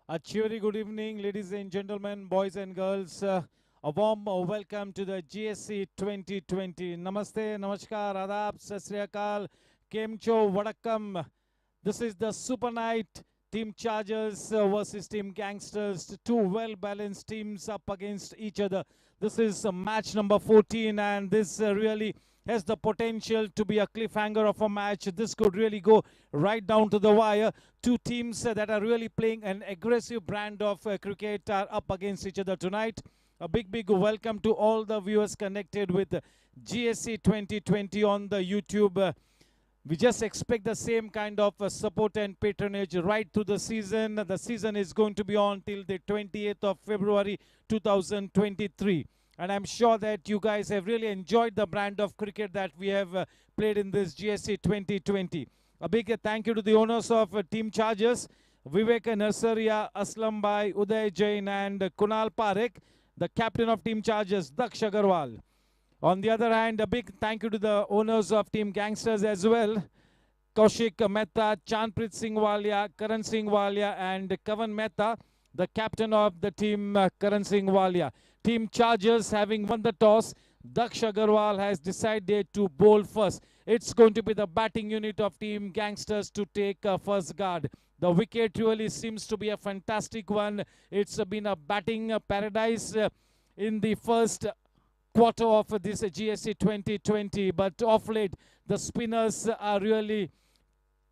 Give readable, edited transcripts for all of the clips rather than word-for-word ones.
A cheery good evening, ladies and gentlemen, boys and girls. A warm welcome to the GSC 2020. Namaste, Namaskar, Adab, Sat Sri Akal, Kemcho, Vadakkam. This is the Super Night. Team Chargers versus Team Gangsters. Two well-balanced teams up against each other. This is match number 14, and this really has the potential to be a cliffhanger of a match. This could really go right down to the wire. Two teams that are really playing an aggressive brand of cricket are up against each other tonight. A big welcome to all the viewers connected with GSC 2020 on the YouTube. We just expect the same kind of support and patronage right through the season. The season is going to be on till the 28th of February 2023. And I'm sure that you guys have really enjoyed the brand of cricket that we have played in this GSC 2020. A big thank you to the owners of Team Chargers, Vivek Nursaria, Aslam Bhai, Uday Jain, and Kunal Parekh, the captain of Team Chargers, Daksh Agarwal. On the other hand, a big thank you to the owners of Team Gangsters as well. Kaushik Mehta, Chandpreet Singh Walia, Karan Singh Walia, and Kavan Mehta, the captain of the team, Karan Singh Walia. Team Chargers having won the toss, Daksh Agarwal has decided to bowl first. It's going to be the batting unit of Team Gangsters to take first guard. The wicket really seems to be a fantastic one. It's been a batting paradise in the first quarter of this GSC 2020, but of late the spinners are really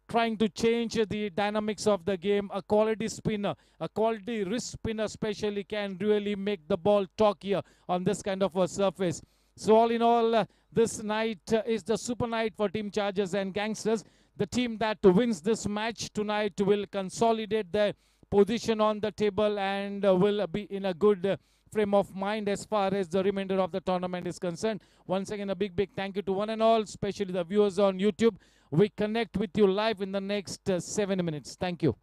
trying to change the dynamics of the game. A quality spinner, a quality wrist spinner especially, can really make the ball talkier on this kind of a surface. So all in all, this night is the super night for Team Chargers and Gangsters. The team that wins this match tonight will consolidate their position on the table and will be in a good frame of mind as far as the remainder of the tournament is concerned. Once again, a big thank you to one and all, especially the viewers on YouTube. We connect with you live in the next 7 minutes. Thank you.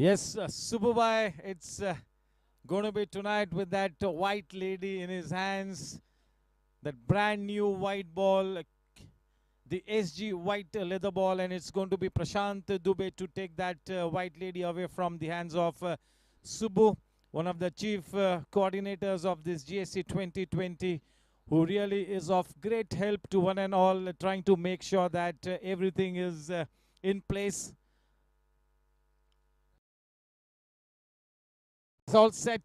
Yes, Subbubai, it's going to be tonight with that white lady in his hands, that brand new white ball, the SG white leather ball, and it's going to be Prashant Dubey to take that white lady away from the hands of Subbu, one of the chief coordinators of this GSC 2020, who really is of great help to one and all, trying to make sure that everything is in place. It's all set.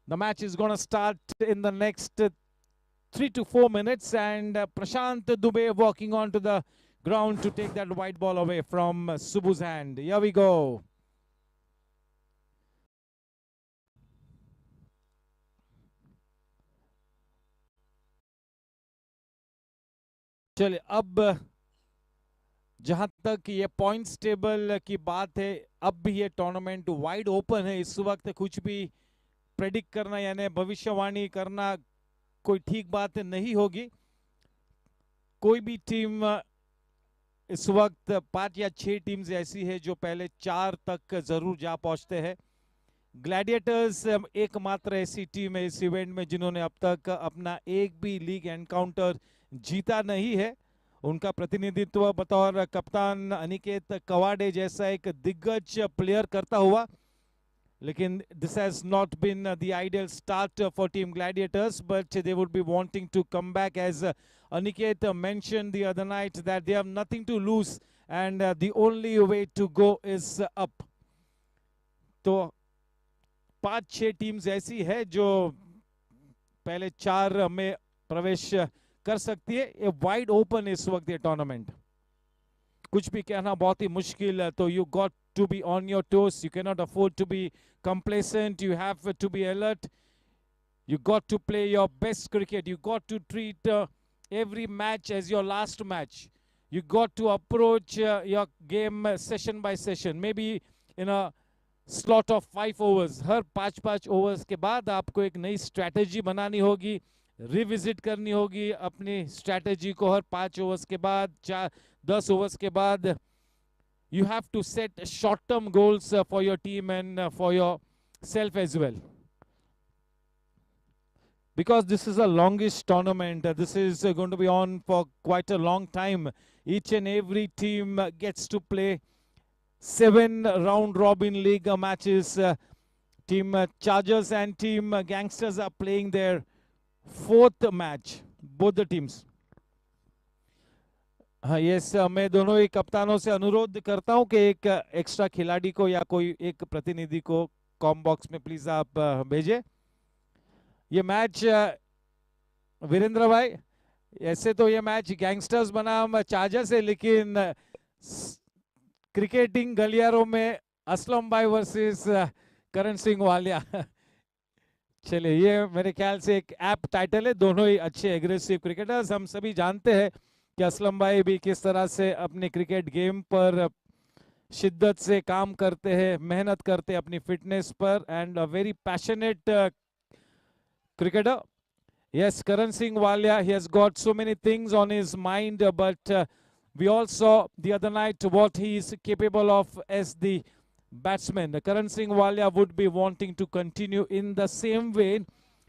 The match is going to start in the next 3 to 4 minutes, and Prashant Dubey walking onto the ground to take that white ball away from Subbu's hand. Here we go. चलिए, अब जहां तक ये points table की बात है, अब भी ये टूर्नामेंट वाइड ओपन है। इस वक्त कुछ भी प्रेडिक्ट करना यानी भविष्यवाणी करना कोई ठीक बात नहीं होगी। कोई भी टीम इस वक्त 5 या 6 टीम्स ऐसी है जो पहले 4 तक जरूर जा पहुंचते हैं। ग्लैडिएटर्स एकमात्र ऐसी टीम है इस इवेंट में जिन्होंने अब तक अपना एक भी लीग एनकाउंटर जीता नहीं है। उनका प्रतिनिधित्व बतौर कप्तान अनिकेत कवाडे जैसा एक दिग्गज प्लेयर करता हुआ, लेकिन this has not been the ideal start for Team Gladiators, but they would be wanting to come back, as Aniket mentioned the other night, that they have nothing to lose and the only way to go is up. तो 5-6 teams ऐसी है जो पहले 4 में प्रवेश कर सकती है। ये वाइड ओपन इस वक्त ये टूर्नामेंट, कुछ भी कहना बहुत ही मुश्किल है। तो you got to be on your toes, you cannot afford to be complacent, you have to be alert, you got to play your best cricket, you got to treat every match as your last match, you got to approach your game session by session, maybe in a slot of 5 overs। Her 5-5 overs के बाद आपको एक नई strategy बनानी होगी, revisit करनी होगी अपनी स्ट्रैटेजी को। हर 5 ओवर्स के बाद, 10 ओवर्स के बाद you have to set short-term goals for your team and for yourself as well. Because this is a longish tournament, this is going to be on for quite a long time. Each and every team gets to play 7 round-robin league matches. Team Chargers and Team Gangsters are playing their 4th match, both the teams. हाँ, yes, मैं दोनों ही कप्तानों से अनुरोध करता हूं कि एक extra खिलाड़ी को या कोई एक प्रतिनिधि को कॉम बॉक्स में प्लीज आप भेजें। ये मैच वीरेंद्र भाई, ऐसे तो ये मैच गैंगस्टर्स बनाम चार्जर्स है, लेकिन क्रिकेटिंग गलियारों में असलम भाई वर्सेस करण सिंह वालिया। चलिए, ये मेरे ख्याल से एक ऐप टाइटल है। दोनों ही अच्छे एग्रेसिव क्रिकेटर्स। हम सभी जानते हैं कि असलम भाई भी किस तरह से अपने क्रिकेट गेम पर शिद्दत से काम करते हैं, मेहनत करते हैं अपनी फिटनेस पर, and a very passionate cricketer. Yes, Karan Singh Walia, he has got so many things on his mind, but we all saw the other night what he is capable of as the batsman. Karan Singh Walia would be wanting to continue in the same way.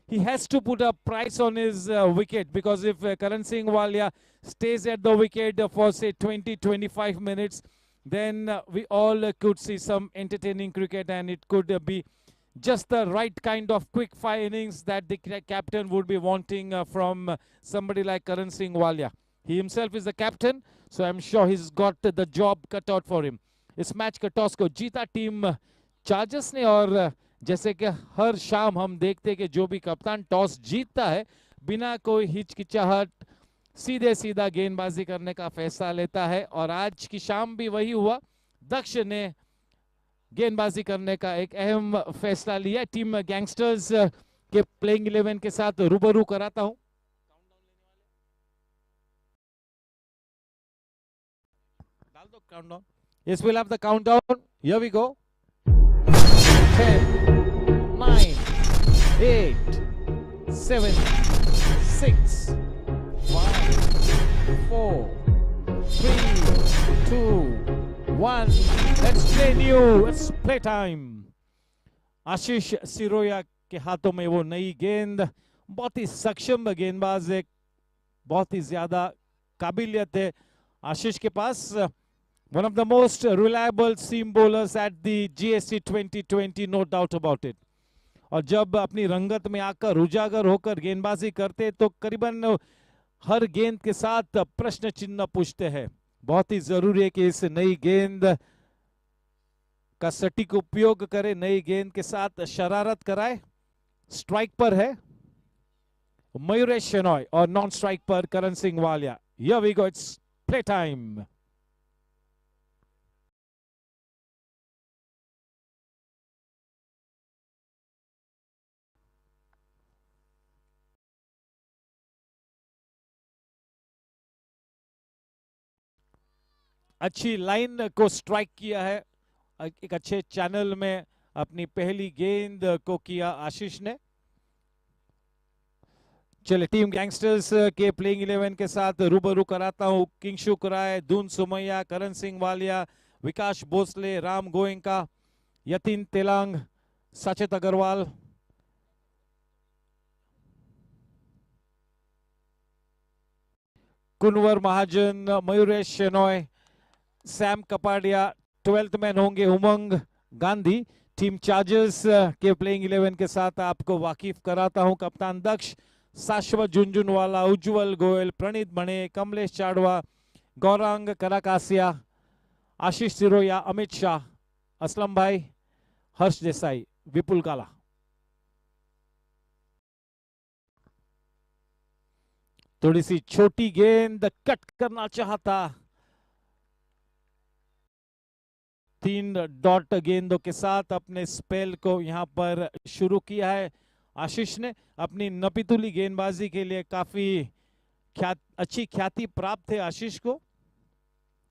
He has to put a price on his wicket, because if Karan Singh Walia stays at the wicket for say 20-25 minutes, then we all could see some entertaining cricket, and it could be just the right kind of quick fire innings that the captain would be wanting from somebody like Karan Singh Walia. He himself is the captain, so I'm sure he's got the job cut out for him. इस match का toss को जीता team Chargers ने, और जैसे कि हर शाम हम देखते हैं कि जो भी कप्तान टॉस जीतता है बिना कोई हिचकिचाहट सीधे सीधा गेंदबाजी करने का फैसला लेता है, और आज की शाम भी वही हुआ। दक्ष ने गेंदबाजी करने का एक अहम फैसला लिया। टीम गैंगस्टर्स के प्लेइंग 11 के साथ रूबरू कराता हूं। डाल दो countdown. Yes, we'll have the countdown. Here we go. 10, 9, 8, 7, 6, 5, 4, 3, 2, 1. Let's play new. It's play time. आशीष सिरोया के हाथों में वो नई गेंद, बहुत ही सक्षम गेंदबाज है, बहुत ही ज्यादा काबिलियत है आशीष के पास. One of the most reliable seam bowlers at the GAC 2020, no doubt about it. और जब अपनी रंगत में आकर उजागर होकर गेंदबाजी करते तो करीबन हर गेंद के साथ प्रश्न चिन्ह पूछते हैं. बहुत ही जरूरी है कि इस नई गेंद का सटीक उपयोग करे, नई गेंद के साथ शरारत कराए. स्ट्राइक पर है मयूरेश शेनॉय और नॉन स्ट्राइक पर Karan Singh Walia. Here we go, it's play time. अच्छी लाइन को स्ट्राइक किया है, एक अच्छे चैनल में अपनी पहली गेंद को किया आशीष ने. चलिए टीम गैंगस्टर्स के प्लेइंग 11 के साथ रूबरू कराता हूं. किंगशुक राय, दून सुमैया, करण सिंह वालिया, विकास Bhosle, Ram Goenka, Yatin Telang, Sachet Agarwal, Kunwar Mahajan, Mayuresh Shenoy, Sam Kapadia. 12th man होंगे उमंग गांधी. टीम चार्जर्स के प्लेइंग 11 के साथ आपको वाकिफ कराता हूं. कप्तान दक्ष, शाश्वत झुंझुनवाला, उज्जवल गोयल, प्रणीत मणे, कमलेश चाडवा, गौरांग कराकासिया, आशीष सिरोया, अमित शाह, असलम भाई, हर्ष देसाई, विपुल काला. थोड़ी सी छोटी गेंद कट करना चाहता. 3 डॉट गेंदों के साथ अपने स्पेल को यहां पर शुरू किया है आशीष ने. अपनी नपीतुली गेंदबाजी के लिए काफी अच्छी ख्याति प्राप्त है आशीष को.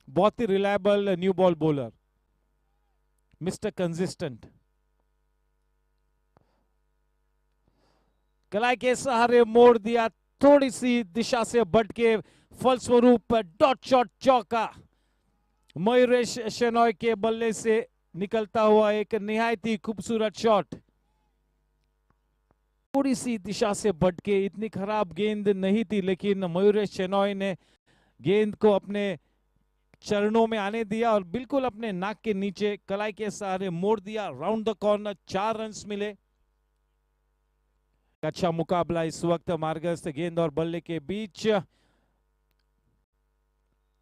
बहुत ही reliable new ball bowler, mister consistent. कलाई के सहारे मोड़ दिया, थोड़ी सी दिशा से बढ़ के फलस्वरूप डॉट शॉट चौका. मयूरेश शेनॉय के बल्ले से निकलता हुआ एक निहायत ही खूबसूरत शॉट. थोड़ी सी दिशा से बढ़ के, इतनी खराब गेंद नहीं थी, लेकिन मयूरेश शेनॉय ने गेंद को अपने चरणों में आने दिया और बिल्कुल अपने नाक के नीचे कलाई के सहारे मोड़ दिया. राउंड द कॉर्नर 4 रन्स मिले. अच्छा मुकाबला इस वक्त मार्गस्थ गेंद और बल्ले के बीच.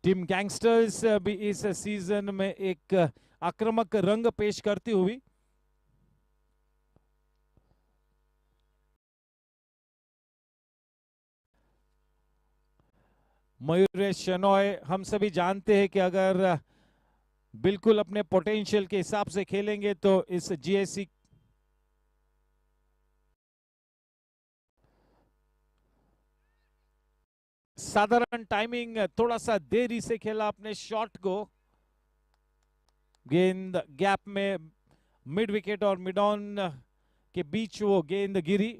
टीम गैंगस्टर्स भी इस सीजन में एक आक्रामक रंग पेश करती हुई. मयूरेश शेनॉय, हम सभी जानते हैं कि अगर बिल्कुल अपने पोटेंशियल के हिसाब से खेलेंगे तो इस जीएससी साधारण टाइमिंग, थोड़ा सा देरी से खेला अपने शॉट को. गेंद गैप में मिड विकेट और मिड ऑन के बीच वो गेंद गिरी.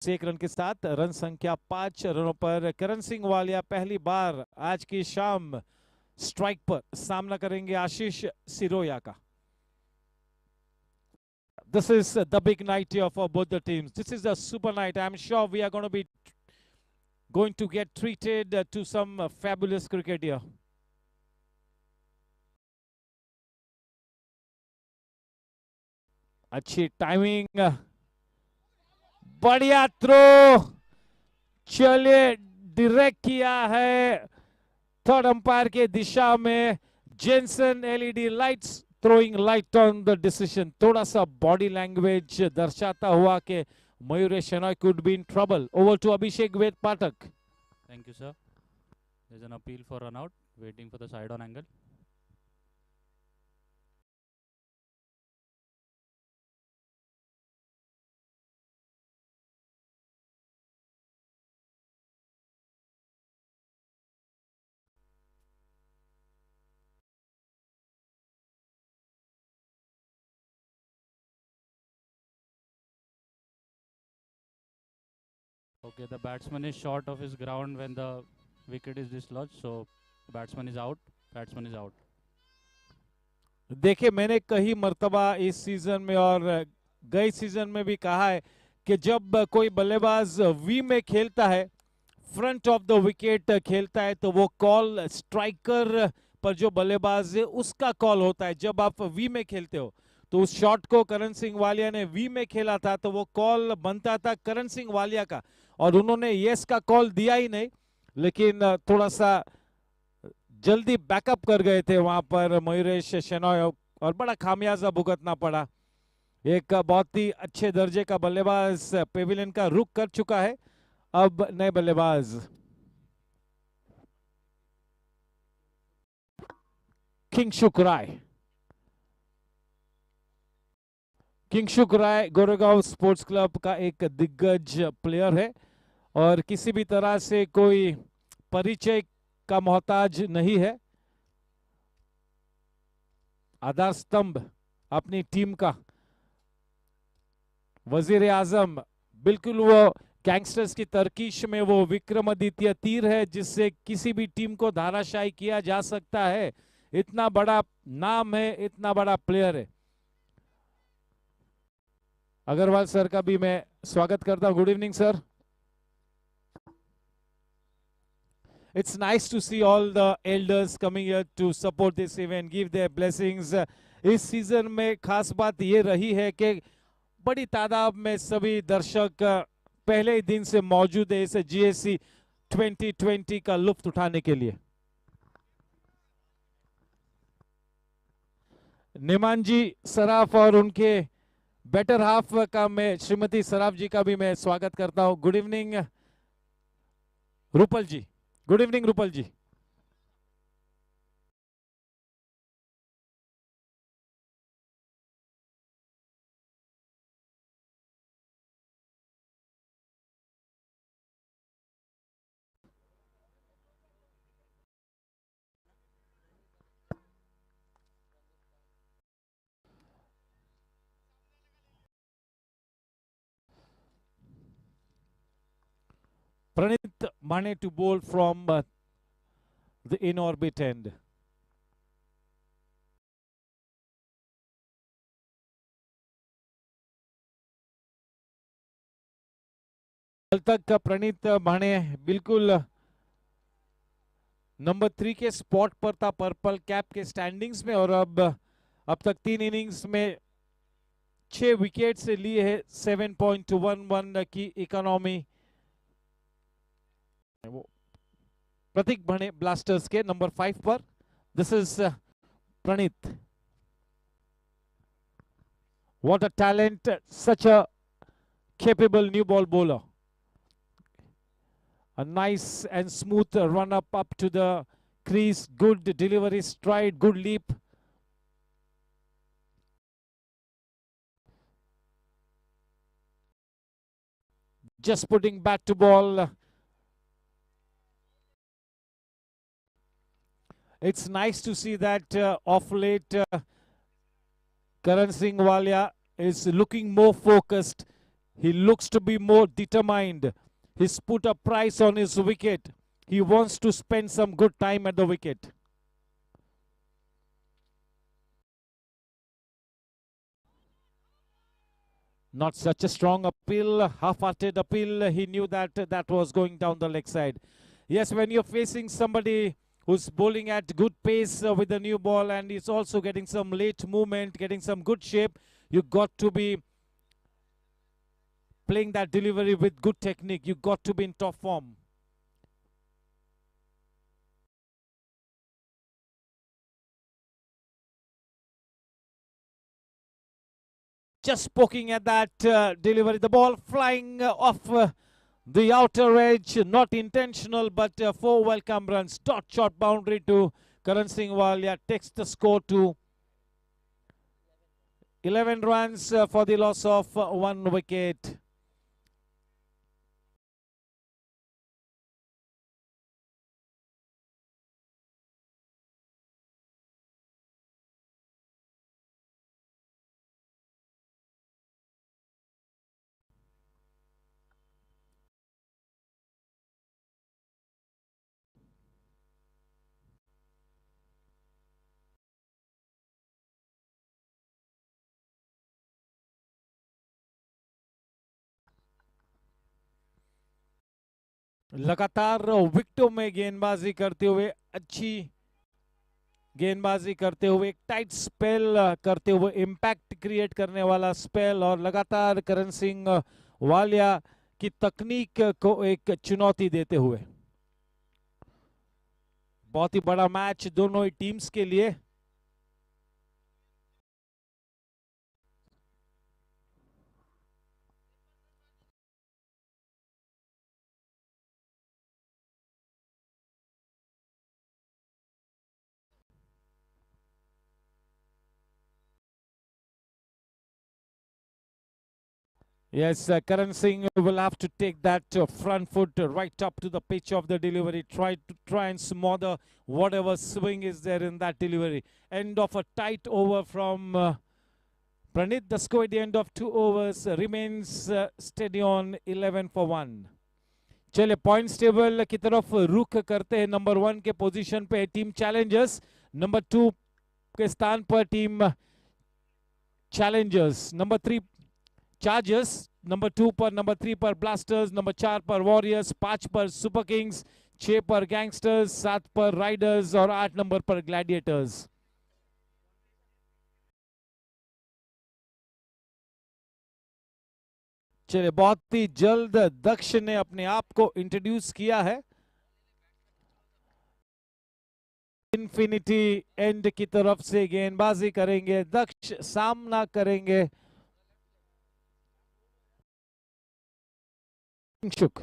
1 रन के साथ रन संख्या 5 रनों पर करण सिंह वालिया पहली बार आज की शाम स्ट्राइक पर सामना करेंगे आशीष सिरोया का. This is the big night here for both the teams. This is a super night. I'm sure we are going to be going to get treated to some fabulous cricket here. अच्छी timing, बढ़िया throw. चलिए direct किया है third umpire के दिशा में. Jenson LED lights throwing light on the decision. थोड़ा सा बॉडी लैंग्वेज दर्शाता हुआ कि Mayuresh Shenoy could be in trouble. Over to Abhishek Ved Pathak. Thank you, sir. There's an appeal for run out, waiting for the side on angle. Okay, the batsman is short of his ground when the wicket is dislodged, so the batsman is out. batsman is out. देखिए, मैंने कई मर्तबा इस season में और गए season में भी कहा है कि जब कोई बल्लेबाज वी में खेलता है, फ्रंट ऑफ द विकेट खेलता है, तो वो कॉल स्ट्राइकर पर जो बल्लेबाज है उसका कॉल होता है। जब आप वी में खेलते हो तो उस शॉट को करण सिंह वालिया ने वी में खेला था, तो वो कॉल बनता था करण सिंह वालिया का, और उन्होंने यस का कॉल दिया ही नहीं, लेकिन थोड़ा सा जल्दी बैकअप कर गए थे वहां पर मयूरेश शेनॉय, और बड़ा खामियाजा भुगतना पड़ा। एक बहुत ही अच्छे दर्जे का बल्लेबाज पेविलियन का रुख कर चुका है। अब नए बल्लेबाज किंगशुक राय। किंगशुक राय गोरेगांव स्पोर्ट्स क्लब का एक दिग्गज प्लेयर है और किसी भी तरह से कोई परिचय का मोहताज नहीं है। आधार स्तंभ अपनी टीम का, वजीर आजम, बिल्कुल वो गैंगस्टर्स की तरकीश में वो विक्रमादित्य तीर है जिससे किसी भी टीम को धाराशायी किया जा सकता है। इतना बड़ा नाम है, इतना बड़ा प्लेयर है। अग्रवाल सर का भी मैं स्वागत करता हूं। Good evening sir. It's nice to see all the elders coming here to support this event, give their blessings. इस सीजन में खास बात ये रही है कि बड़ी तादाद में सभी दर्शक पहले ही दिन से मौजूद है इस जीएससी 2020 का लुत्फ उठाने के लिए। निमांजी सराफ और उनके बेटर हाफ का मैं, श्रीमती सराफ जी का भी मैं स्वागत करता हूं। Good evening Rupal ji. Good evening Rupal ji. Pranit Mane to bowl from the in orbit end. कल तक प्रणीत माने बिल्कुल नंबर 3 के स्पॉट पर था पर्पल कैप के स्टैंडिंग्स में, और अब तक 3 इनिंग्स में 6 विकेट से लिए है। 7.11 की इकोनॉमी। प्रतीक बने ब्लास्टर्स के नंबर 5 पर। This is Pranit. What a talent, such a capable new ball bowler. A nice and smooth run up to the crease. Good delivery, stride, good leap. Just putting bat to ball. It's nice to see that off late Karan Singh Walia is looking more focused. He looks to be more determined. He's put a price on his wicket. He wants to spend some good time at the wicket. Not such a strong appeal, half-hearted appeal. He knew that that was going down the leg side. Yes, when you're facing somebody who's bowling at good pace with the new ball and is also getting some late movement, getting some good shape, you got to be playing that delivery with good technique. You got to be in top form. Just poking at that delivery. The ball flying off the outer edge. Not intentional, but 4 welcome runs. Dot shot boundary to Karan Singh Walia. Takes the score to 11 runs for the loss of 1 wicket. लगातार विकेटों में गेंदबाजी करते हुए, अच्छी गेंदबाजी करते हुए, एक टाइट स्पेल करते हुए, इम्पैक्ट क्रिएट करने वाला स्पेल, और लगातार करण सिंह वालिया की तकनीक को एक चुनौती देते हुए। बहुत ही बड़ा मैच दोनों ही टीम्स के लिए। Yes, Karan Singh will have to take that front foot right up to the pitch of the delivery. Try and smother whatever swing is there in that delivery. End of a tight over from Pranit. The score at the end of 2 overs remains steady on 11 for 1. चले points table की तरफ रुख करते हैं। Number 1 के position पे team Challengers, number 2 के स्थान पर team Challengers, number 3 chargers, number 2 पर, नंबर 3 पर ब्लास्टर्स, नंबर 4 पर वॉरियर्स, 5 पर सुपर किंग्स, 6 पर गैंगस्टर्स, 7 पर राइडर्स और 8 नंबर पर ग्लैडिएटर्स। चलिए, बहुत ही जल्द दक्ष ने अपने आप को इंट्रोड्यूस किया है। इन्फिनिटी एंड की तरफ से गेंदबाजी करेंगे दक्ष, सामना करेंगे किंगशुक।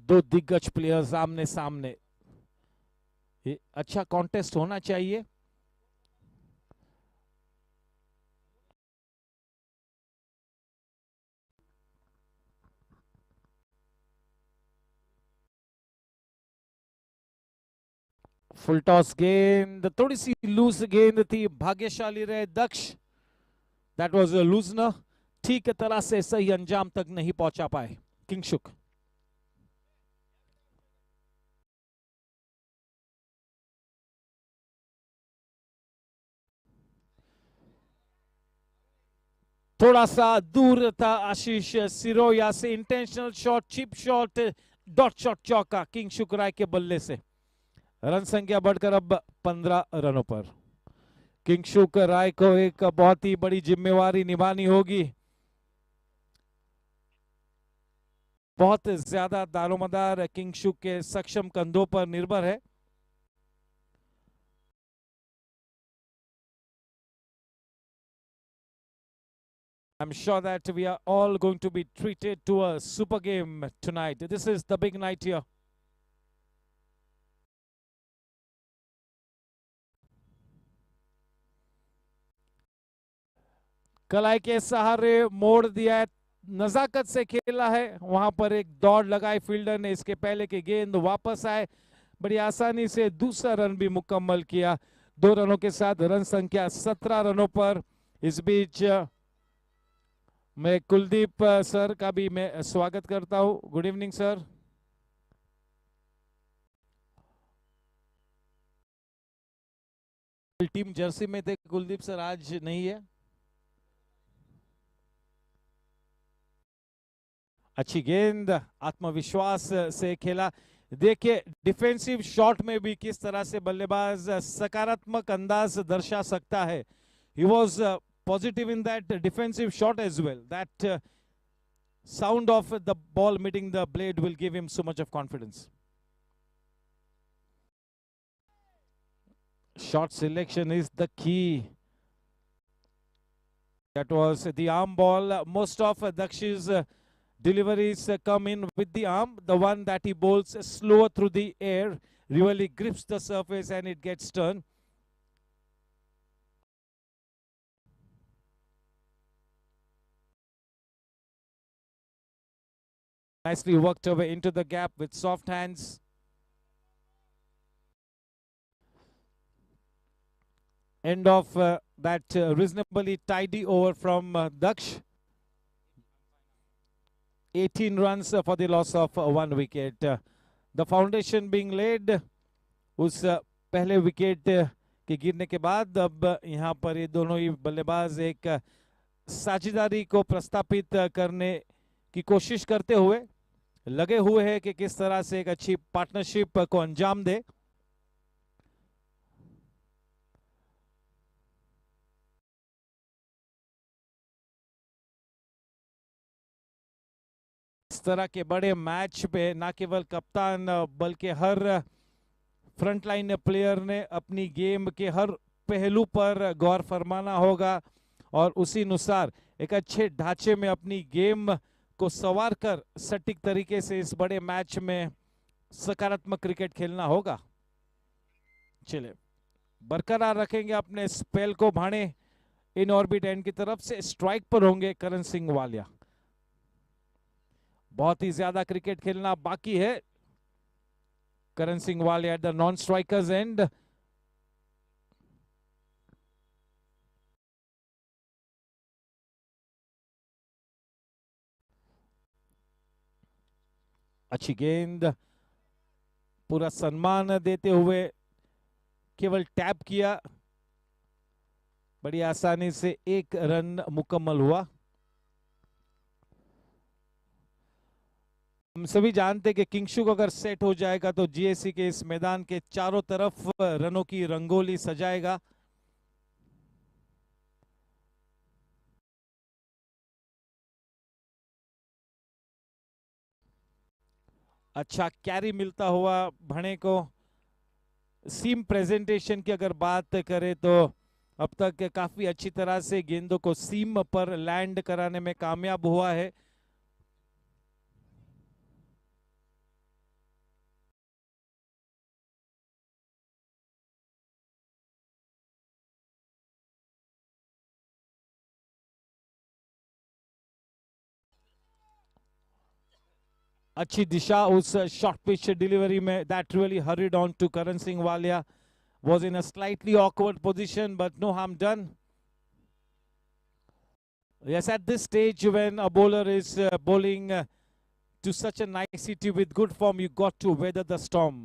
दो दिग्गज प्लेयर्स आमने सामने, ये अच्छा कॉन्टेस्ट होना चाहिए। फुल टॉस गेंद, थोड़ी सी लूज गेंद थी, भाग्यशाली रहे दक्ष। दैट वाज अ लूजनर, ठीक तरह से सही अंजाम तक नहीं पहुंचा पाए किंगशुक। थोड़ा सा दूर था आशीष सिरोया से, intentional shot, chip shot, dot shot चौका किंगशुक राय के बल्ले से। रन संख्या बढ़कर अब 15 रनों पर। किंगशुक राय को एक बहुत ही बड़ी जिम्मेवारी निभानी होगी। बहुत ज्यादा दारोमदार किंगशुक के सक्षम कंधों पर निर्भर है। I'm sure that we are all going to be treated to a super game tonight. This is the big night here. कलाई के सहारे मोड़ दिया है, नजाकत से खेला है, वहां पर एक दौड़ लगाई फील्डर ने, इसके पहले के गेंद वापस आए, बड़ी आसानी से दूसरा रन भी मुकम्मल किया। 2 रनों के साथ रन संख्या 17 रनों पर। इस बीच मैं कुलदीप सर का भी मैं स्वागत करता हूं। Good evening sir. Team Jersey में थे कुलदीप सर, आज नहीं है। अच्छी गेंद, आत्मविश्वास से खेला। देखिए डिफेंसिव शॉट में भी किस तरह से बल्लेबाज सकारात्मक अंदाज दर्शा सकता है। He was positive in that defensive shot as well. That sound of the ball meeting the blade will give him so much of confidence. Shot selection is the key. That was the arm ball. Most of Daksh's deliveries come in with the arm. The one that he bowls slower through the air really grips the surface and it gets turned. Nicely worked away into the gap with soft hands. End of that reasonably tidy over from Daksh. 18 runs for the loss of 1 wicket. The foundation being laid. उस पहले wicket के गिरने के बाद अब यहाँ पर ये दोनों ही बल्लेबाज एक साझेदारी को प्रस्तापित करने की कोशिश करते हुए लगे हुए हैं कि किस तरह से एक अच्छी पार्टनरशिप को अंजाम दे। इस तरह के बड़े मैच पे ना केवल कप्तान बल्कि हर फ्रंटलाइन प्लेयर ने अपनी गेम के हर पहलू पर गौर फरमाना होगा और उसी अनुसार एक अच्छे ढांचे में अपनी गेम को संवार कर सटीक तरीके से इस बड़े मैच में सकारात्मक क्रिकेट खेलना होगा। चले बरकरार रखेंगे अपने स्पेल को। भाणे इन ऑर्बिट एंड की तरफ से स्ट्राइक पर होंगे करण सिंह वालिया। बहुत ही ज्यादा क्रिकेट खेलना बाकी है। Karan Singh Walia at the non strikers end. अच्छी गेंद, पूरा सम्मान देते हुए केवल टैप किया, बड़ी आसानी से एक रन मुकम्मल हुआ। हम सभी जानते कि किंगशु को अगर सेट हो जाएगा तो जीएससी के इस मैदान के चारों तरफ रनों की रंगोली सजाएगा। अच्छा कैरी मिलता हुआ भने को। सीम प्रेजेंटेशन की अगर बात करें तो अब तक काफी अच्छी तरह से गेंदों को सीम पर लैंड कराने में कामयाब हुआ है। अच्छी दिशा उस शॉर्ट पिच डिलीवरी में। That really hurried on to Karan Singh Walia, was in a slightly awkward position but no harm done. Yes, at this stage when a bowler is bowling to such a nicety with good form, you got to weather the storm.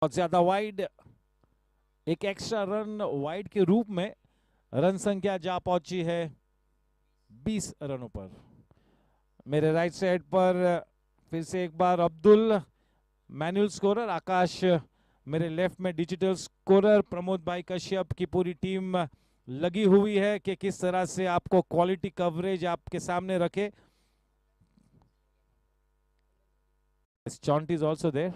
बहुत ज्यादा wide, एक extra run wide के रूप में run संख्या जा पहुंची है 20 रनों पर। मेरे राइट साइड पर फिर से एक बार अब्दुल मैनुअल स्कोरर, आकाश मेरे लेफ्ट में डिजिटल स्कोरर, प्रमोद भाई कश्यप की पूरी टीम लगी हुई है कि किस तरह से आपको क्वालिटी कवरेज आपके सामने रखे। Chaunt is also there.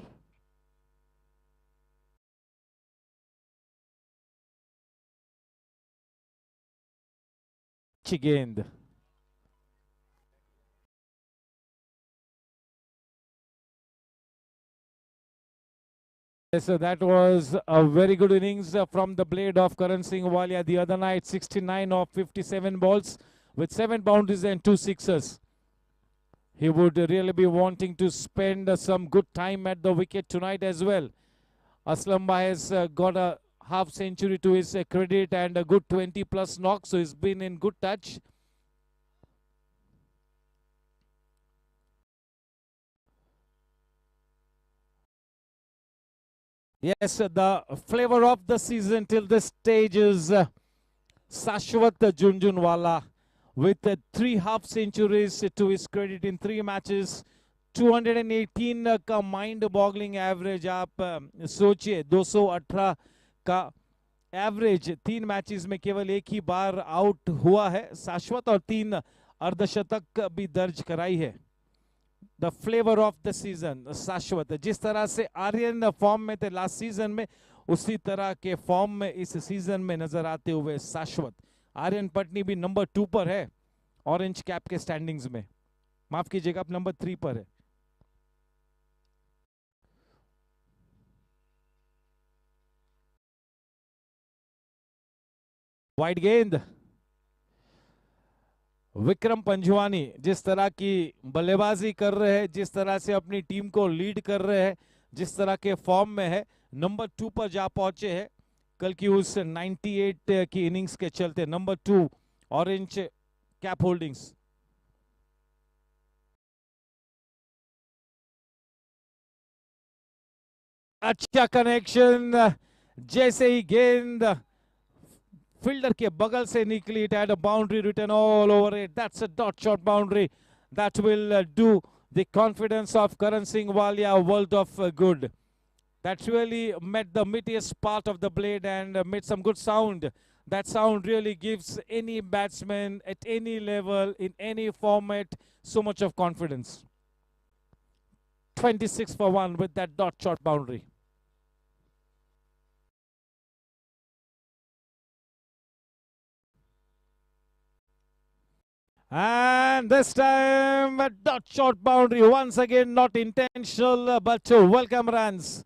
अच्छी गेंद, so that was a very good innings from the blade of Karan Singh Walia the other night. 69 of 57 balls with 7 boundaries and 2 sixes. He would really be wanting to spend some good time at the wicket tonight as well. Aslam Bhai has got a half century to his credit and a good 20 plus knocks, so he's been in good touch. Yes, the flavor of the season till this stage is Shashwat Junjunwala with 3 half centuries to his credit in 3 matches. 218 का mind boggling average आप सोचिए, 218 का average 3 matches में केवल एक ही बार out हुआ है शाश्वत और 3 अर्धशतक भी दर्ज कराई है। The flavour of the season शाश्वत, जिस तरह से आर्यन फॉर्म में थे लास्ट सीजन में, उसी तरह के फॉर्म में इस सीजन में नजर आते हुए शाश्वत। आर्यन पटनी भी नंबर 2 पर है ऑरेंज कैप के स्टैंडिंग्स में, माफ कीजिएगा आप नंबर 3 पर है। वाइड गेंद, विक्रम पंजवानी जिस तरह की बल्लेबाजी कर रहे हैं, जिस तरह से अपनी टीम को लीड कर रहे हैं, जिस तरह के फॉर्म में है, नंबर 2 पर जा पहुंचे हैं। कल की उस 98 की इनिंग्स के चलते नंबर 2 ऑरेंज Cap Holdings. अच्छा कनेक्शन, जैसे ही गेंद फील्डर के बगल से निकली, it had a boundary written all over it. That's a dot shot boundary that will do the confidence of Karan Singh Walia a world of good. That really met the meatiest part of the blade and made some good sound. That sound really gives any batsman at any level, in any format, so much of confidence. 26 for 1 with that dot shot boundary. And this time, a dot shot boundary. Once again, not intentional, but welcome runs.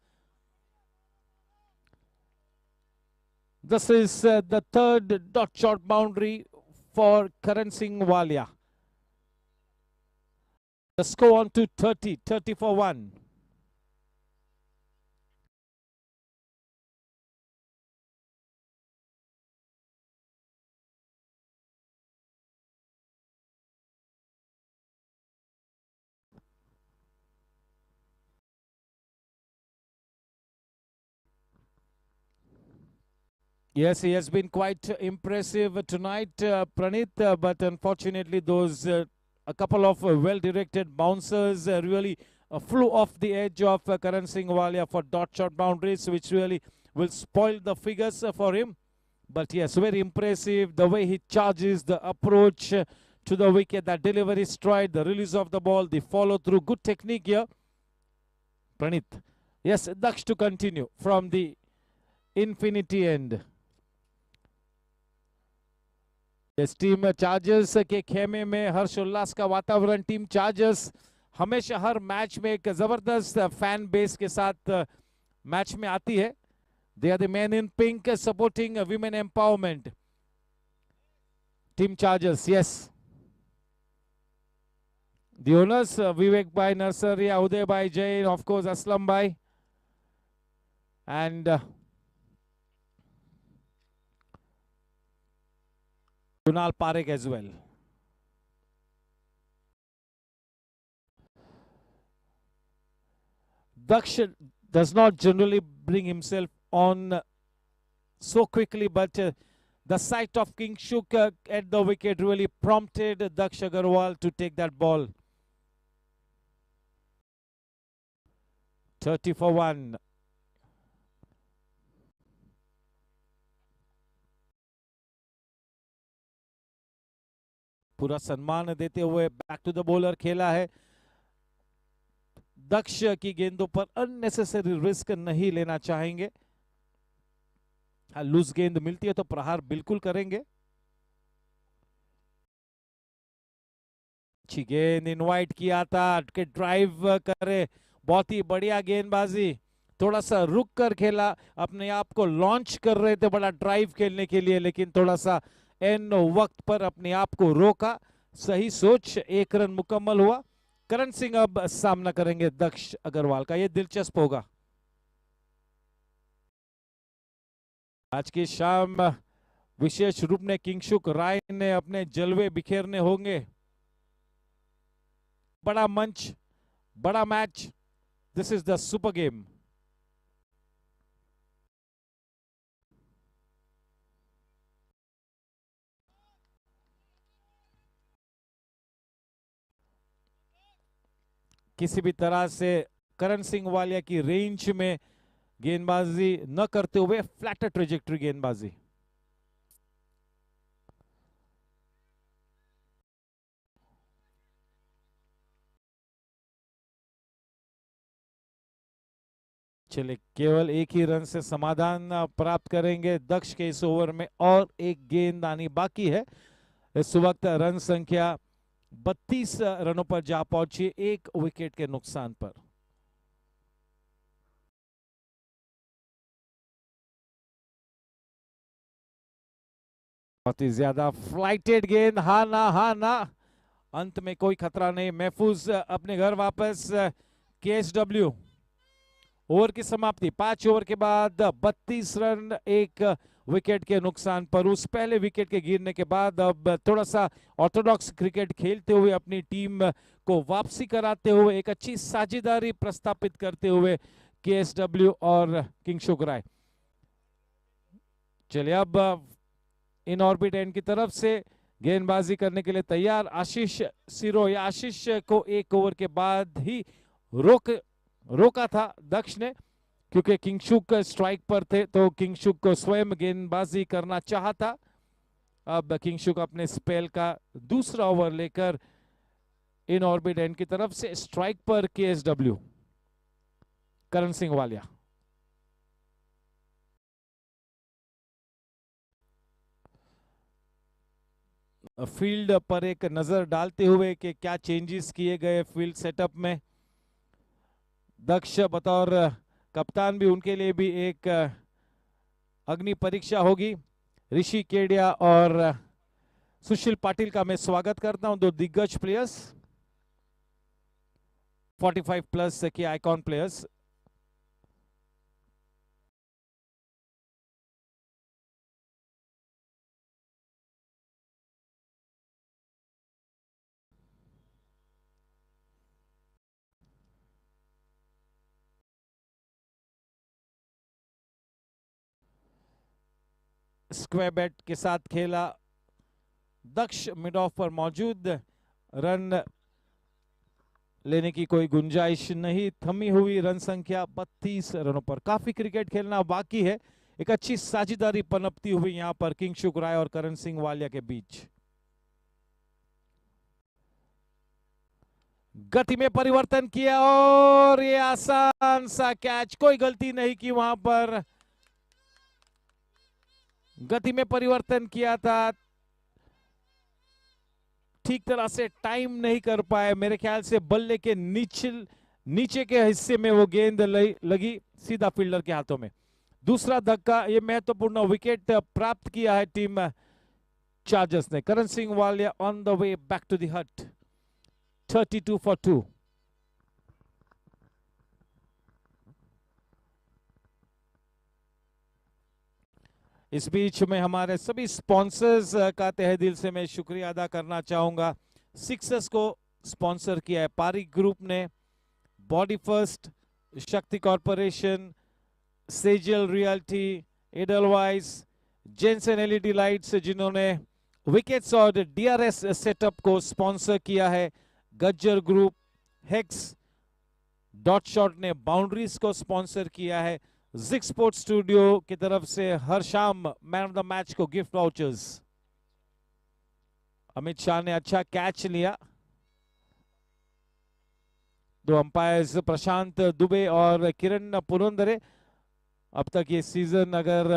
This is the third dot shot boundary for Karan Singh Walia. The score on to 30 for 1. Yes, he has been quite impressive tonight, Pranit, but unfortunately those a couple of well-directed bouncers really flew off the edge of Karan Singh Walia for dot shot boundaries, which really will spoil the figures for him. But yes, very impressive the way he charges, the approach to the wicket, the delivery stride, the release of the ball, the follow-through. Good technique here, Pranit. Yes, Daksh to continue from the infinity end. इस team Chargers के खेमे में हर्षोल्लास का वातावरण. Team chargers हमेशा हर match में एक जबरदस्त फैन बेस के साथ मैच में आती है. They are the men in pink supporting women empowerment. Team Chargers, yes. The owners, Vivek Bhai Narsaria, Uday Bhai Jain, of course Aslam Bhai, and Kunal Parekh as well. Daksh does not generally bring himself on so quickly, but the sight of King Shuk at the wicket really prompted Daksh Agarwal to take that ball. 30 for 1. पूरा सम्मान देते हुए back to the bowler खेला है. दक्ष की गेंदों पर unnecessary risk नहीं लेना चाहेंगे. लूज गेंद मिलती है तो प्रहार बिल्कुल करेंगे. अच्छी गेंद इनवाइट किया था कि ड्राइव करे. बहुत ही बढ़िया गेंदबाजी. थोड़ा सा रुक कर खेला. अपने आप को लॉन्च कर रहे थे बड़ा ड्राइव खेलने के लिए, लेकिन थोड़ा सा एन वक्त पर अपने आप को रोका. सही सोच. 1 रन मुकम्मल हुआ. करण सिंह अब सामना करेंगे दक्ष अग्रवाल का. ये दिलचस्प होगा. आज की शाम विशेष रूप में किंगशुक राय ने अपने जलवे बिखेरने होंगे. बड़ा मंच, बड़ा match. This is the super game. किसी भी तरह से करण सिंह वालिया की रेंज में गेंदबाजी न करते हुए फ्लैटर ट्रेजेक्टरी गेंदबाजी. चले केवल एक ही रन से समाधान प्राप्त करेंगे दक्ष के इस ओवर में, और एक गेंद आनी बाकी है. इस वक्त रन संख्या 32 रनों पर जा पहुंची, 1 विकेट के नुकसान पर. बहुत ही ज्यादा फ्लाइटेड गेंद. हा ना, हा ना. अंत में कोई खतरा नहीं. महफूज अपने घर वापस. KSW. ओवर की समाप्ति. 5 ओवर के बाद 32 रन, 1 विकेट के नुकसान पर। उस पहले विकेट के गिरने के बाद अब थोड़ा सा ऑर्थोडॉक्स क्रिकेट खेलते हुए अपनी टीम को वापसी कराते हुए एक अच्छी साझेदारी प्रस्तापित करते हुए केएसडब्ल्यू और किंगशुक राय। चलिए अब इन ऑर्बिट एंड की तरफ से गेंदबाजी करने के लिए तैयार आशीष सिरोया। आशीष को एक ओवर के बाद ही रोका था दक्ष ने, क्योंकि किंगशुक स्ट्राइक पर थे तो किंगशुक को स्वयं गेंदबाजी करना चाहता। अब किंगशुक अपने स्पेल का दूसरा ओवर लेकर इन ऑर्बिट एंड की तरफ से स्ट्राइक पर केएसडब्ल्यू करण सिंह वालिया। फील्ड पर एक नजर डालते हुए कि क्या चेंजेस किए गए फील्ड सेटअप में। दक्ष बतौर कप्तान भी उनके लिए भी एक अग्नि परीक्षा होगी। ऋषि केडिया और सुशील पाटिल का मैं स्वागत करता हूं, दो दिग्गज प्लेयर्स, 45 प्लस के आइकॉन प्लेयर्स। स्क्वायर बैट के साथ खेला दक्ष, मिड ऑफ पर मौजूद, रन लेने की कोई गुंजाइश नहीं। थमी हुई रन संख्या 32 रनों पर। काफी क्रिकेट खेलना बाकी है। एक अच्छी साझेदारी पनपती हुई यहां पर किंगशुक राय और करण सिंह वालिया के बीच। गति में परिवर्तन किया और ये आसान सा कैच, कोई गलती नहीं की वहां पर। गति में परिवर्तन किया था, ठीक तरह से टाइम नहीं कर पाए। मेरे ख्याल से बल्ले के नीचे के हिस्से में वो गेंद लगी सीधा फील्डर के हाथों में। दूसरा धक्का, ये महत्वपूर्ण विकेट प्राप्त किया है टीम चार्जर्स ने। Karan Singh Walia on the way back to the hut, 32 for 2। इस बीच में हमारे सभी स्पॉन्सर्स का तहे दिल से मैं शुक्रिया अदा करना चाहूंगा। सिक्सर्स को स्पॉन्सर किया है पारिक ग्रुप ने, body first, Shakti corporation, Sejal realty, Edelweiss, Jenson LED lights जिन्होंने विकेट्स और डीआरएस सेटअप को स्पॉन्सर किया है, Gajjar group, Hex, dot shot ने बाउंड्रीज को स्पॉन्सर किया है, जिक स्पोर्ट्स स्टूडियो की तरफ से हर शाम मैन ऑफ द मैच को गिफ्ट वाउचर्स। अमित शाह ने अच्छा कैच लिया। दो अंपायर्स प्रशांत दुबे और किरण पुरंदरे। अब तक ये सीजन अगर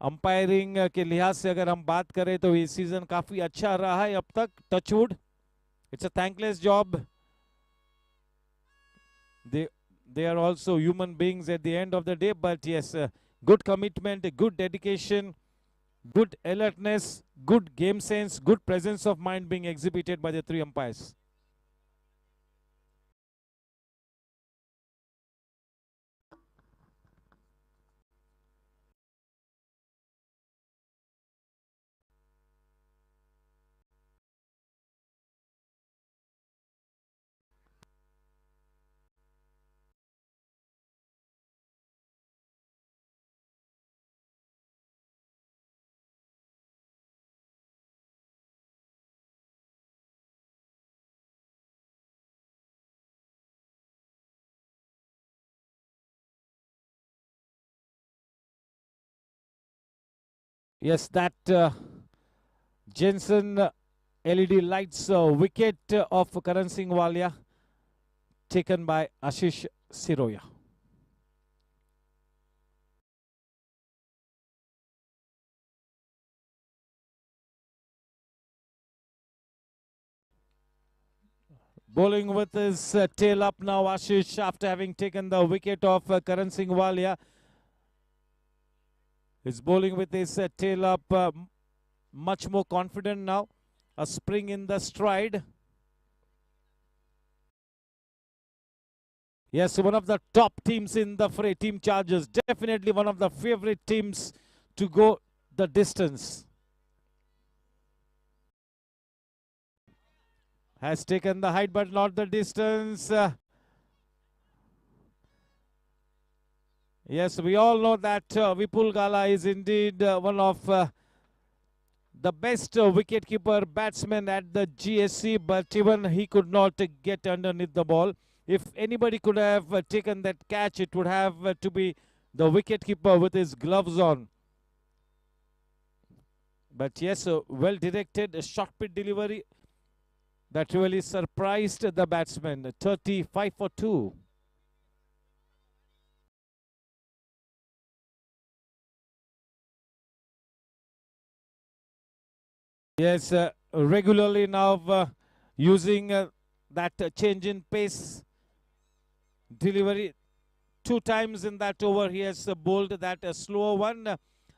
अंपायरिंग के लिहाज से अगर हम बात करें तो ये सीजन काफी अच्छा रहा है अब तक, touchwood. It's a thankless job. They are also human beings at the end of the day, but yes, good commitment, good dedication, good alertness, good game sense, good presence of mind being exhibited by the three umpires. Yes, that Jensen LED lights wicket of Karan Singh Walia taken by Ashish Siroya. Bowling with his tail up now, Ashish, after having taken the wicket of Karan Singh Walia. He's bowling with his tail up, much more confident now. A spring in the stride. Yes, one of the top teams in the fray, Team Chargers. Definitely one of the favorite teams to go the distance. Has taken the height but not the distance. Yes, we all know that Vipul Gala is indeed one of the best wicketkeeper batsman at the GSC, but even he could not get underneath the ball. If anybody could have taken that catch, it would have to be the wicketkeeper with his gloves on. But yes, well directed, a short pit delivery that really surprised the batsman. 35 for 2. Yes, regularly now using that change in pace delivery. 2 times in that over, he has bowled that slower one.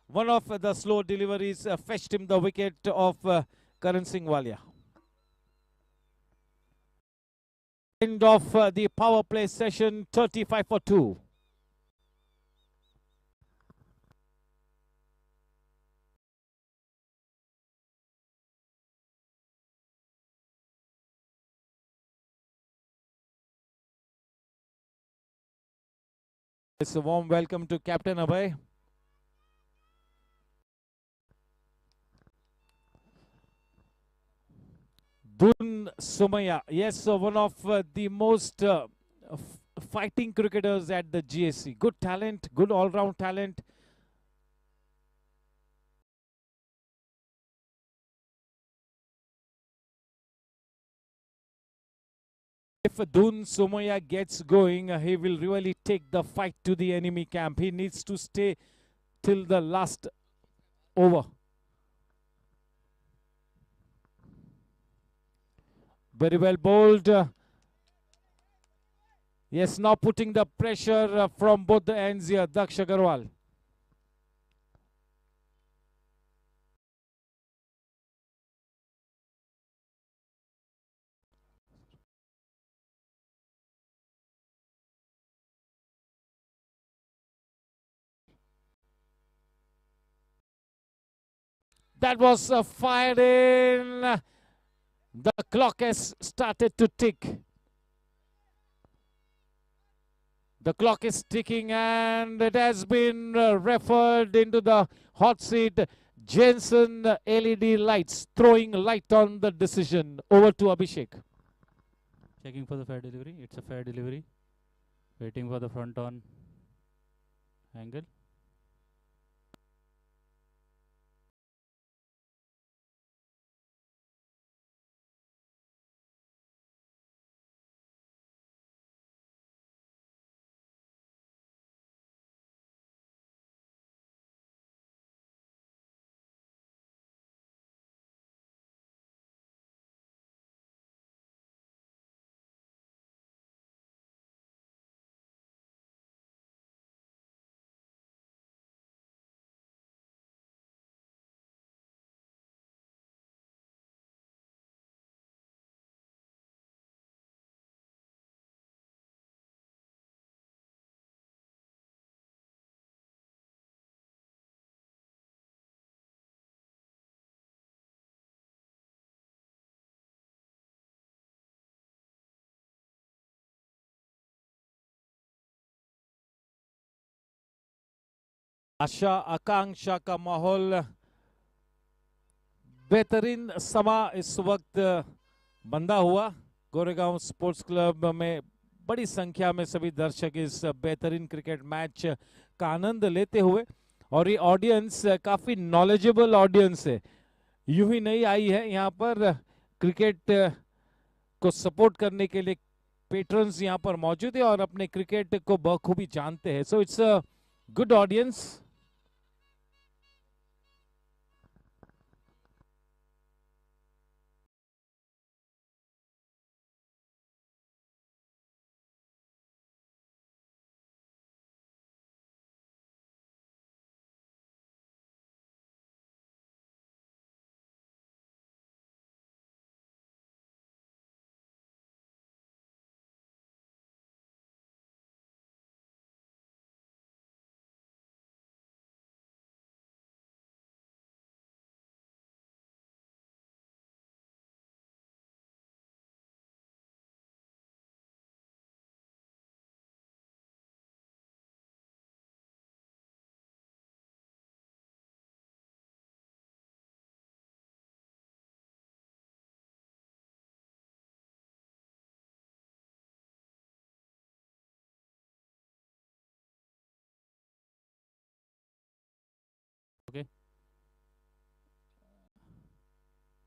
One of the slow deliveries fetched him the wicket of Karan Singh Walia. End of the power play session, 35 for 2. It's a warm welcome to Captain Abhay. Dun Sumaya, yes, one of the most fighting cricketers at the GSC. Good talent, good all-round talent. If Dun Sumaya gets going, he will really take the fight to the enemy camp. He needs to stay till the last over. Very well bowled. Yes, now putting the pressure from both the ends here, Daksh Agarwal. That was fired in. The clock has started to tick. The clock is ticking and it has been referred into the hot seat. Jensen LED lights throwing light on the decision. Over to Abhishek. Checking for the fair delivery. It's a fair delivery. Waiting for the front on angle. आशा आकांक्षा का माहौल बेहतरीन समा इस वक्त बंधा हुआ Goregaon sports club में बड़ी संख्या में सभी दर्शक इस बेहतरीन क्रिकेट मैच का आनंद लेते हुए और ये ऑडियंस काफी नॉलेजेबल ऑडियंस है यूं ही नहीं आई है यहाँ पर क्रिकेट को सपोर्ट करने के लिए पेट्रन्स यहाँ पर मौजूद है और अपने क्रिकेट को बखूबी जानते हैं so it's a good audience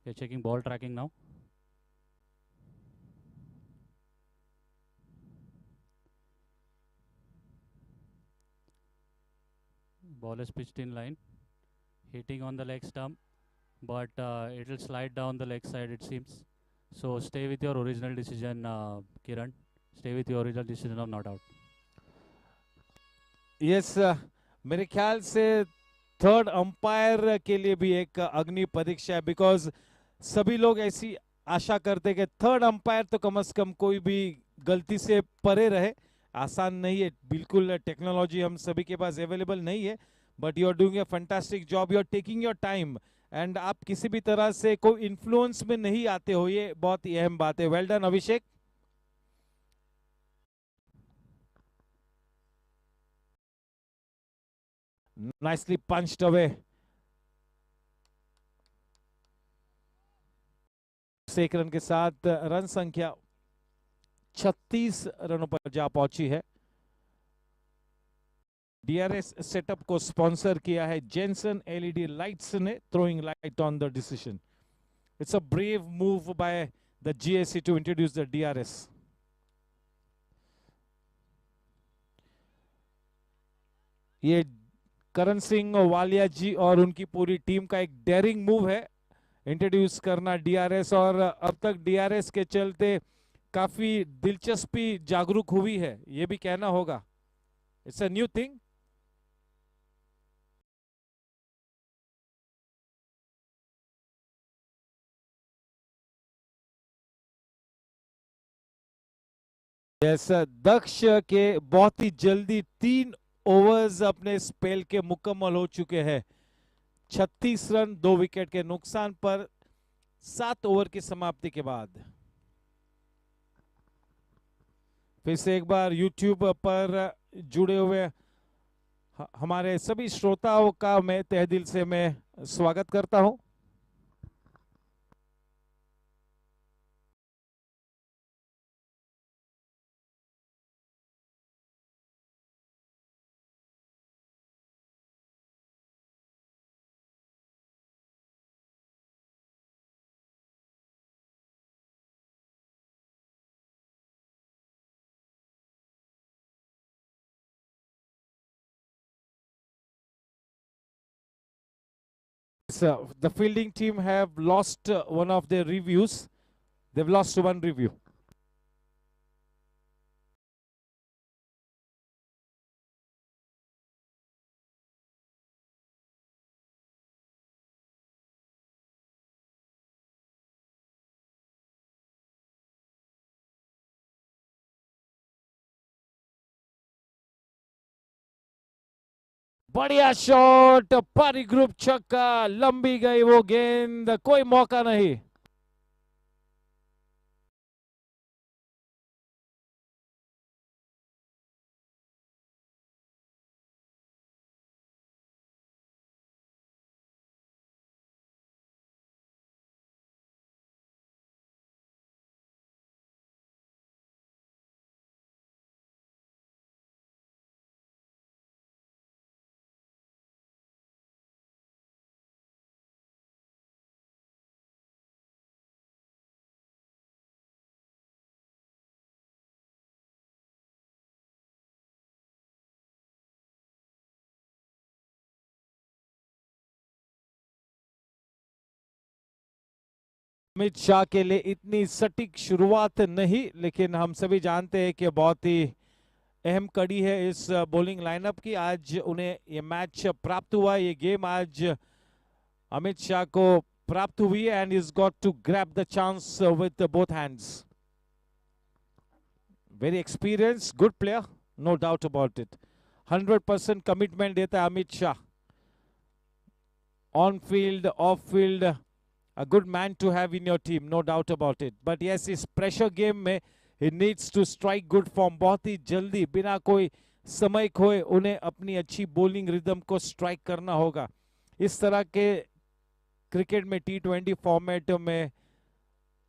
We are checking ball tracking now. Ball is pitched in line, hitting on the leg stump, but it will slide down the leg side, it seems. So stay with your original decision, Kiran. Stay with your original decision of not out. Yes, मेरे ख्याल से third umpire के लिए भी एक अग्नि परीक्षा है, बिकॉज सभी लोग ऐसी आशा करते कि थर्ड अंपायर तो कम से कम कोई भी गलती से परे रहे. आसान नहीं है, बिल्कुल टेक्नोलॉजी हम सभी के पास अवेलेबल नहीं है, but you are doing a fantastic job. You are taking your time and आप किसी भी तरह से कोई इन्फ्लुएंस में नहीं आते हो, ये बहुत ही अहम बात है. वेल डन अभिषेक. nicely punched away. एक रन के साथ रन संख्या 36 रनों पर जा पहुंची है. डीआरएस सेटअप को स्पॉन्सर किया है जेनसन एलईडी लाइट्स ने, throwing light on the decision. It's a brave move by the GSC to introduce the DRS. ये करण सिंह वालिया जी और उनकी पूरी टीम का एक डेयरिंग मूव है, इंट्रोड्यूस करना डीआरएस. और अब तक डीआरएस के चलते काफी दिलचस्पी जागरूक हुई है, ये भी कहना होगा. It's a new thing. जैसा दक्ष के बहुत ही जल्दी 3 ओवर्स अपने स्पेल के मुकम्मल हो चुके हैं. 36 रन 2 विकेट के नुकसान पर 7 ओवर की समाप्ति के बाद. फिर से एक बार यूट्यूब पर जुड़े हुए हमारे सभी श्रोताओं का मैं तहे दिल से मैं स्वागत करता हूं. So the fielding team have lost one of their reviews. They've lost one review. बढ़िया शॉट, पारी ग्रुप छक्का, लंबी गई वो गेंद, कोई मौका नहीं. अमित शाह के लिए इतनी सटीक शुरुआत नहीं, लेकिन हम सभी जानते हैं कि बहुत ही अहम कड़ी है इस बॉलिंग लाइनअप की. आज उन्हें ये मैच प्राप्त हुआ, ये गेम आज अमित शाह को प्राप्त हुई है, and is got to grab the chance with both hands. Very experience, good player, no doubt about it. 100% commitment देता है Amit Shah. On field, off field, a good man to have in your team, no doubt about it. But yes, इस pressure game में he needs to strike good form. बहुत ही जल्दी बिना कोई समय खोए उन्हें अपनी अच्छी bowling rhythm को strike करना होगा. इस तरह के क्रिकेट में T20 फॉर्मेट में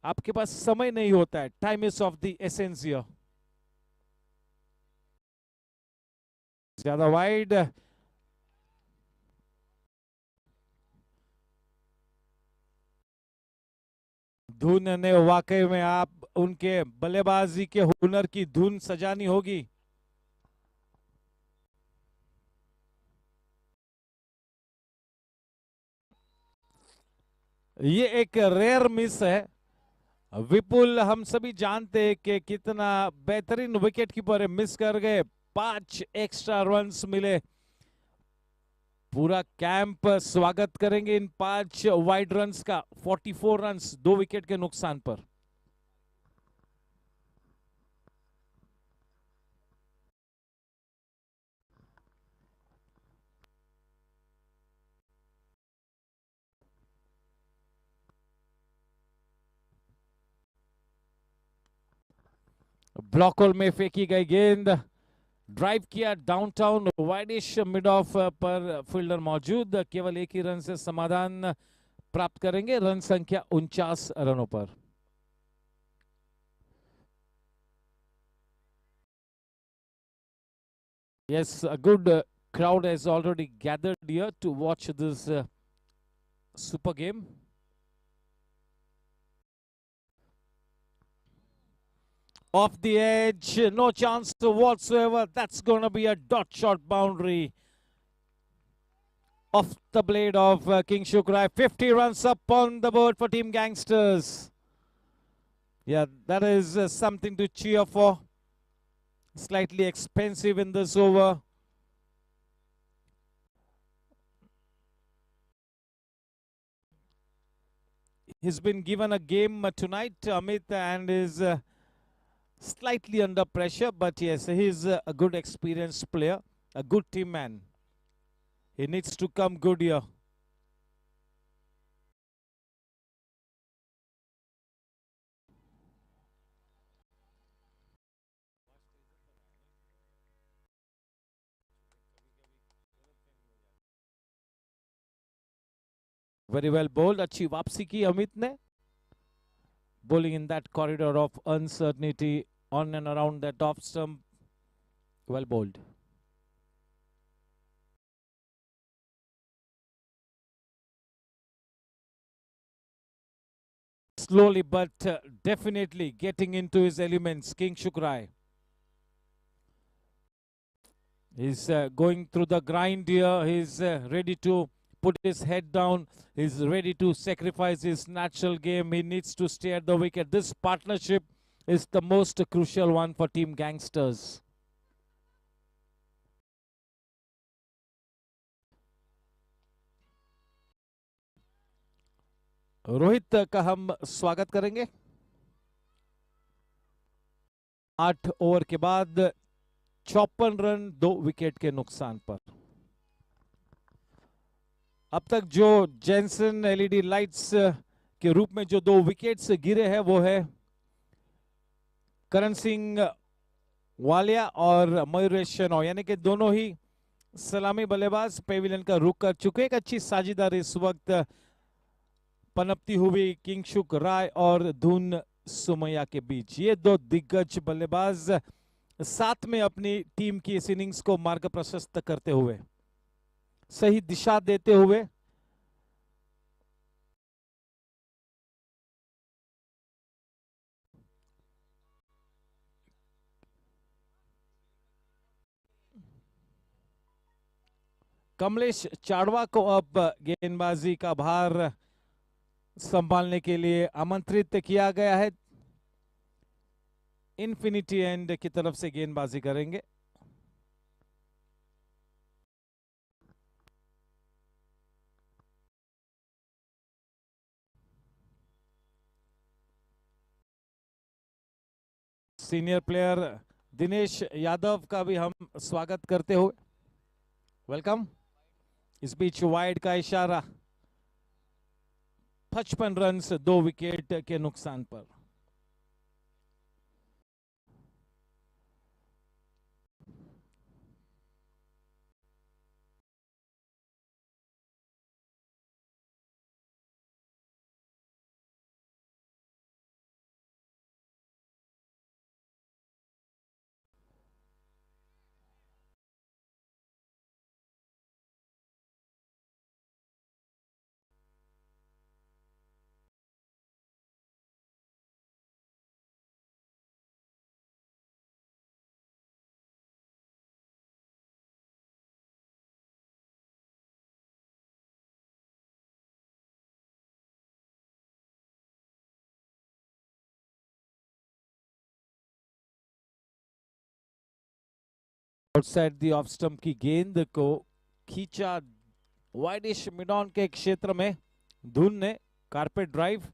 आपके पास समय नहीं होता है. Time is of the essence here. ज्यादा वाइड, धुन ने वाकई में आप उनके बल्लेबाजी के हुनर की धुन सजानी होगी। ये एक रेयर मिस है। विपुल, हम सभी जानते हैं कि कितना बेहतरीन विकेट कीपर है, मिस कर गए। 5 एक्स्ट्रा रन्स मिले। पूरा कैंप स्वागत करेंगे इन 5 वाइड रन्स का। 44 रन्स 2 विकेट के नुकसान पर। ब्लॉक होल में फेंकी गई गेंद, ड्राइव किया डाउनटाउन, वाइडिश मिड ऑफ पर फील्डर मौजूद। केवल एक ही रन से समाधान प्राप्त करेंगे, रन संख्या 49 रनों पर। Yes, a good crowd has already gathered here to watch this super game. Off the edge, no chance whatsoever. That's going to be a dot shot boundary. Off the blade of King Shukrai. 50 runs up on the board for Team Gangsters. Yeah, that is something to cheer for. Slightly expensive in this over. He's been given a game tonight, Amit, and is slightly under pressure. But yes, he's a good experienced player, a good team man. He needs to come good here. Very well bowled. अच्छी वापसी की अमित ने. Bowling in that corridor of uncertainty on and around that off stump. Well bowled. Slowly but definitely getting into his elements, King Shukrai. He's going through the grind here. He's ready to put his head down. He's ready to sacrifice his natural game. He needs to stay at the wicket. This partnership is the most crucial one for Team Gangsters. Rohit का हम स्वागत करेंगे। 8 over के बाद 54 run 2 wicket के नुकसान पर। अब तक जो जेनसन एलईडी लाइट्स के रूप में जो 2 विकेट्स गिरे हैं वो है करण सिंह वालिया और मयूरेश शनॉय, यानी कि दोनों ही सलामी बल्लेबाज पेविलियन का रुख कर चुके। एक अच्छी साझेदारी इस वक्त पनपती हुई किंगशुक राय और धुन सुमैया के बीच। ये 2 दिग्गज बल्लेबाज साथ में अपनी टीम की इस इनिंग्स को मार्ग प्रशस्त करते हुए, सही दिशा देते हुए कमलेश चाड़वा को अब गेंदबाजी का भार संभालने के लिए आमंत्रित किया गया है। इन्फिनिटी एंड की तरफ से गेंदबाजी करेंगे। सीनियर प्लेयर दिनेश यादव का भी हम स्वागत करते हुए वेलकम। इस बीच वाइड का इशारा। 55 रन 2 विकेट के नुकसान पर। आउटसाइड दी ऑफ स्टंप की गेंद को खींचा वाइडिश मिड ऑन के क्षेत्र में। धुन ने कारपेट ड्राइव।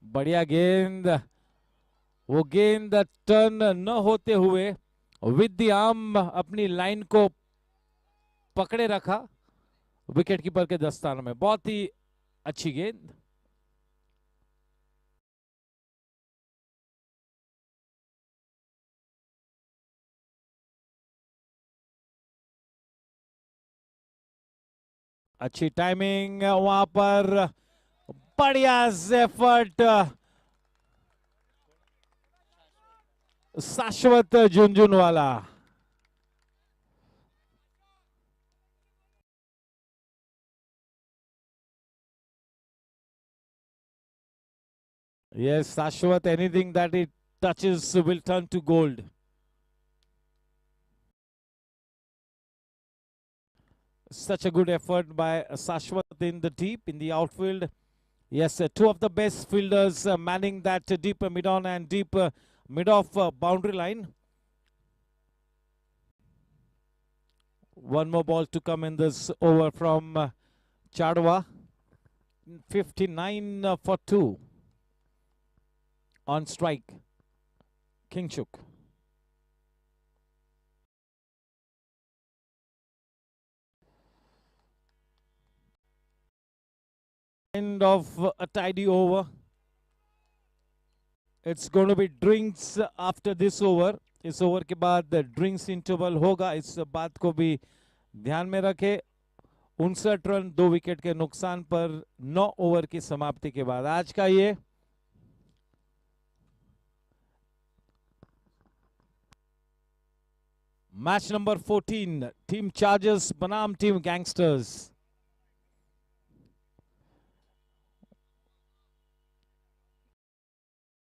बढ़िया गेंद। वो गेंद टर्न न होते हुए विद द आर्म अपनी लाइन को पकड़े रखा विकेट कीपर के दस्ताने में। बहुत ही अच्छी गेंद। अच्छी टाइमिंग वहां पर। बढ़िया एफर्ट शाश्वत Jhunjhunwala. Yes, Shashwat, anything that it touches will turn to gold. Such a good effort by Shashwat in the deep, in the outfield. Yes, two of the best fielders manning that deep mid on and deep mid off boundary line. One more ball to come in this over from Chadwa. 59 for 2 on strike. Kingchuk. End of a tidy over. It's going to be drinks after this over. इस over के बाद drinks interval होगा। इस बात को भी ध्यान में रखे। 59 रन 2 विकेट के नुकसान पर 9 ओवर की समाप्ति के बाद आज का ये मैच नंबर 14 टीम चार्जर्स बनाम टीम गैंगस्टर्स।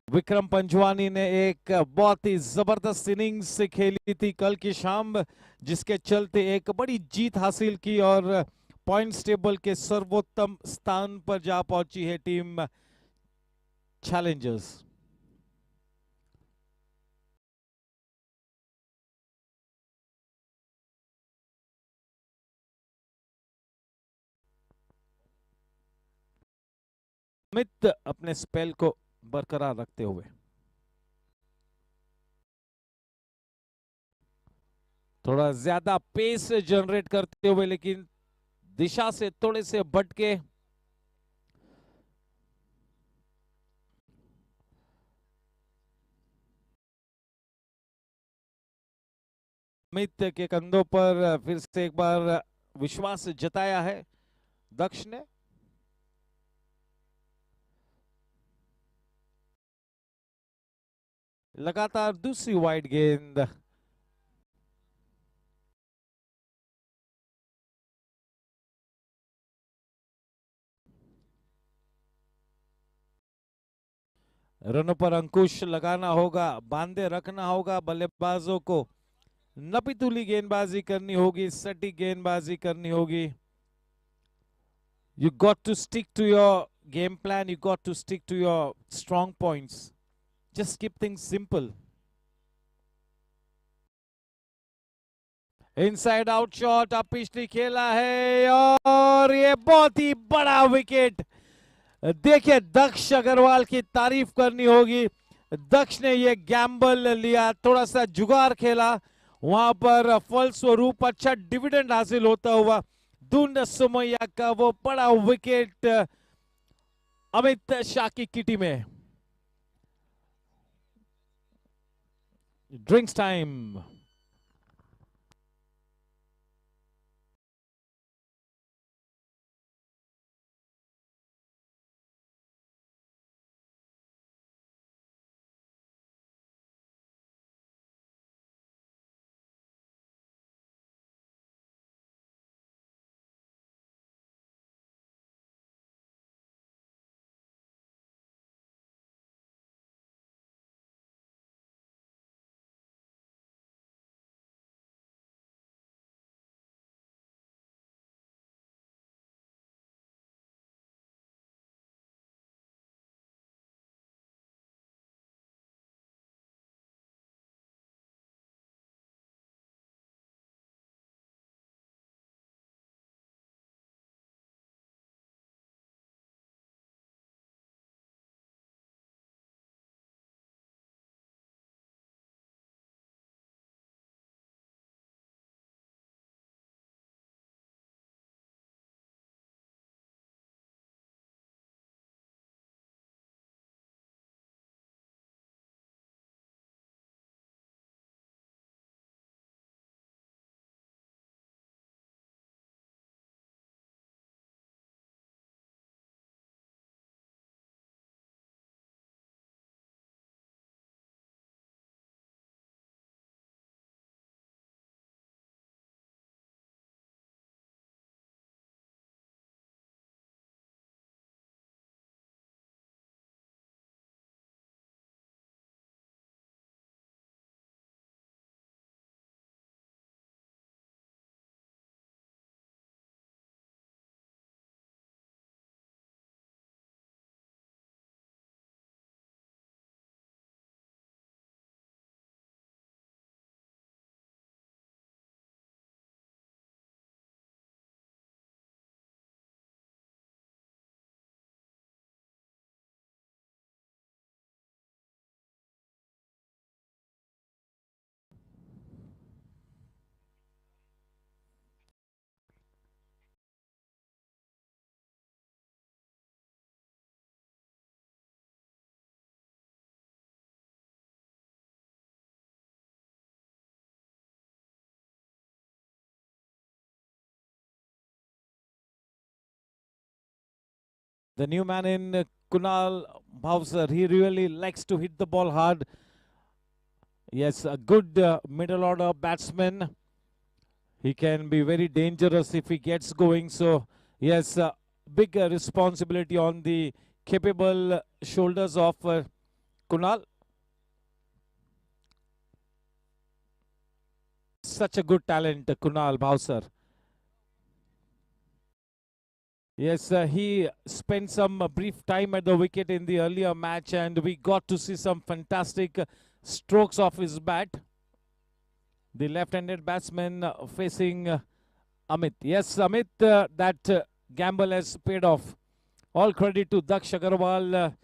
विक्रम पंजवानी ने एक बहुत ही जबरदस्त इनिंग्स खेली थी कल की शाम, जिसके चलते एक बड़ी जीत हासिल की और पॉइंट्स टेबल के सर्वोत्तम स्थान पर जा पहुंची है टीम चैलेंजर्स। अमित अपने स्पेल को बरकरार रखते हुए थोड़ा ज्यादा पेस जनरेट करते हुए, लेकिन दिशा से थोड़े से भटके। अमित के कंधों पर फिर से एक बार विश्वास जताया है दक्ष ने। लगातार दूसरी वाइड गेंद। रनों पर अंकुश लगाना होगा, बांधे रखना होगा बल्लेबाजों को। नपीतुली गेंदबाजी करनी होगी, सटीक गेंदबाजी करनी होगी। You got to stick to your game plan. You got to stick to your strong points. Just keep things simple. Inside out shot अब पिछली खेला है और ये बहुत ही बड़ा विकेट। देखिए दक्ष अग्रवाल की तारीफ करनी होगी। दक्ष ने ये गैम्बल लिया, थोड़ा सा जुगाड़ खेला, वहां पर फलस्वरूप अच्छा डिविडेंड हासिल होता हुआ धुन सुमैया का वो बड़ा विकेट अमित शाह की किटी में। Drinks time. The new man in Kunal Bhavsar, he really likes to hit the ball hard. Yes, a good middle order batsman. He can be very dangerous if he gets going. So, yes, big responsibility on the capable shoulders of Kunal. Such a good talent, Kunal Bhavsar. Yes, he spent some brief time at the wicket in the earlier match, and we got to see some fantastic strokes of his bat. The left-handed batsman facing Amit. Yes, Amit, that gamble has paid off. All credit to Daksh Agarwal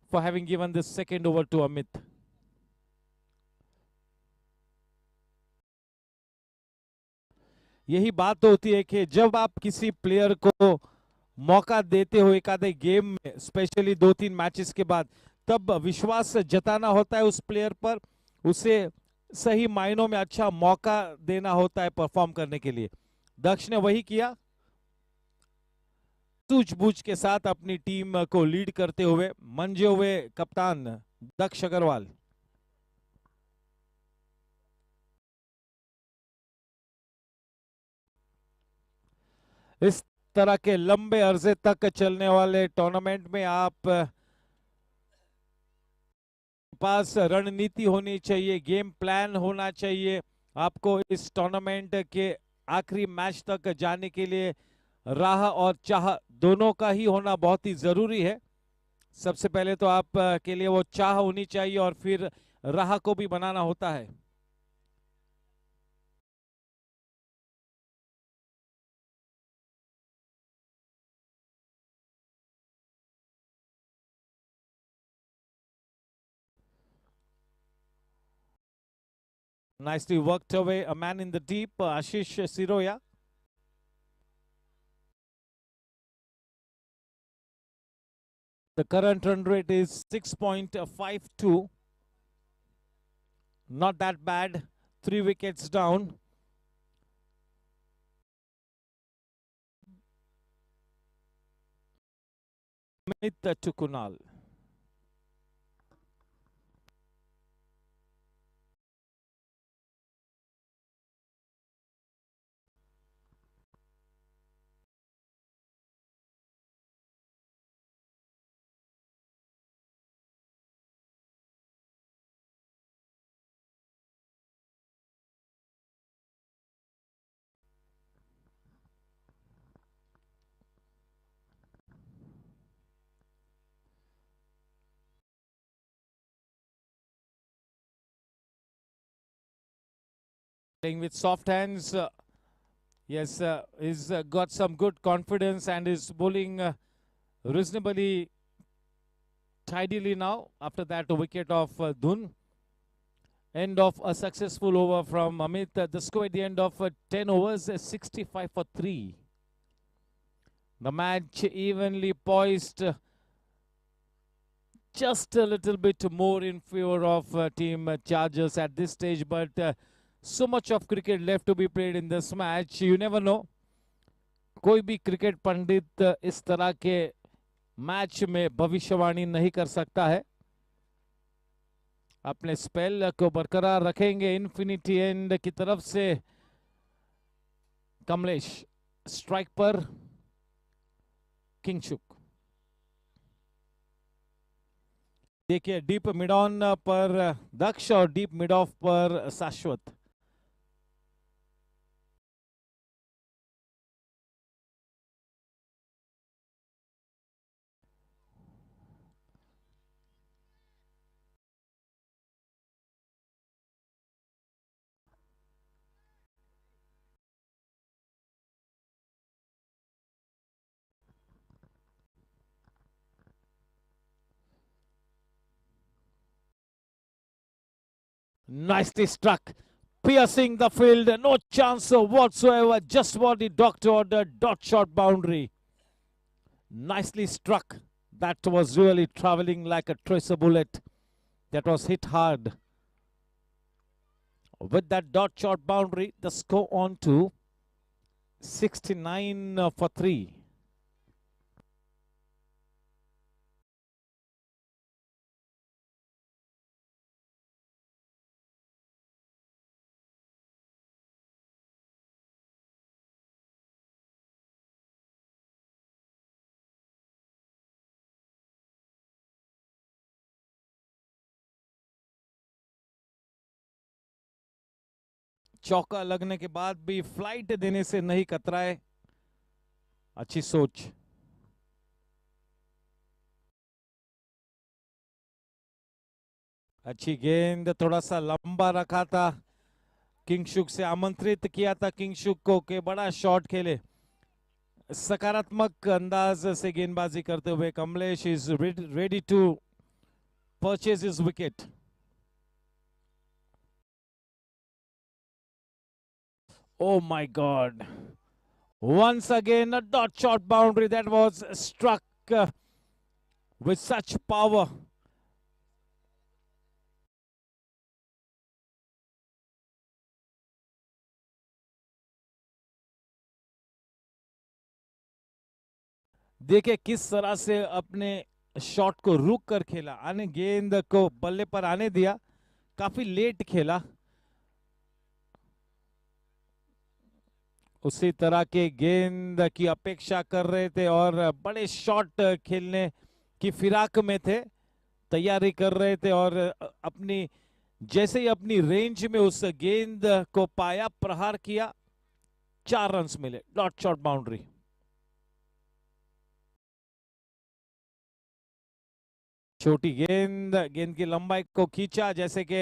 for having given this second over to Amit. यही बात होती है कि जब आप किसी player को मौका देते हो एक आधे गेम में, स्पेशली 2-3 मैचेस के बाद, तब विश्वास जताना होता है उस प्लेयर पर, उसे सही मायनों में अच्छा मौका देना होता है परफॉर्म करने के लिए। दक्ष ने वही किया, सूझबूझ के साथ अपनी टीम को लीड करते हुए मंजे हुए कप्तान दक्ष अग्रवाल। इस तरह के लंबे अरसे तक चलने वाले टूर्नामेंट में आप पास रणनीति होनी चाहिए, गेम प्लान होना चाहिए। आपको इस टूर्नामेंट के आखिरी मैच तक जाने के लिए राह और चाह दोनों का ही होना बहुत ही जरूरी है। सबसे पहले तो आप के लिए वो चाह होनी चाहिए और फिर राह को भी बनाना होता है। Nicely worked away, a man in the deep, Ashish Siroya. The current run rate is 6.52. Not that bad. 3 wickets down. Amit to Kunal. Playing with soft hands. Yes, he's got some good confidence and is bowling reasonably tidily now after that wicket of Dhun. End of a successful over from Amit. The score at the end of 10 overs, 65 for 3. The match evenly poised, just a little bit more in favor of Team Chargers at this stage, but so much of cricket left to be played in this match. You never know. कोई भी cricket पंडित इस तरह के match में भविष्यवाणी नहीं कर सकता है। अपने स्पेल को बरकरार रखेंगे इन्फिनिटी एंड की तरफ से। कमलेश स्ट्राइक पर, किंगशुक। देखिए डीप मिड ऑन पर दक्ष और डीप मिड ऑफ पर शाश्वत। Nicely struck, piercing the field, no chance whatsoever, just what the doctor ordered, dot shot boundary. Nicely struck. That was really traveling like a tracer bullet. That was hit hard. With that dot shot boundary, the score on to 69 for 3. चौका लगने के बाद भी flight देने से नहीं कतराए, अच्छी सोच। अच्छी गेंद, थोड़ा सा लंबा रखा था, किंगशुक से आमंत्रित किया था किंगशुक को कि बड़ा शॉट खेले। सकारात्मक अंदाज से गेंदबाजी करते हुए Kamlesh is ready to purchase his wicket. Oh my God. Once again, a dot shot boundary that was struck with such power. देखिए किस तरह से अपने शॉट को रुक कर खेला, आने गेंद को बल्ले पर आने दिया, काफी लेट खेला। उसी तरह के गेंद की अपेक्षा कर रहे थे और बड़े शॉट खेलने की फिराक में थे, तैयारी कर रहे थे और अपनी जैसे ही अपनी रेंज में उस गेंद को पाया, प्रहार किया, 4 रन्स मिले, डॉट शॉट बाउंड्री। छोटी गेंद, गेंद की लंबाई को खींचा जैसे कि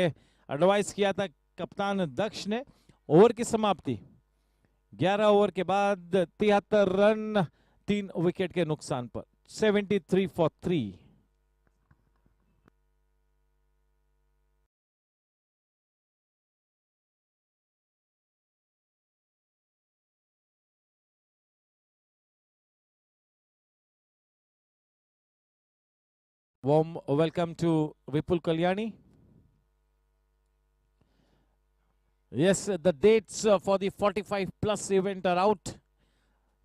एडवाइस किया था कप्तान दक्ष ने। ओवर की समाप्ति, 11 ओवर के बाद 73 रन, 3 विकेट के नुकसान पर, 73 for 3। Warm welcome to Vipul Kalyani. Yes, the dates for the 45 plus event are out.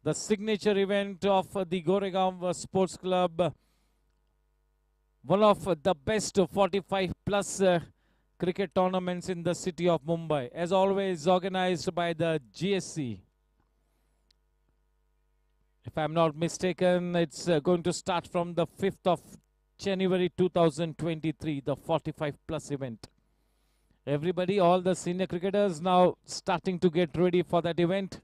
The signature event of the Goregaon Sports Club, one of the best 45 plus cricket tournaments in the city of Mumbai, as always organized by the GSC. If I'm not mistaken, it's going to start from the 5th of January 2023, the 45 plus event. Everybody, all the senior cricketers now starting to get ready for that event.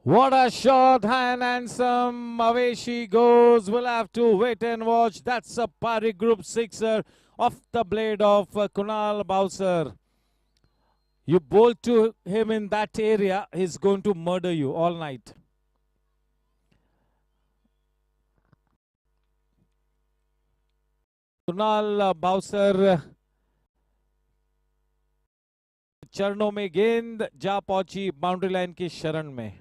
What a shot, and handsome, away she goes. We'll have to wait and watch. That's a Pari Group sixer off the blade of Kunal Bowser. You bowl to him in that area, he's going to murder you all night. Kunal Bowser, चरणों में गेंद जा पहुंची boundary line की शरण में।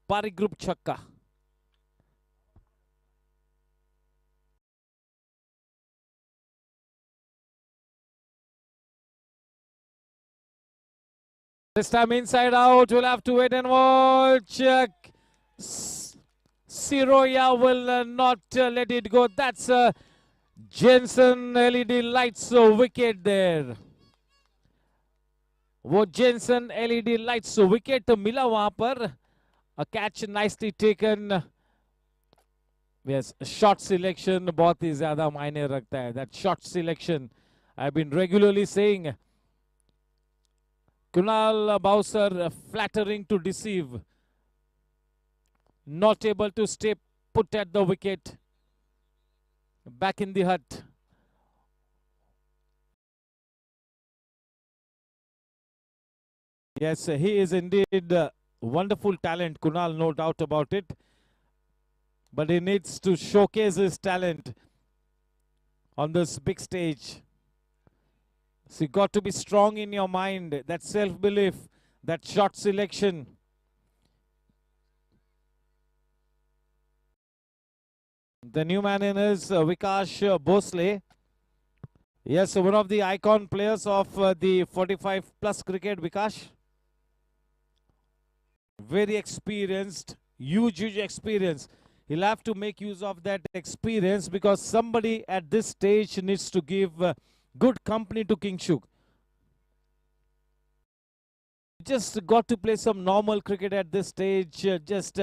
पारी group छक्का। This time inside out, we'll have to wait and watch. Siroya will not let it go. That's Jensen LED lights wicket there. वो जेंसन एलईडी लाइट्स विकेट मिला वहां पर. A catch nicely taken. Yes, shot selection बहुत ही ज्यादा मायने रखता है. That shot selection, I've been regularly saying. Kunal Bowser flattering to deceive. Not able to stay put at the wicket. Back in the hut. Yes, he is indeed wonderful talent, Kunal, no doubt about it. But he needs to showcase his talent on this big stage. So you got to be strong in your mind, that self-belief, that shot selection. The new man in is Vikash Bhosle. Yes, one of the icon players of the 45 plus cricket, Vikash. Very experienced, huge experience. He'll have to make use of that experience because somebody at this stage needs to give good company to King Shuk. Just got to play some normal cricket at this stage. Just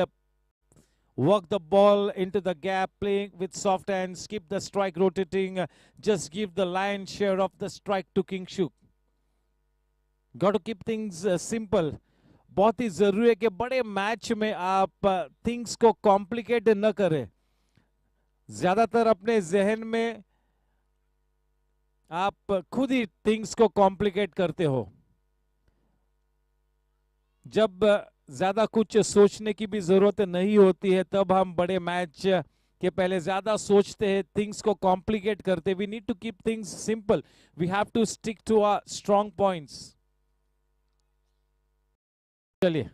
work the ball into the gap, playing with soft hands, keep the strike rotating, just give the lion's share of the strike to King Shuk. Got to keep things simple. बहुत ही जरूरी है कि बड़े match में आप things को complicate न करें. ज्यादातर अपने जहन में आप खुद ही थिंग्स को कॉम्प्लिकेट करते हो. जब ज्यादा कुछ सोचने की भी जरूरत नहीं होती है तब हम बड़े मैच के पहले ज्यादा सोचते हैं, थिंग्स को कॉम्प्लिकेट करते. We need to keep things simple. We have to stick to our strong points. चलिए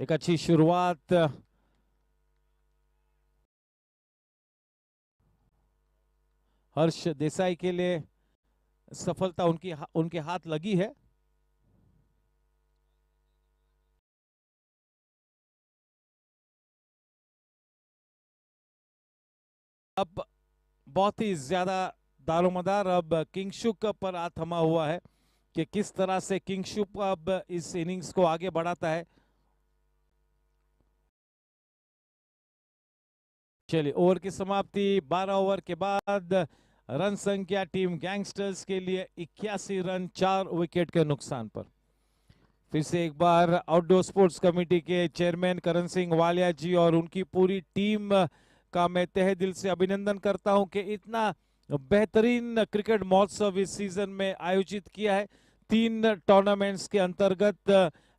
एक अच्छी शुरुआत हर्ष देसाई के लिए. सफलता उनके हाथ लगी है. अब बहुत ही ज्यादा दारोमदार अब किंग शुक पर आ थमा हुआ है कि किस तरह से किंग शुक अब इस इनिंग्स को आगे बढ़ाता है. चलिए ओवर की समाप्ति. 12 ओवर के बाद रन संख्या टीम गैंगस्टर्स के लिए 81 रन 4 विकेट के नुकसान पर. फिर से एक बार आउटडोर स्पोर्ट्स कमेटी के चेयरमैन करण सिंह वालिया जी और उनकी पूरी टीम का मैं तहे दिल से अभिनंदन करता हूं कि इतना बेहतरीन क्रिकेट महोत्सव इस सीजन में आयोजित किया है. 3 टूर्नामेंट्स के अंतर्गत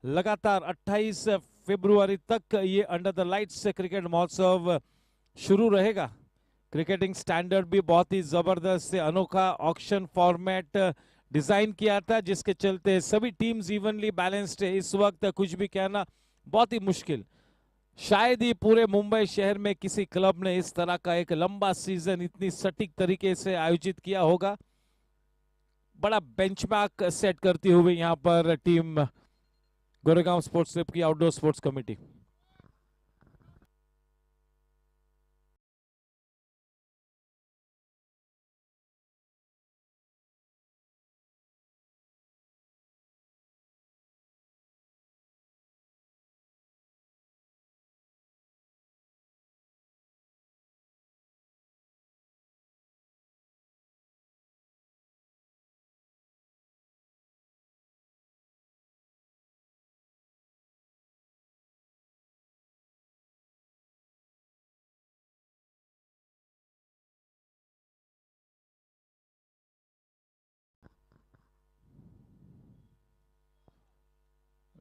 लगातार 28 फरवरी तक ये अंडर द लाइट्स क्रिकेट महोत्सव शुरू रहेगा. क्रिकेटिंग स्टैंडर्ड भी बहुत ही जबरदस्त से अनोखा ऑक्शन फॉर्मेट डिजाइन किया था जिसके चलते सभी टीम्स इवनली बैलेंस्ड है. इस वक्त कुछ भी कहना बहुत ही मुश्किल. शायद ही पूरे मुंबई शहर में किसी क्लब ने इस तरह का एक लंबा सीजन इतनी सटीक तरीके से आयोजित किया होगा. बड़ा बेंचमार्क सेट करती हुई यहां पर टीम गोरेगांव स्पोर्ट्स क्लब की outdoor sports committee.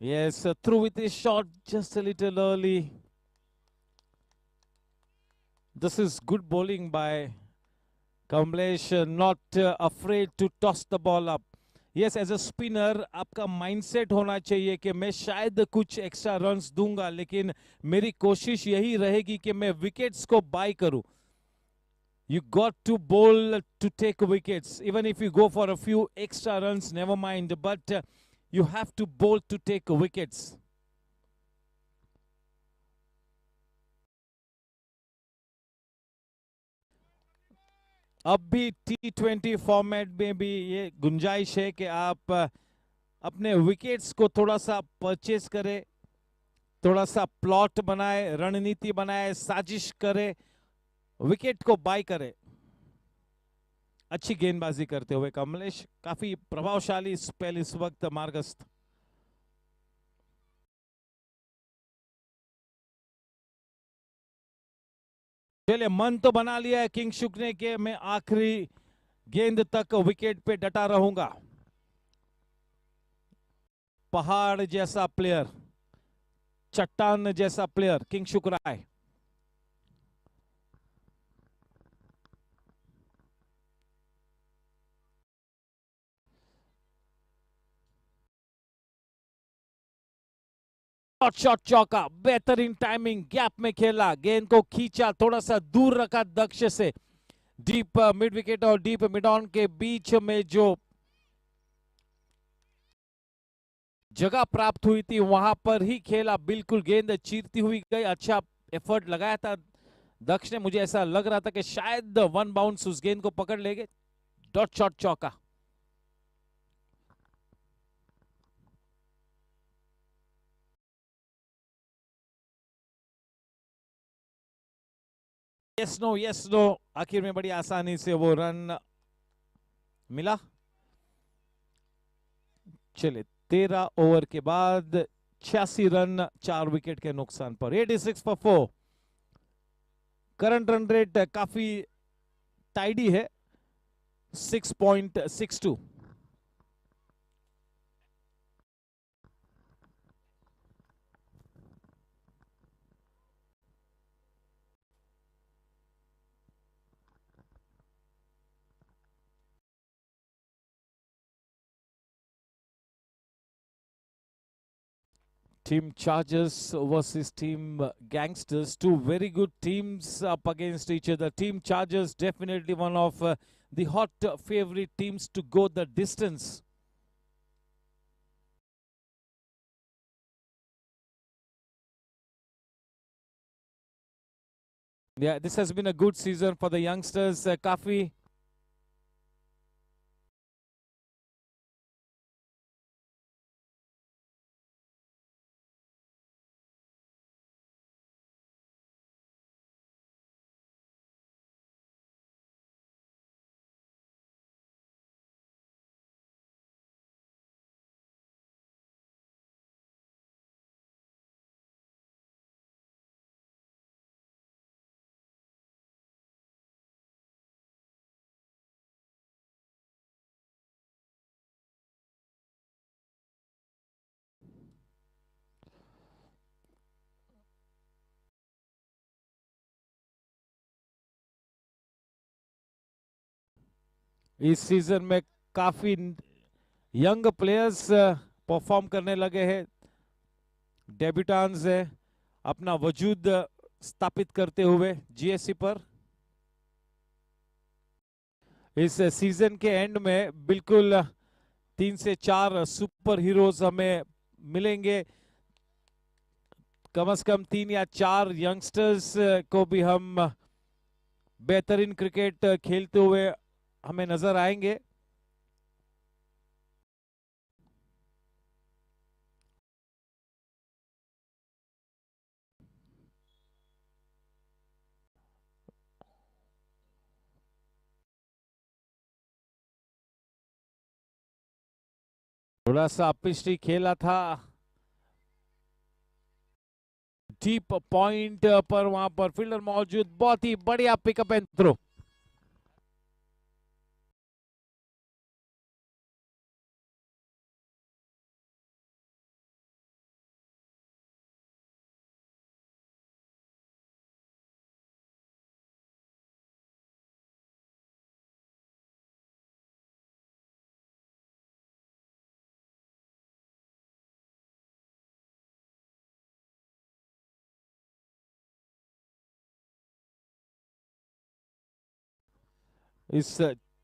Yes, through with a shot just a little early. This is good bowling by Kamlesh, not afraid to toss the ball up. Yes, as a spinner, आपका mindset होना चाहिए कि मैं शायद कुछ extra runs दूंगा, लेकिन मेरी कोशिश यही रहेगी कि मैं wickets को buy करूं. You got to bowl to take wickets. Even if you go for a few extra runs, never mind. But you have to bowl to take wickets. अब भी T20 फॉर्मेट में भी ये गुंजाइश है कि आप अपने विकेट्स को थोड़ा सा परचेज करें, थोड़ा सा प्लॉट बनाए, रणनीति बनाए, साजिश करे, विकेट को बाय करे. अच्छी गेंदबाजी करते हुए कमलेश, काफी प्रभावशाली स्पेल इस वक्त मार्गस्थ। चलिए, मन तो बना लिया है किंगशुक ने कि मैं आखिरी गेंद तक विकेट पे डटा रहूंगा। पहाड़ जैसा प्लेयर, चट्टान जैसा प्लेयर किंगशुक राय। शॉट शॉट चौका, बेहतरीन टाइमिंग, गैप में खेला, गेंद को खींचा, थोड़ा सा दूर रखा दक्ष से। डीप मिड विकेट और डीप मिड ऑन के बीच में जो जगह प्राप्त हुई थी वहां पर ही खेला, बिल्कुल गेंद चीरती हुई गई। अच्छा एफर्ट लगाया था दक्ष ने, मुझे ऐसा लग रहा था कि शायद वन बाउंस उस गेंद को पकड़ लेंगे। डॉट शॉट चौका। यस नो, आखिर में बड़ी आसानी से वो रन मिला। चले, 13 ओवर के बाद 86 रन 4 विकेट के नुकसान पर, 86 फॉर 4। करंट रन रेट काफी टाइडी है, 6.62। Team Chargers versus Team Gangsters. Two very good teams up against each other. Team Chargers definitely one of the hot favorite teams to go the distance. Yeah, this has been a good season for the youngsters. Kafi. इस season में काफी young players perform करने लगे हैं, डेब्यूटांस है, अपना वजूद स्थापित करते हुए जीएससी पर। इस सीजन के एंड में बिल्कुल 3 से 4 सुपर हीरोज हमें मिलेंगे। कम से कम 3 या 4 यंगस्टर्स को भी हम बेहतरीन क्रिकेट खेलते हुए हमें नजर आएंगे। थोड़ा सा पिछली खेला था, डीप पॉइंट पर वहां पर फील्डर मौजूद, बहुत ही बढ़िया पिकअप एंड थ्रो। इस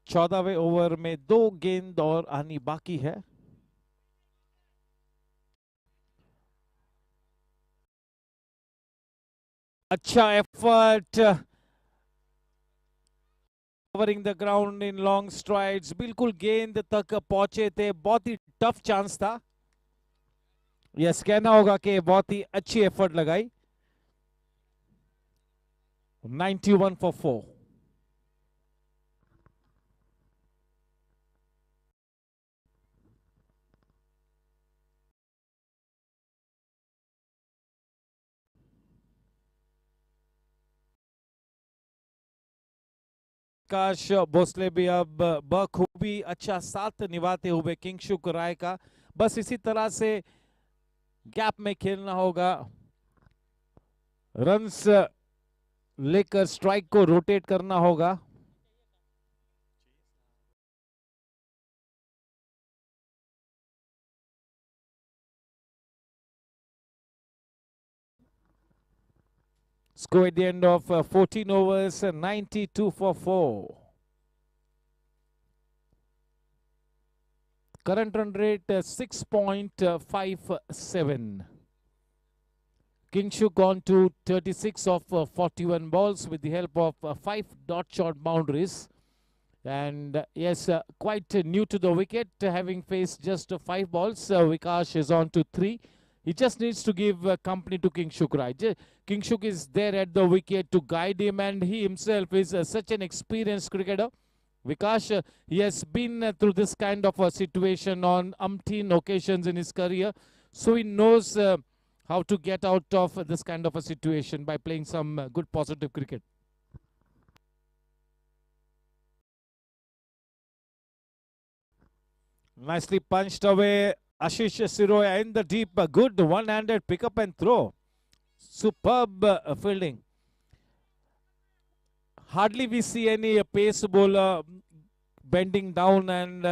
14वें ओवर में 2 गेंद और आनी बाकी है। अच्छा effort, covering the ground in long strides, बिल्कुल गेंद तक पहुंचे थे, बहुत ही टफ चांस था। यस, कहना होगा कि बहुत ही अच्छी एफर्ट लगाई। 91 फॉर 4। काश भोसले भी अब बखूबी अच्छा साथ निभाते हुए किंगशुक राय का बस इसी तरह से गैप में खेलना होगा, रन्स लेकर स्ट्राइक को रोटेट करना होगा। Score at the end of 14 overs, 92 for 4. Current run rate 6.57. Kingshuk on to 36 of 41 balls with the help of 5 dot shot boundaries. And yes, quite new to the wicket, having faced just 5 balls. Vikash is on to 3. He just needs to give company to Kingshuk, right? Kingshuk is there at the wicket to guide him, and he himself is such an experienced cricketer. Vikash, he has been through this kind of a situation on umpteen occasions in his career, so he knows how to get out of this kind of a situation by playing some good positive cricket. Nicely punched away. Ashish Siroya in the deep. A good one-handed pick up and throw. Superb fielding. Hardly we see any pace bowler bending down and,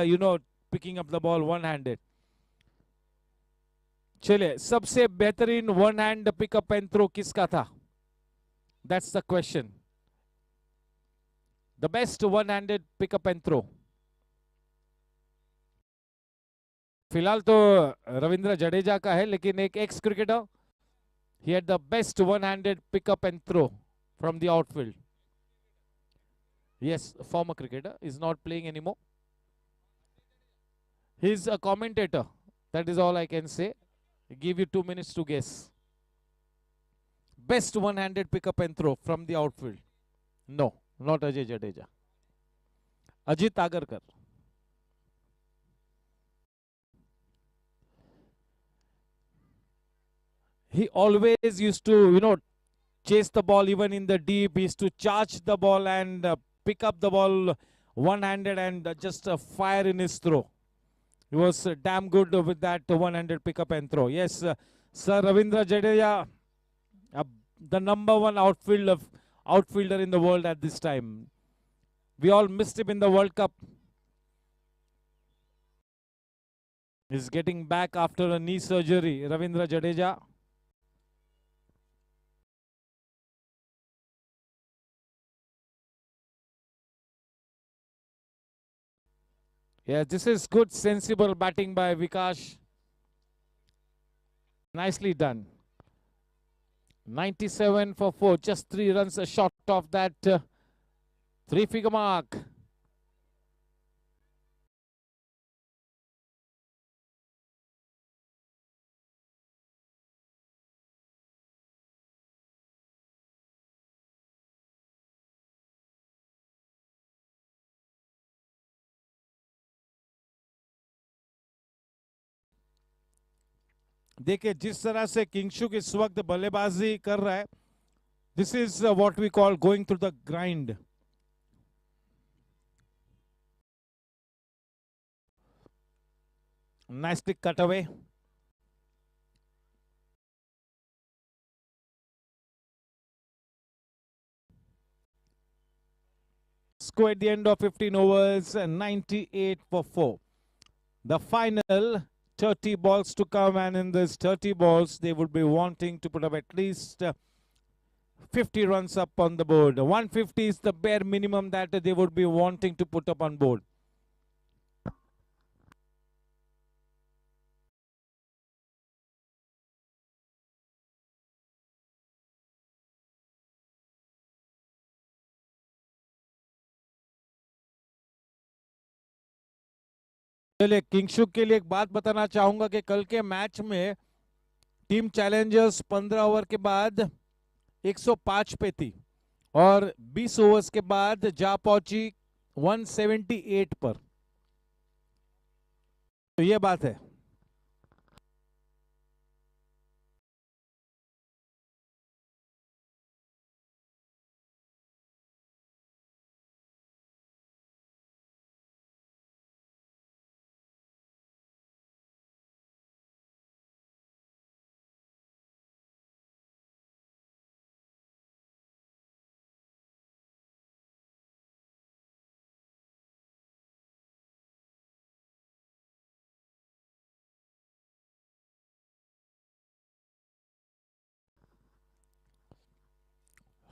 picking up the ball one-handed. चलिए, सबसे बेहतरीन one-hand pick up and throw किसका था? That's the question. The best one-handed pick up and throw. फिलहाल तो रविंद्र जडेजा का है, लेकिन एक x cricketer, he had the best one-handed pick up and throw from the outfield. Yes, former cricketer, is not playing anymore. He's a commentator. That is all I can say. I give you 2 minutes to guess. Best one-handed pick up and throw from the outfield. No, not Ajay Jadeja. Ajit Agarkar. He always used to, chase the ball even in the deep. He used to charge the ball and pick up the ball one-handed and just fire in his throw. He was damn good with that one-handed pick up and throw. Yes, Sir Ravindra Jadeja, the number one outfielder in the world at this time. We all missed him in the World Cup. He's getting back after a knee surgery. Ravindra Jadeja. Yeah, this is good, sensible batting by Vikash. Nicely done. 97 for 4. Just 3 runs short of that 3-figure mark. देखिए जिस तरह से किंगशुक इस वक्त बल्लेबाजी कर रहा है, this is what we call going through the grind. Nicely cut away. Score at the end of 15 overs, 98 for 4. The final 30 balls to come, and in this 30 balls, they would be wanting to put up at least 50 runs up on the board. 150 is the bare minimum that they would be wanting to put up on board. चलिए किंगशुक के लिए एक बात बताना चाहूंगा कि कल के मैच में टीम चैलेंजर्स 15 ओवर के बाद 105 पे थी और 20 ओवर्स के बाद जा पहुंची 178 पर. तो ये बात है.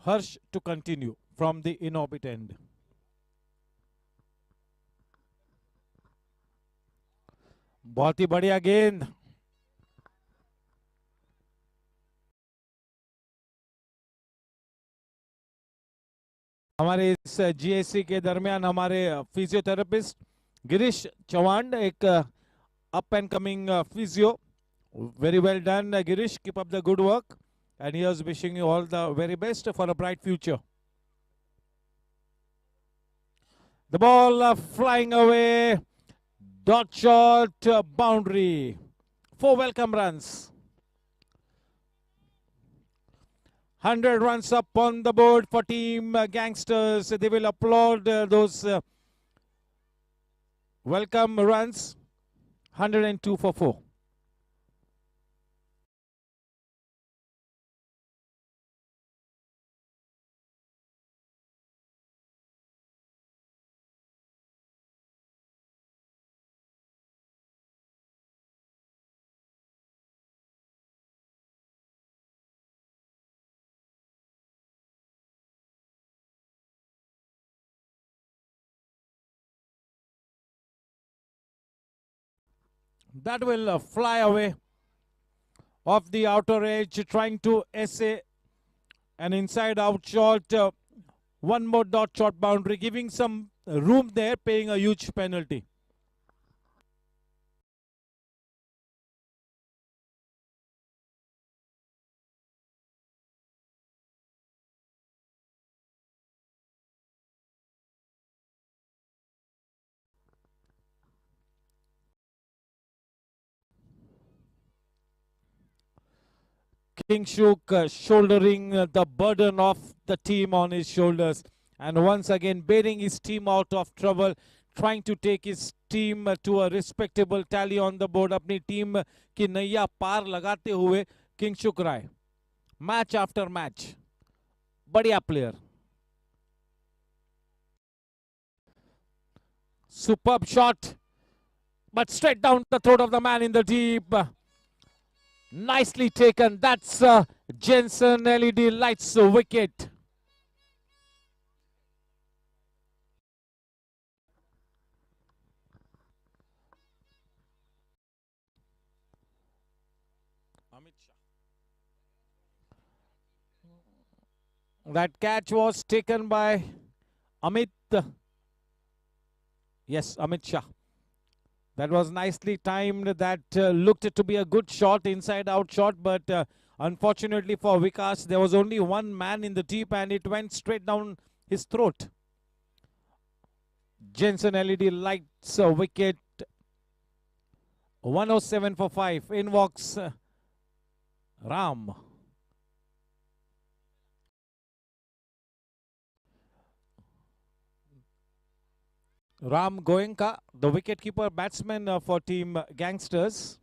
Harsh to continue from the in-orbit end. बहुत ही बढ़िया गेंद. हमारे इस जीएससी के दरमियान हमारे फिजियोथेरेपिस्ट गिरीश चौहान, एक up and coming physio. Very well done, Girish. Keep up the good work. And here's wishing you all the very best for a bright future. The ball flying away. Dot shot, boundary. 4 welcome runs. 100 runs up on the board for team Gangsters. They will applaud those welcome runs. 102 for 4. That will fly away off the outer edge, trying to essay an inside out shot. One more dot shot boundary, giving some room there, paying a huge penalty. Kingshuk shouldering the burden of the team on his shoulders, and once again bearing his team out of trouble, trying to take his team to a respectable tally on the board. अपनी team की नैया पार लगाते हुए किंगशुक राय, match after match, बढ़िया player. Superb shot, but straight down the throat of the man in the deep. Nicely taken. That's Jensen LED lights wicket. That catch was taken by Amit. Yes, Amit Shah. That was nicely timed. That looked to be a good shot, inside out shot, but unfortunately for Vikas, there was only one man in the deep and it went straight down his throat. Jensen LED lights a wicket. 107 for 5. In walks Ram. Ram Goenka, the wicketkeeper batsman for team Gangsters.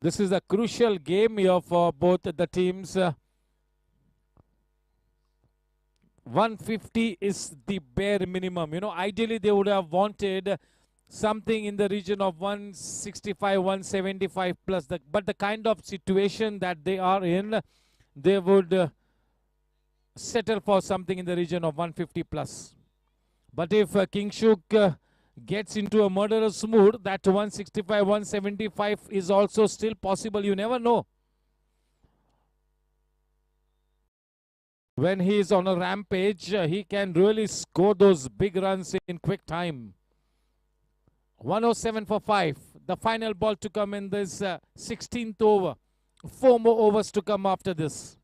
This is a crucial game here for both the teams. 150 is the bare minimum. You know, ideally they would have wanted something in the region of 165, 175 plus. But the kind of situation that they are in, they would settle for something in the region of 150 plus. But if Kingshuk gets into a murderous mood, that 165, 175 is also still possible. You never know. When he is on a rampage, he can really score those big runs in quick time. 107 for 5. The final ball to come in this 16th over. 4 more overs to come after this.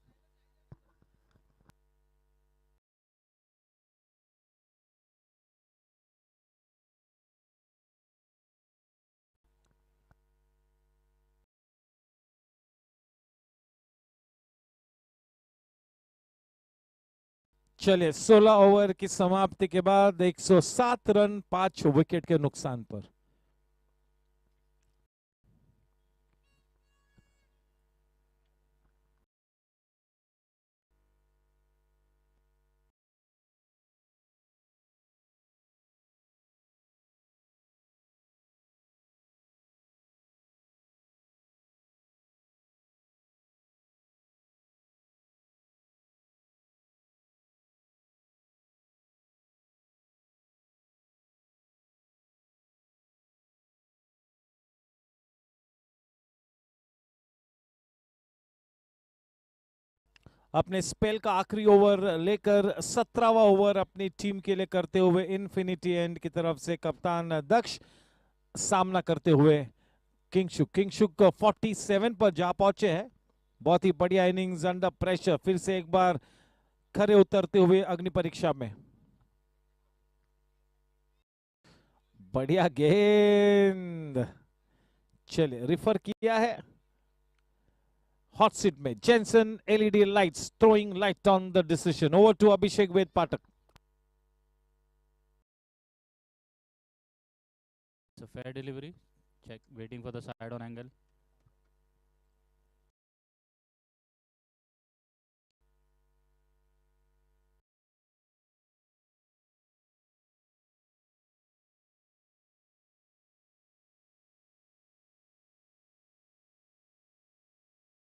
चलिए 16 over की समाप्ति के बाद 107 run 5 wicket के नुकसान पर. अपने spell का आखिरी ओवर लेकर 17वां ओवर अपनी टीम के लिए करते हुए इन्फिनिटी एंड की तरफ से कप्तान दक्ष सामना करते हुए किंगशुक 47 पर जा पहुंचे हैं। बहुत ही बढ़िया इनिंग्स अंडर प्रेशर, फिर से एक बार खरे उतरते हुए अग्नि परीक्षा में। बढ़िया गेंद, चलिए रिफर किया है। हॉट सीट में Jenson LED lights throwing light on the decision. Over to Abhishek Ved Pathak. It's a fair delivery. Check, waiting for the side on angle.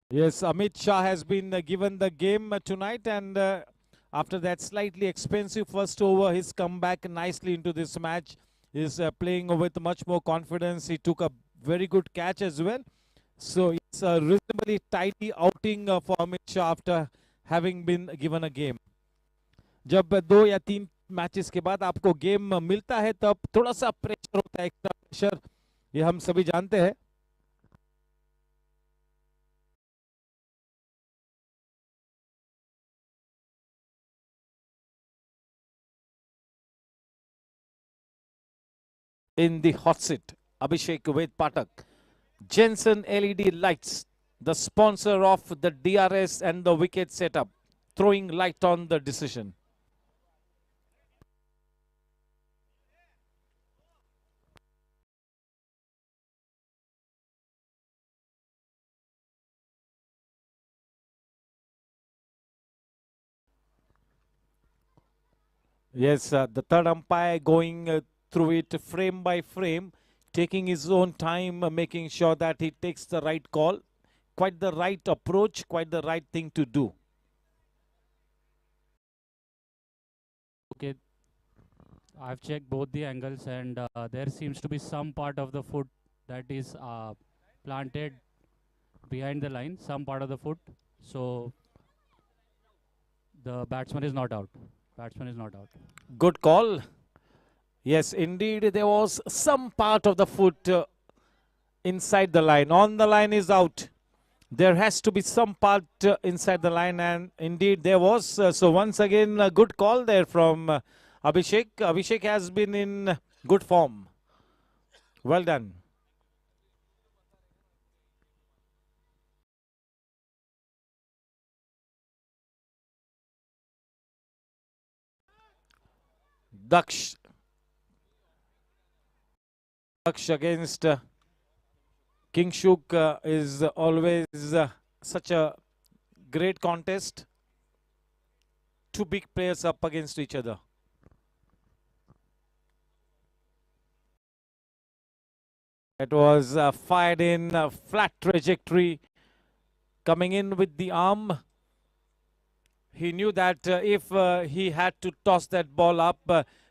Yes, Amit Shah has been given the game tonight, and after that slightly expensive first over, he's come back nicely into this match. He's playing with much more confidence. He took a very good catch as well. So it's a reasonably tidy outing for Amit Shah after having been given a game. जब 2 या 3 matches के बाद आपको game मिलता है तब थोड़ा सा प्रेशर होता है, एक्स्ट्रा प्रेशर, ये हम सभी जानते हैं। In the hot seat, Abhishek Ved Patak, Jensen LED Lights, the sponsor of the DRS and the wicket setup, throwing light on the decision. Yes, the third umpire going through it frame by frame, taking his own time, making sure that he takes the right call. Quite the right approach, quite the right thing to do. Okay, I've checked both the angles, and there seems to be some part of the foot that is planted behind the line, some part of the foot. So the batsman is not out. Batsman is not out. Good call. Yes, indeed, there was some part of the foot inside the line. On the line is out. There has to be some part inside the line, and indeed there was. So once again, a good call there from Abhishek. Abhishek has been in good form. Well done. Daksh. Daksh against Kingshuk is always such a great contest. Two big players up against each other. It was fired in a flat trajectory, coming in with the arm. He knew that if he had to toss that ball up,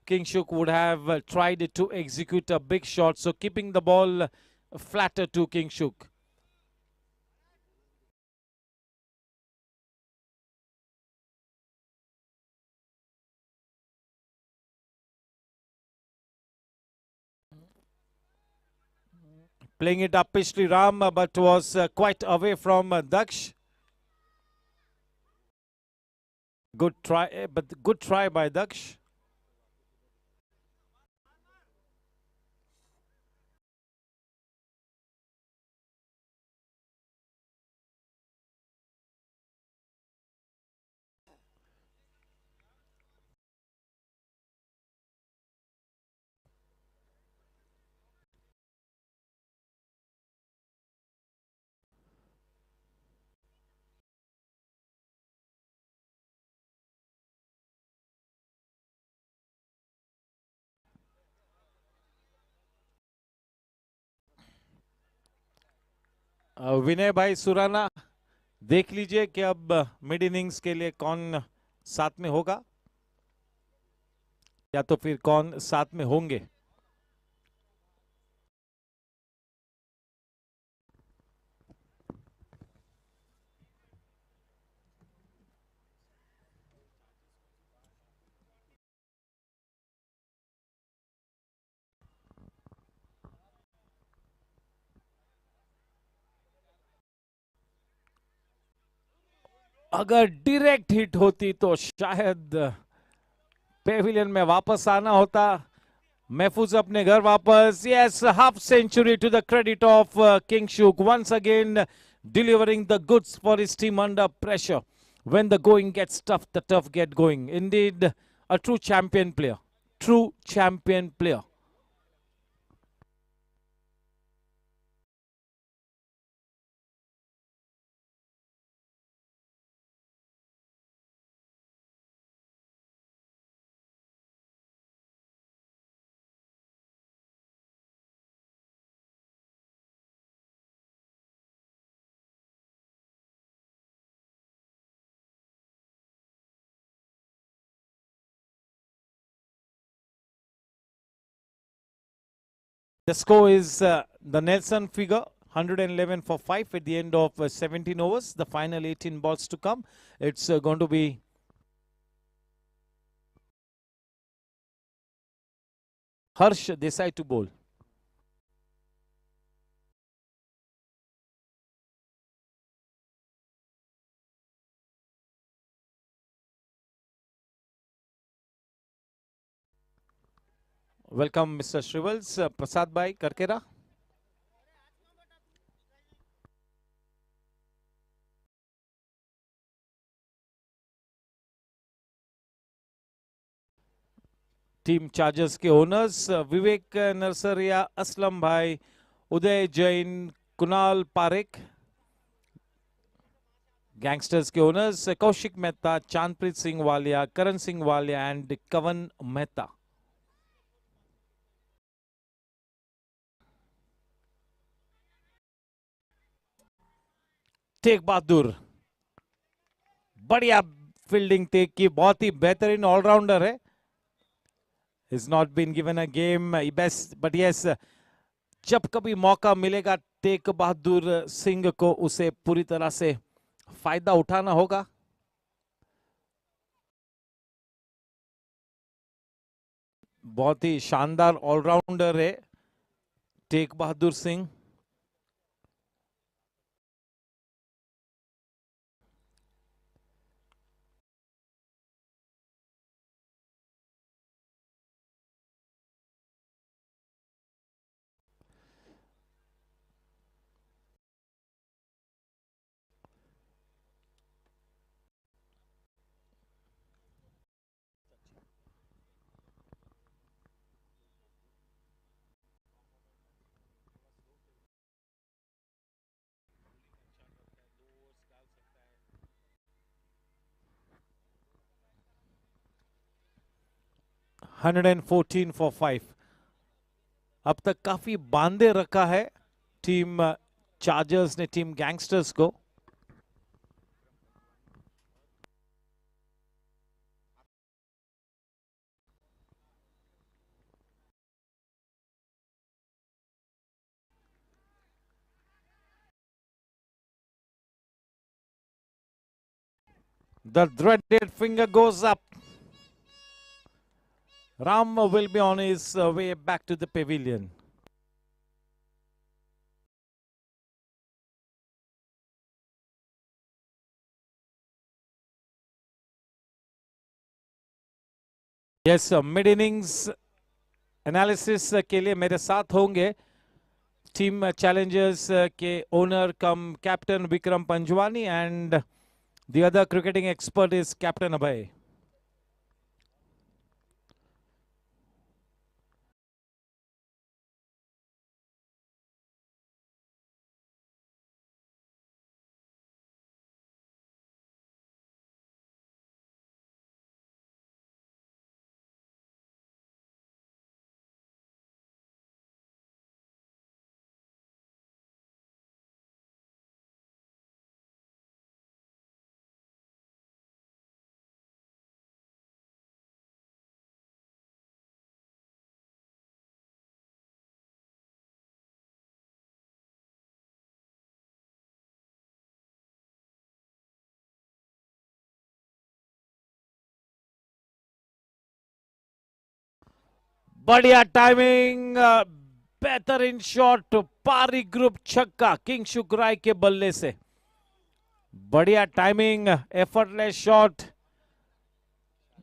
Kingshuk would have tried to execute a big shot. So keeping the ball flatter to Kingshuk. Playing it up Pishri Ram, but was quite away from Daksh. Good try, but good try by Daksh. विनय भाई सुराना, देख लीजिए कि अब mid innings के लिए कौन साथ में होगा या तो फिर कौन साथ में होंगे। अगर डायरेक्ट हिट होती तो शायद पेविलियन में वापस आना होता। महफूज अपने घर वापस। Yes, half century to the credit of Kingshuk, once again delivering the goods for his team under pressure. When the going gets tough, the tough get going. Indeed, a true champion player. True champion player. The score is the Nelson figure, 111 for 5 at the end of 17 overs. The final 18 balls to come. It's going to be Harsh Desai to bowl. Welcome, Mr. Shrivels. Prasad Bhai Karkera. Team Chargers के owners Vivek Narsaria, Aslam bhai, Uday Jain, Kunal Parekh. Gangsters के owners Kaushik Mehta, Chandpreet Singh Walia, Karan Singh Walia and Kavan Mehta. Tegh Bahadur, बढ़िया fielding Tegh की, बहुत ही बेहतरीन allrounder है। He's not been given a game best, but yes, जब कभी मौका मिलेगा तेग बहादुर सिंह को उसे पूरी तरह से फायदा उठाना होगा। बहुत ही शानदार ऑलराउंडर है Tegh Bahadur Singh. Hundred and 14 for 5। अब तक काफी बांधे रखा है टीम चार्जर्स ने टीम गैंगस्टर्स को। The dreaded finger goes up. Ram will be on his way back to the pavilion. Yes, mid innings analysis के लिए मेरे साथ होंगे टीम चैलेंजर्स के owner cum captain Vikram Panjwani and the other cricketing expert is captain Abhay. बढ़िया timing, बेहतरीन shot, पारी group छक्का किंग शुक्राई के बल्ले से। बढ़िया टाइमिंग, एफर्टलेस शॉट,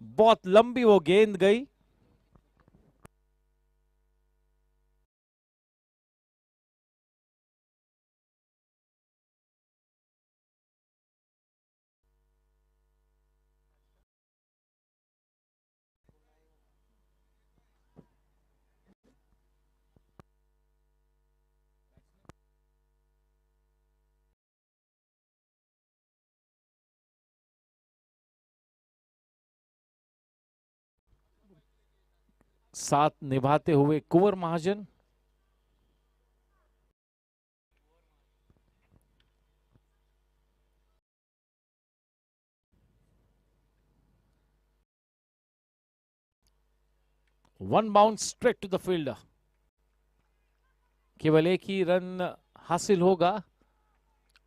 बहुत लंबी वो गेंद गई। साथ निभाते हुए Kunwar Mahajan. One bounce straight to the fielder. केवल एक ही रन हासिल होगा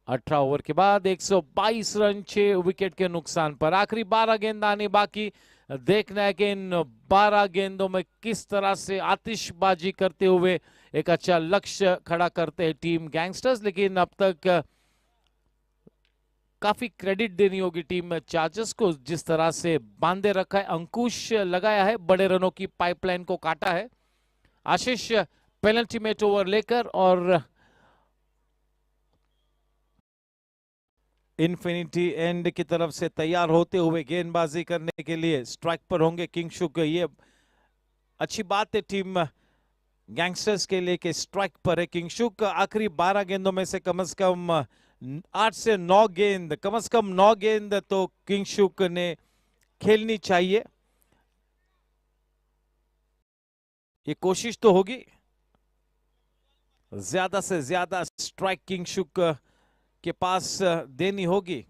18 ओवर के बाद। 122 रन 6 विकेट के नुकसान पर। आखिरी 12 गेंद आने बाकी। देखना है कि इन 12 गेंदों में किस तरह से आतिशबाजी करते हुए एक अच्छा लक्ष्य खड़ा करते हैं टीम गैंगस्टर्स। लेकिन अब तक काफी क्रेडिट देनी होगी टीम चार्जर्स को, जिस तरह से बांधे रखा है, अंकुश लगाया है, बड़े रनों की पाइपलाइन को काटा है। आशीष पेनल्टी मेट ओवर लेकर और इन्फिनिटी एंड की तरफ से तैयार होते हुए गेंदबाजी करने के लिए स्ट्राइक पर होंगे किंगशुक। ये अच्छी बात है टीम गैंगस्टर्स के लिए कि स्ट्राइक पर है किंगशुक। आखिरी 12 गेंदों में से कम 8 से 9 गेंद, कम से कम 9 गेंद तो किंगशुक ने खेलनी चाहिए। ये कोशिश तो होगी ज्यादा से ज्यादा स्ट्राइक किंगशुक के पास देनी होगी।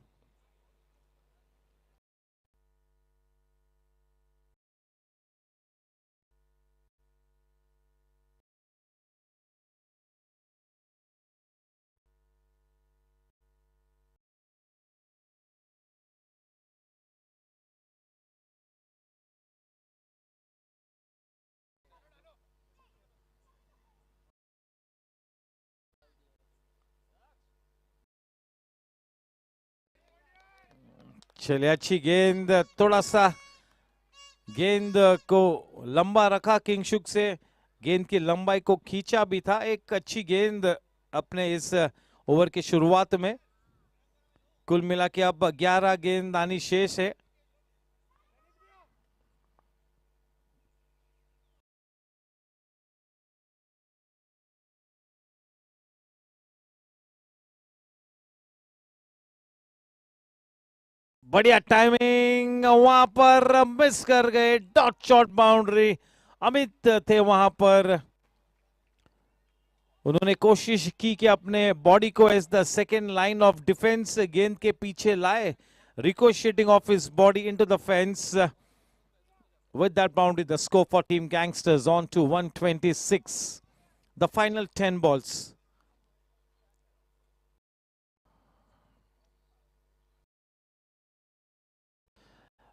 चलिए, अच्छी गेंद, थोड़ा सा गेंद को लंबा रखा किंगशुक से, गेंद की लंबाई को खींचा भी था। एक अच्छी गेंद अपने इस ओवर की शुरुआत में। कुल मिला के अब 11 गेंद आनी शेष है। बढ़िया टाइमिंग, वहां पर मिस कर गए, डॉट शॉट बाउंड्री। अमित थे वहां पर, उन्होंने कोशिश की कि अपने बॉडी को as the second line of defence गेंद के पीछे लाए, ricocheting off his body into the fence. With that boundary, the score for Team Gangsters on to 126. The final 10 balls.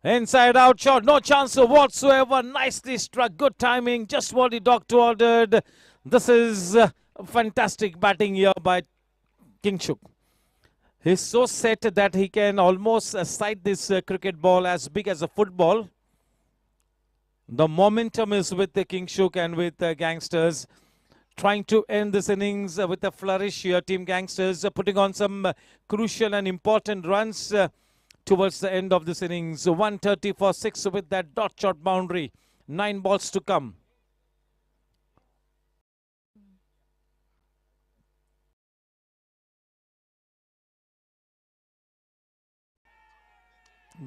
Inside out shot, no chance whatsoever. Nicely struck, good timing, just what the doctor ordered. This is fantastic batting here by Kingshuk. He's so set that he can almost sight this cricket ball as big as a football. The momentum is with the Kingshuk and with the Gangsters. Trying to end this innings with a flourish here. Team Gangsters putting on some crucial and important runs towards the end of this innings. 130 for 6 with that dot shot boundary. 9 balls to come.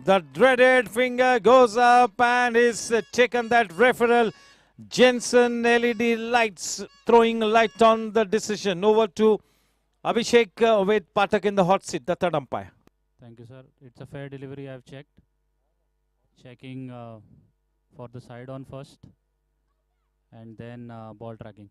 The dreaded finger goes up and is taken that referral. Jensen LED lights throwing light on the decision. Over to Abhishek with Patak in the hot seat, the third umpire. Thank you, sir. It's a fair delivery. I've checked. Checking for the side on first, and then ball tracking.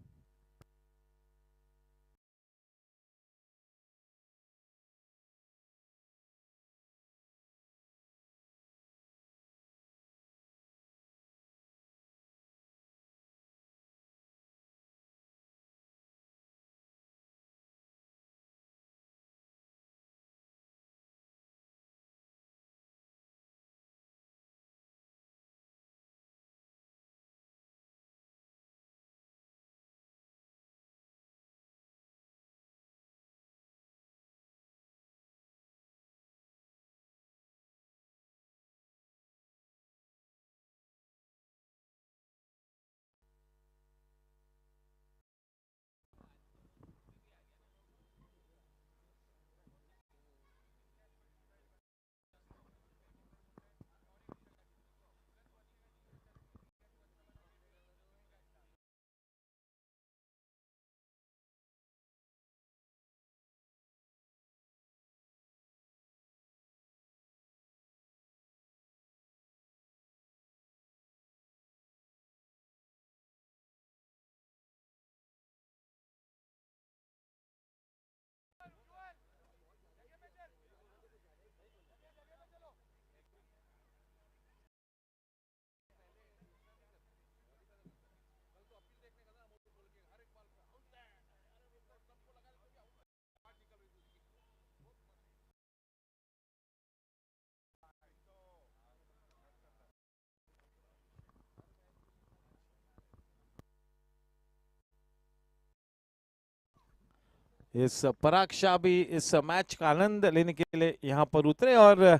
इस पराग शाह भी इस match का आनंद लेने के लिए यहां पर उतरे और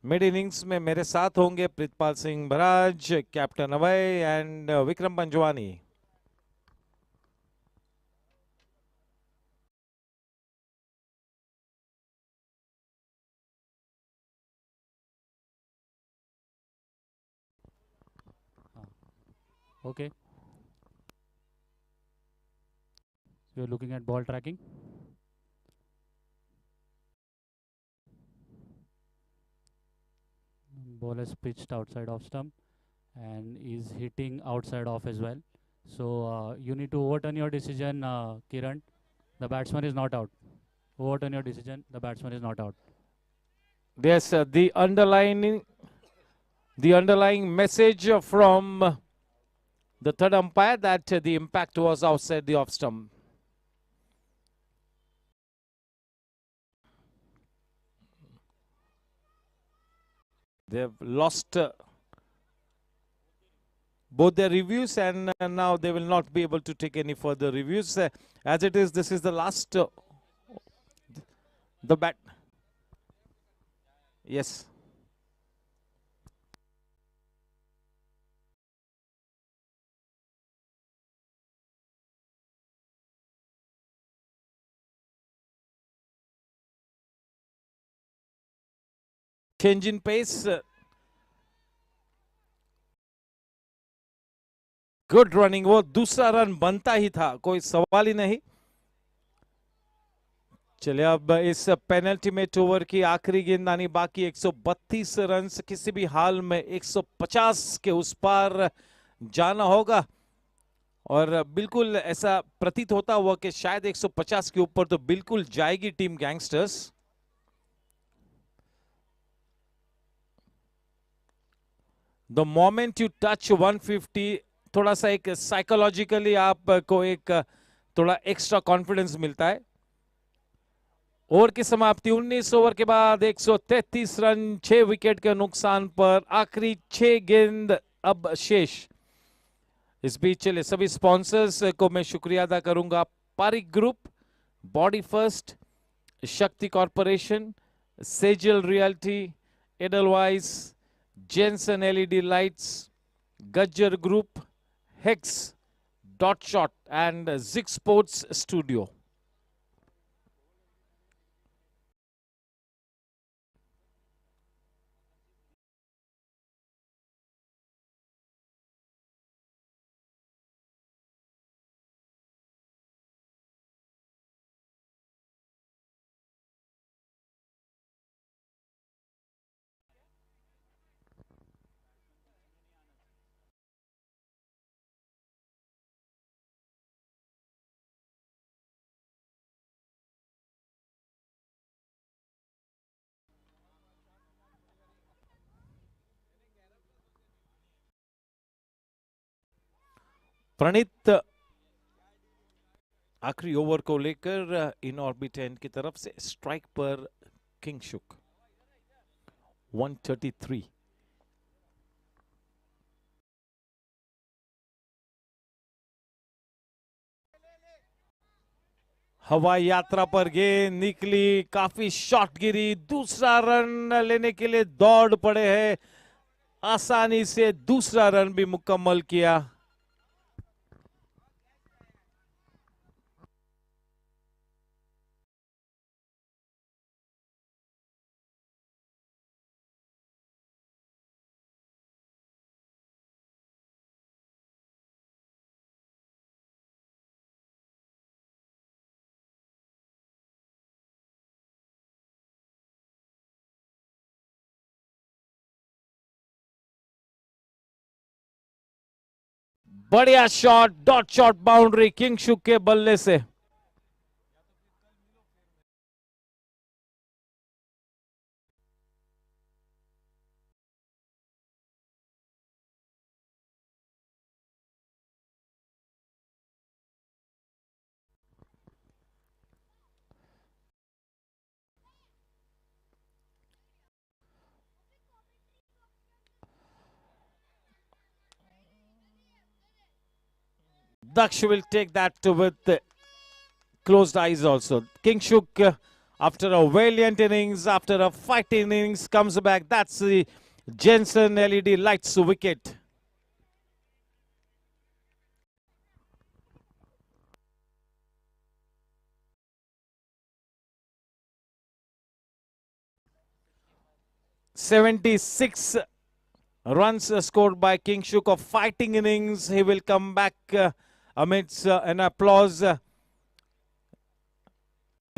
मिड इनिंग्स में मेरे साथ होंगे Pritpal Singh barrage, captain Abhay and Vikram Panjwani. Okay, we are looking at ball tracking. Ball is pitched outside off stump and is hitting outside off as well. So you need to overturn your decision, Kiran. The batsman is not out. Overturn your decision. The batsman is not out. Yes, the underlying message from the third umpire that the impact was outside the off stump. They've lost both their reviews and now they will not be able to take any further reviews. As it is, this is the last, the bat. Yes. Change in pace. Good running, वो दूसरा run बनता ही था, कोई सवाल ही नहीं। चलिए अब इस पेनल्टीमेट ओवर की आखिरी गेंद आनी बाकी। 132 रन किसी भी हाल में 150 के उस पार जाना होगा और बिल्कुल ऐसा प्रतीत होता हुआ कि शायद 150 के ऊपर तो बिल्कुल जाएगी team gangsters. The moment you touch 150, थोड़ा सा एक साइकोलॉजिकली आपको एक थोड़ा एक्स्ट्रा कॉन्फिडेंस मिलता है। ओवर की समाप्ति 19 ओवर के बाद 133 रन 6 विकेट के नुकसान पर, आखिरी 6 गेंद अब शेष। इस बीच चले सभी स्पॉन्सर्स को मैं शुक्रिया अदा करूंगा। Parikh Group, Body first, Shakti corporation, Sejal realty, Edelweiss, Jenson LED Lights, Gajjar group, Hex, dot Shot and Jig Sports Studio. Praneet आखिरी ओवर को लेकर इन ऑर्बिट एंड की तरफ से स्ट्राइक पर किंगशुक 133। हवाई यात्रा पर गेंद निकली, काफी शॉट गिरी, दूसरा रन लेने के लिए दौड़ पड़े हैं, आसानी से दूसरा रन भी मुकम्मल किया। बढ़िया shot, dot shot boundary Kingshuk के बल्ले से। Daksh will take that with closed eyes also. Kingshuk, after a valiant innings, after a fighting innings, comes back. That's the Jensen LED lights wicket. "76 runs scored by Kingshuk of fighting innings. He will come back amidst an applause.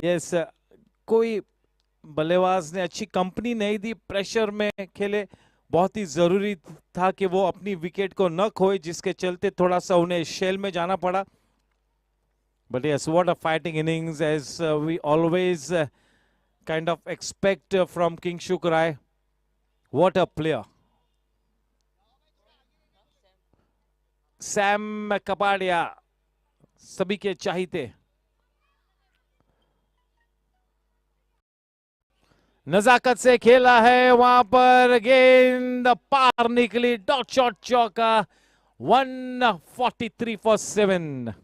Yes, कोई बल्लेबाज ने अच्छी company नहीं दी, pressure में खेले. बहुत ही जरूरी था कि वो अपनी विकेट को न खोए, जिसके चलते थोड़ा सा उन्हें शेल में जाना पड़ा. But yes, what a fighting innings, as we always kind of expect from Kingshuk Rai. What a player. Sam Kapadia सभी के चाहते. नजाकत से खेला है वहां पर, गेंद पार निकली, डॉट शॉट चौका. 143 फॉर 7.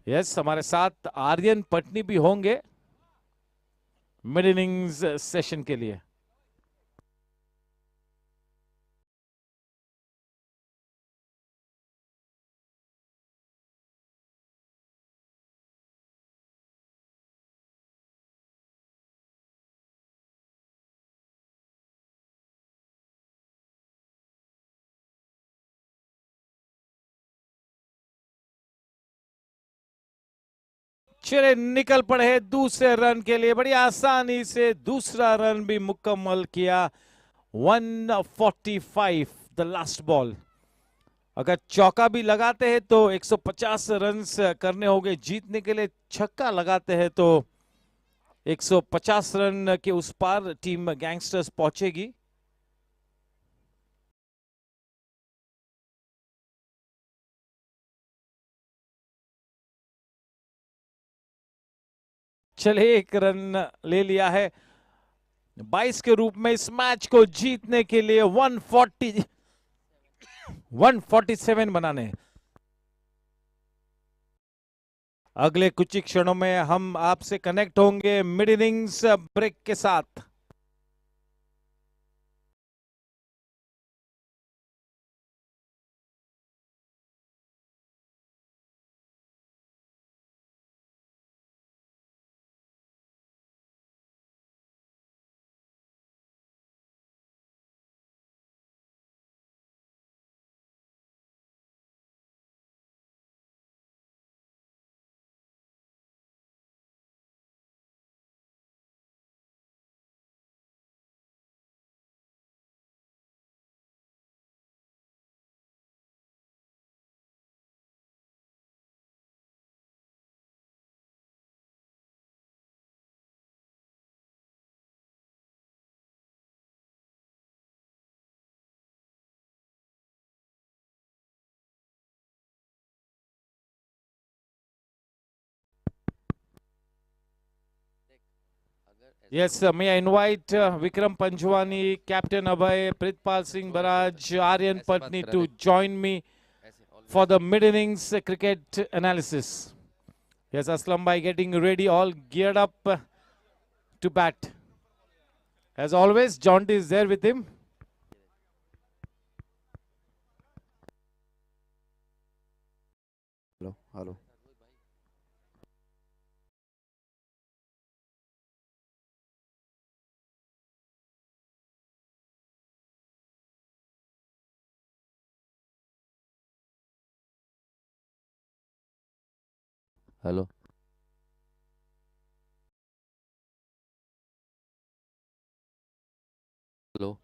यस, हमारे साथ आर्यन पटनी भी होंगे मिड इनिंग्स सेशन के लिए. चले निकल पड़े दूसरे रन के लिए, बड़ी आसानी से दूसरा रन भी मुकम्मल किया. 145 द लास्ट बॉल. अगर चौका भी लगाते हैं तो 150 रन करने होंगे जीतने के लिए. छक्का लगाते हैं तो 150 रन के उस पार टीम गैंगस्टर्स पहुंचेगी. चले एक रन ले लिया है 22 के रूप में. इस मैच को जीतने के लिए 147 बनाने. अगले कुछ ही क्षणों में हम आपसे कनेक्ट होंगे मिड इनिंग्स ब्रेक के साथ. Yes, may I invite Vikram Panjwani, Captain Abhay, Pritpal Singh Baraj, Aryan Patni to join me for the mid innings cricket analysis. Yes, Aslam Bhai getting ready, all geared up to bat. As always, Jonty is there with him. Hello, hello. Hello. Hello.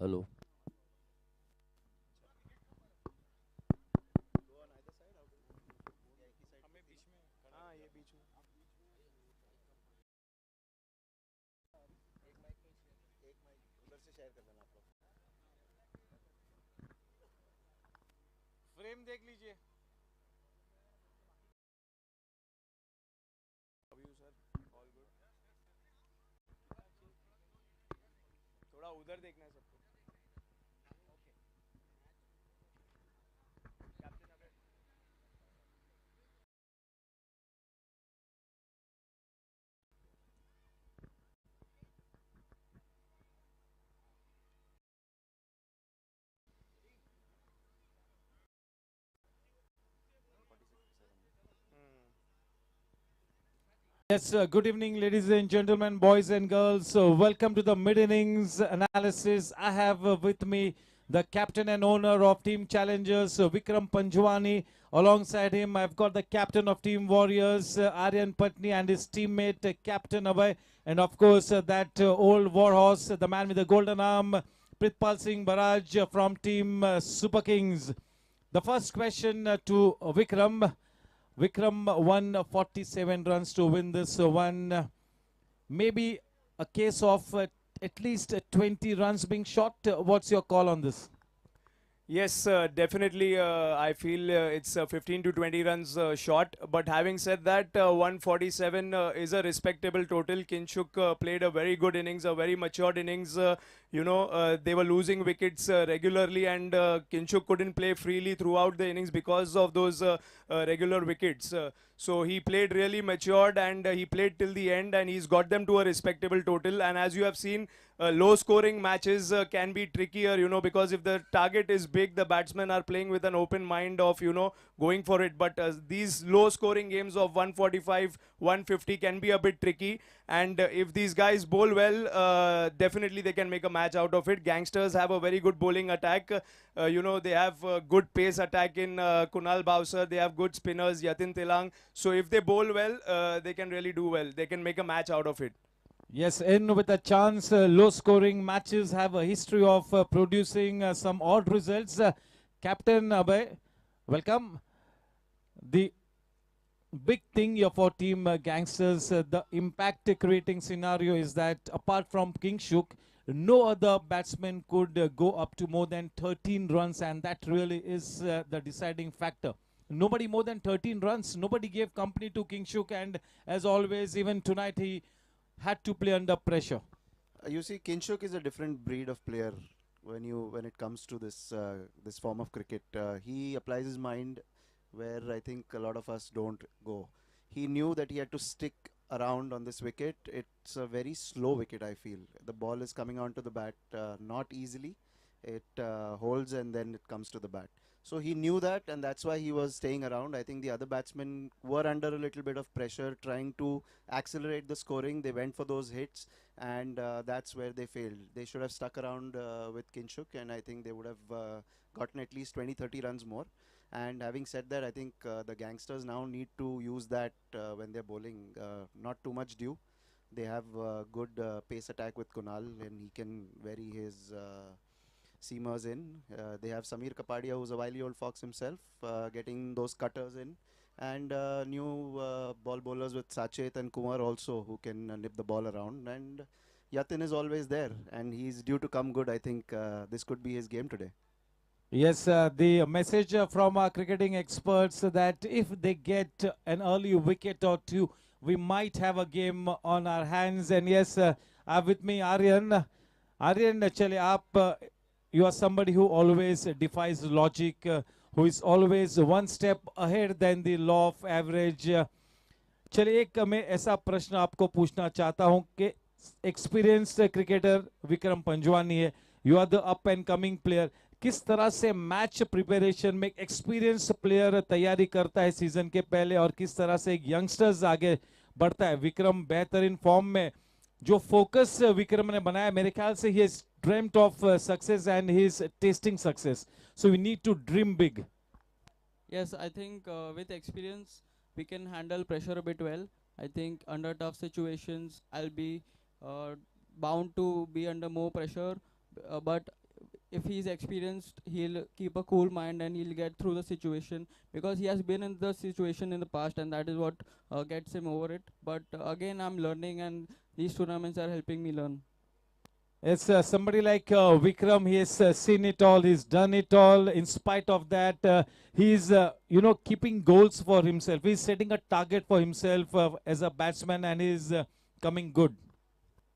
Hello. Frame देख लीजिए। थोड़ा उधर देखना है सबको। Yes, good evening, ladies and gentlemen, boys and girls. Welcome to the mid innings analysis. I have with me the captain and owner of Team Challengers, Vikram Panjwani. Alongside him, I've got the captain of Team Warriors, Aryan Patni, and his teammate, Captain Abhay. And of course, that old warhorse, the man with the golden arm, Pritpal Singh Baraj from Team Super Kings. The first question to Vikram. Vikram won 47 runs to win this one. Maybe a case of at least 20 runs being shot. What's your call on this? Yes, definitely. I feel it's 15 to 20 runs short. But having said that, 147 is a respectable total. Kinshuk played a very good innings, a very matured innings. They were losing wickets regularly, and Kinshuk couldn't play freely throughout the innings because of those regular wickets. So he played really matured, and he played till the end, and he's got them to a respectable total. And as you have seen, low scoring matches can be trickier, because if the target is big, the batsmen are playing with an open mind of, going for it. But these low scoring games of 145, 150 can be a bit tricky. And if these guys bowl well, definitely they can make a match out of it. Gangsters have a very good bowling attack. They have good pace attack in Kunal Bowser. They have good spinners, Yatin Tilang. So if they bowl well, they can really do well. They can make a match out of it. Yes, in with a chance, low scoring matches have a history of producing some odd results. Captain Abhay, welcome. The big thing here for team gangsters, the impact creating scenario is that apart from Kingshuk, no other batsman could go up to more than 13 runs, and that really is the deciding factor. Nobody more than 13 runs. Nobody gave company to Kingshuk, and as always, even tonight he had to play under pressure. You see, Kinshuk is a different breed of player when it comes to this form of cricket. He applies his mind where I think a lot of us don't go. He knew that he had to stick around on this wicket. It's a very slow wicket, I feel. The ball is coming onto the bat not easily. It holds and then it comes to the bat. So he knew that, and that's why he was staying around. I think the other batsmen were under a little bit of pressure, trying to accelerate the scoring. They went for those hits, and that's where they failed. They should have stuck around with Kinshuk, and I think they would have gotten at least 20, 30 runs more. And having said that, I think the gangsters now need to use that when they're bowling. Not too much due. They have good pace attack with Kunal, and he can vary his seamers in. They have Samir Kapadia, who's a wily old fox himself, getting those cutters in. And new ball bowlers with Sachet and Kumar also, who can nip the ball around. And Yatin is always there, and he's due to come good. I think this could be his game today. Yes, the message from our cricketing experts that if they get an early wicket or two, we might have a game on our hands. And yes, with me, Aryan. Aryan, actually, you are somebody who always defies logic, who is always one step ahead than the law of average. चलिए एक मैं ऐसा प्रश्न आपको पूछना चाहता हूं कि एक्सपीरियंस्ड क्रिकेटर विक्रम पंजवानी है, you are the up and coming player, किस तरह से मैच प्रिपरेशन में एक एक्सपीरियंस प्लेयर तैयारी करता है सीजन के पहले और किस तरह से एक यंगस्टर्स आगे बढ़ता है? विक्रम बेहतरीन फॉर्म में, जो फोकस विक्रम ने बनाया, मेरे ख्याल से he is dreamed of success and he is testing success, so we need to dream big. Yes, I think with experience we can handle pressure a bit well. I think under tough situations I'll be uh, bound to be under more pressure, but if he's experienced, he'll keep a cool mind and he'll get through the situation, because he has been in the situation in the past, and that is what gets him over it. But again, I'm learning, and these tournaments are helping me learn. It's somebody like Vikram. He has seen it all. He's done it all. In spite of that, he's keeping goals for himself. He's setting a target for himself as a batsman, and he's coming good.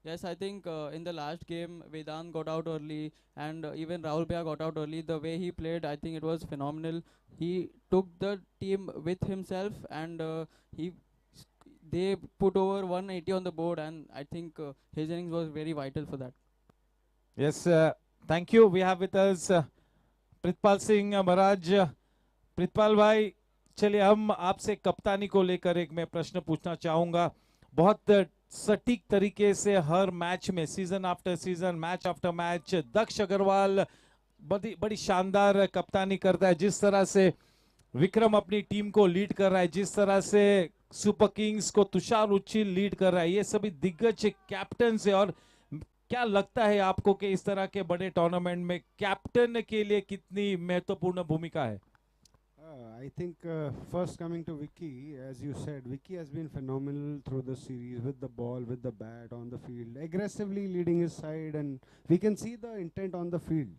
Yes, I think in the last game, Vedant got out early, and even Rahul Bhaiya got out early. The way he played, I think it was phenomenal. He took the team with himself, and he they put over 180 on the board, and I think his innings was very vital for that. Yes, thank you. We have with us Pritpal Singh Maharaj. Pritpal bhai, चलिए हम आपसे कप्तानी को लेकर एक मैं प्रश्न पूछना चाहूंगा। बहुत सटीक तरीके से हर मैच में, season after season, match after match, Daksh Agarwal बड़ी बड़ी शानदार कप्तानी करता है। जिस तरह से विक्रम अपनी टीम को लीड कर रहा है, जिस तरह से सुपर किंग्स को तुषार उच्चिल लीड कर रहा है, ये सभी दिग्गज कैप्टन है। और क्या लगता है आपको कि इस तरह के बड़े टूर्नामेंट में कैप्टन के लिए कितनी महत्वपूर्ण भूमिका है? I think first coming to Vicky, as you said, Vicky has been phenomenal through the series with the ball, with the bat on the field, aggressively leading his side, and we can see the intent on the field.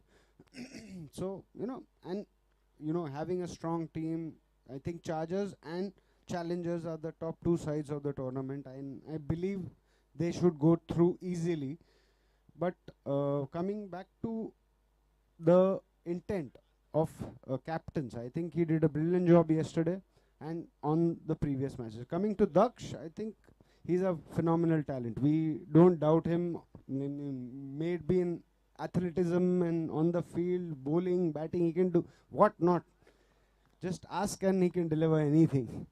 So, having a strong team, I think Chargers and Challengers are the top two sides of the tournament, and I believe they should go through easily. But coming back to the intent of captains, I think he did a brilliant job yesterday and on the previous matches. Coming to Daksh, I think he's a phenomenal talent. We don't doubt him, maybe in athleticism and on the field, bowling, batting, he can do what not. Just ask and he can deliver anything.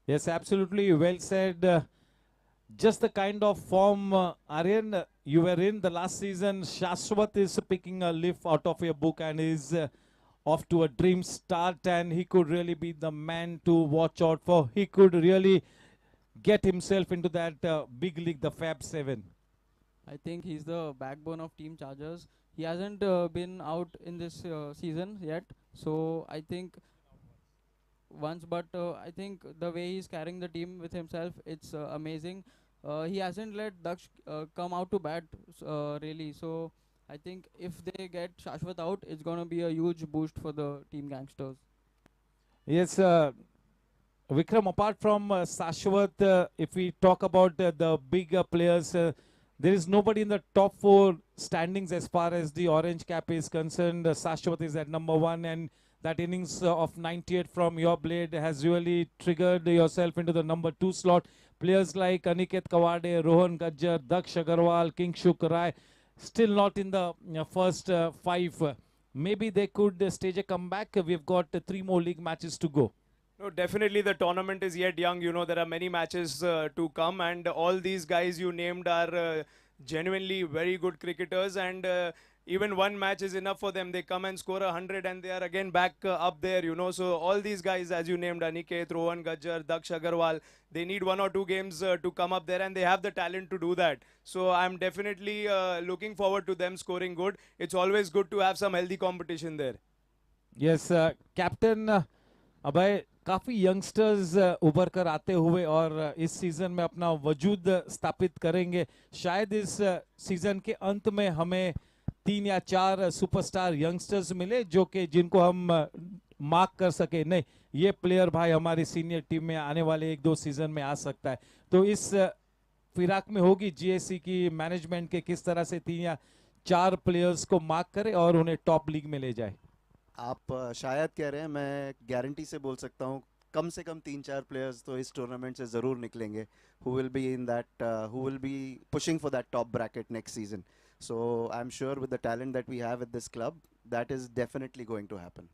Yes, absolutely well said. Just the kind of form, Aryan, you were in the last season. Shashwat is picking a leaf out of your book and is off to a dream start, and he could really be the man to watch out for. He could really get himself into that big league, the Fab 7. I think he's the backbone of Team Chargers. He hasn't been out in this season yet, so I think but I think the way he's carrying the team with himself, it's amazing. He hasn't let Daksh come out to bat really, so I think if they get Shashwat out, it's going to be a huge boost for the Team Gangsters. Yes, Vikram, apart from Shashwat, if we talk about the bigger players, there is nobody in the top 4 standings as far as the orange cap is concerned. Shashwat is at number 1, and that innings of 98 from your blade has really triggered yourself into the number 2 slot. Players like Aniket Kawade, Rohan Gajjar, Daksh Agarwal, Kingshuk Rai, still not in the first 5. Maybe they could stage a comeback. We've got 3 more league matches to go. No, definitely the tournament is yet young. There are many matches to come, and all these guys you named are genuinely very good cricketers, and even one match is enough for them. They come and score 100 and they are again back up there, So all these guys, as you named, Aniket, Rohan Gajjar, Daksh Agarwal, they need 1 or 2 games to come up there, and they have the talent to do that. So I'm definitely looking forward to them scoring good. It's always good to have some healthy competition there. Yes, Captain अभय, काफ़ी youngsters उभर कर आते हुए और इस season में अपना वजूद स्थापित करेंगे। शायद इस सीज़न के अंत में हमें 3 या 4 सुपरस्टार यंगस्टर्स मिले जो कि जिनको हम मार्क कर सके, नहीं ये प्लेयर भाई हमारी सीनियर टीम में आने वाले 1-2 सीज़न में आ सकता है। तो इस फिराक में होगी जीएससी की मैनेजमेंट के किस तरह से 3 या 4 प्लेयर्स को मार्क करे और उन्हें टॉप लीग में ले जाए। आप शायद कह रहे हैं, मैं गारंटी से बोल सकता हूँ कम से कम 3-4 प्लेयर्स तो इस टूर्नामेंट से ज़रूर निकलेंगे who will be in that who will be pushing for that top bracket next season. So I'm sure with the talent that we have at this club, that is definitely going to happen.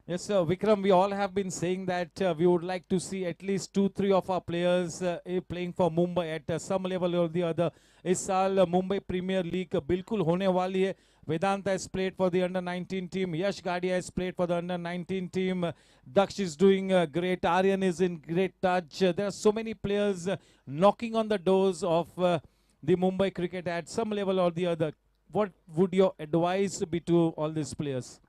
Yes, sir. Vikram, we all have been saying that we would like to see at least 2-3 of our players playing for Mumbai at some level or the other. इस साल Mumbai premiere league बिल्कुल होने वाली है। Vedanta has played for the under-19 team. Yash Gadia has played for the under-19 team. Daksh is doing great. Aryan is in great touch. There are so many players knocking on the doors of the Mumbai cricket at some level or the other. what would your advice be to all these players?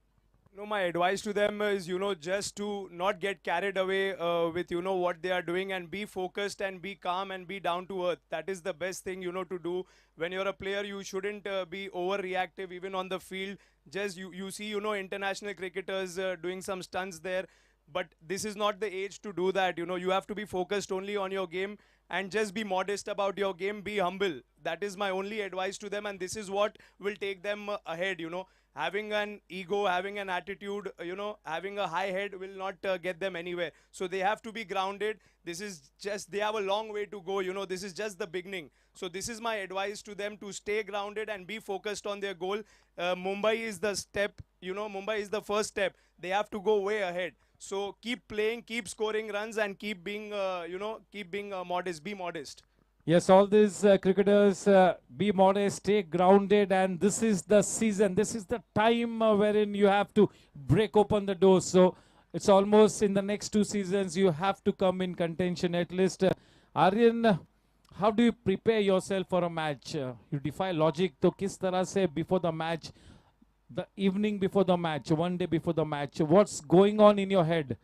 No, my advice to them is, just to not get carried away with, what they are doing, and be focused and be calm and be down to earth. That is the best thing, to do. When you're a player, you shouldn't be overreactive even on the field. Just you see, international cricketers doing some stunts there. But this is not the age to do that. You have to be focused only on your game and just be modest about your game. Be humble. That is my only advice to them. And this is what will take them ahead, having an ego, having an attitude, having a high head will not get them anywhere. So they have to be grounded. This is just, they have a long way to go. This is just the beginning. So this is my advice to them, to stay grounded and be focused on their goal. Mumbai is the step, Mumbai is the first step. They have to go way ahead. So keep playing, keep scoring runs, and keep being, keep being modest. Be modest. Yes, all these cricketers be modest, stay grounded, and this is the season. This is the time wherein you have to break open the doors. So it's almost in the next 2 seasons you have to come in contention at least. Aryan, how do you prepare yourself for a match? You defy logic. तो किस तरह से before the match, the evening before the match, one day before the match, what's going on in your head?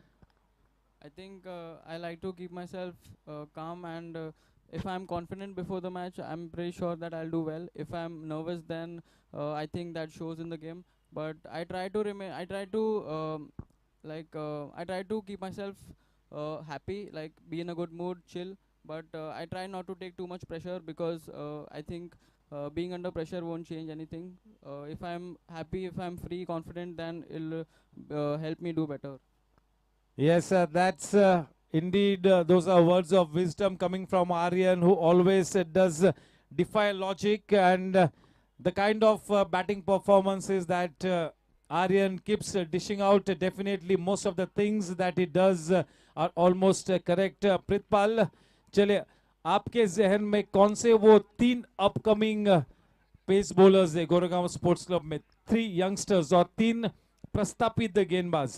I think I like to keep myself calm, and if I'm confident before the match, I'm pretty sure that I'll do well. If I'm nervous, then I think that shows in the game. But I try to remain. I try to I try to keep myself happy, like be in a good mood, chill. But I try not to take too much pressure, because I think being under pressure won't change anything. If I'm happy, if I'm free, confident, then it'll help me do better. Yes, that's indeed, those are words of wisdom coming from Aryan, who always does defy logic, and the kind of batting performances that Aryan keeps dishing out. Definitely, most of the things that he does are almost correct. Pritpal, चले आपके जहन में कौन से वो 3 upcoming pace bowlers है Goregaon sports club में, 3 youngsters और 3 प्रस्तापित गेंदबाज?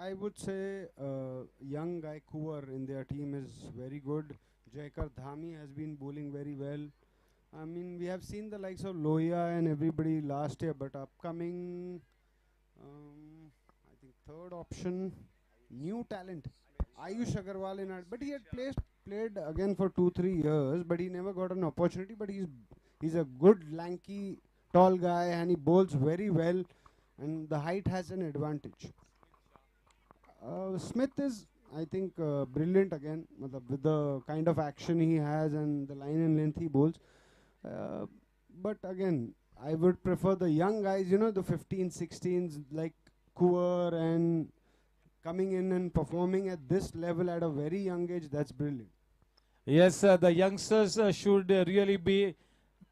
I would say young guy Kuvar in their team is very good. Jaikar Dhami has been bowling very well. I mean, we have seen the likes of Loya and everybody last year, but upcoming, I think third option, new talent, Ayush Agarwal in our, but he had played again for 2 3 years, but he never got an opportunity. But he's a good lanky, tall guy, and he bowls very well, and the height has an advantage. Smith is, I think, brilliant again, with the kind of action he has and the line and length he bowls. Uh, but again, I would prefer the young guys, the 15, 16s like Kuar, and coming in and performing at this level at a very young age. That's brilliant. Yes, the youngsters should really be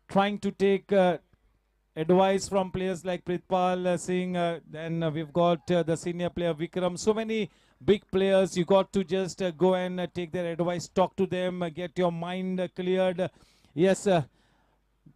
trying to take advice from players like Pritpal, seeing then we've got the senior player Vikram. So many big players. You got to just go and take their advice, talk to them, get your mind cleared. Yes,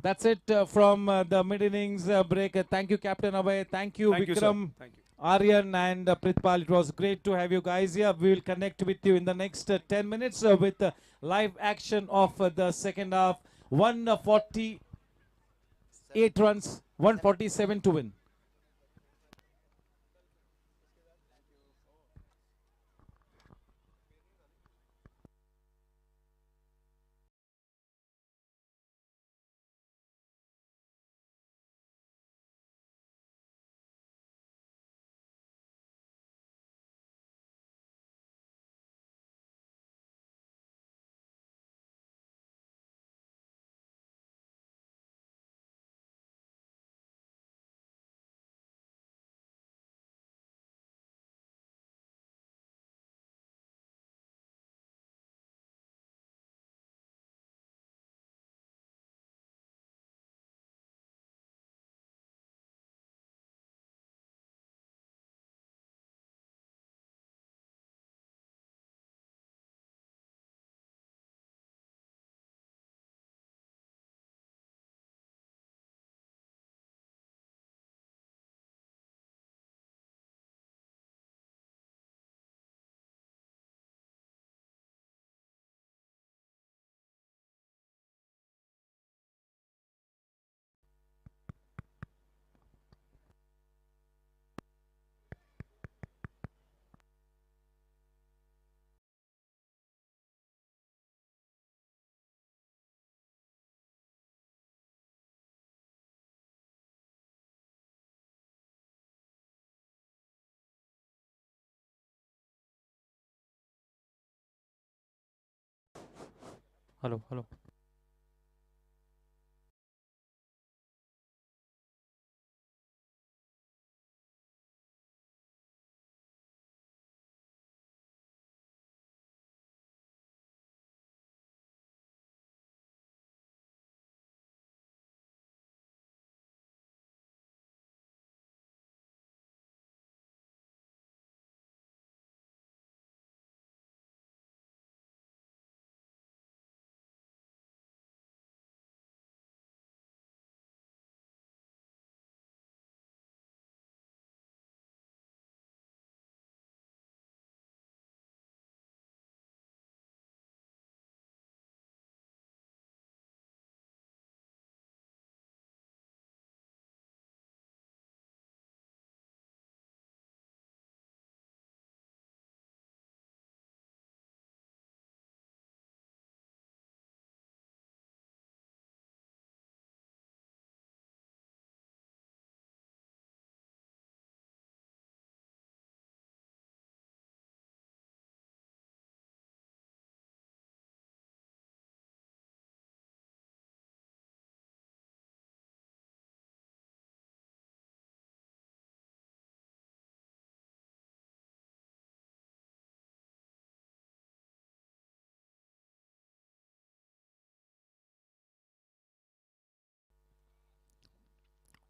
that's it from the mid innings break. Thank you, Captain Abhay. Thank you, Thank you, sir. Vikram, Thank you. Aryan, and Pritpal. It was great to have you guys here. We will connect with you in the next 10 minutes with live action of the second half. 148 runs, 147 to win. Hello, hello.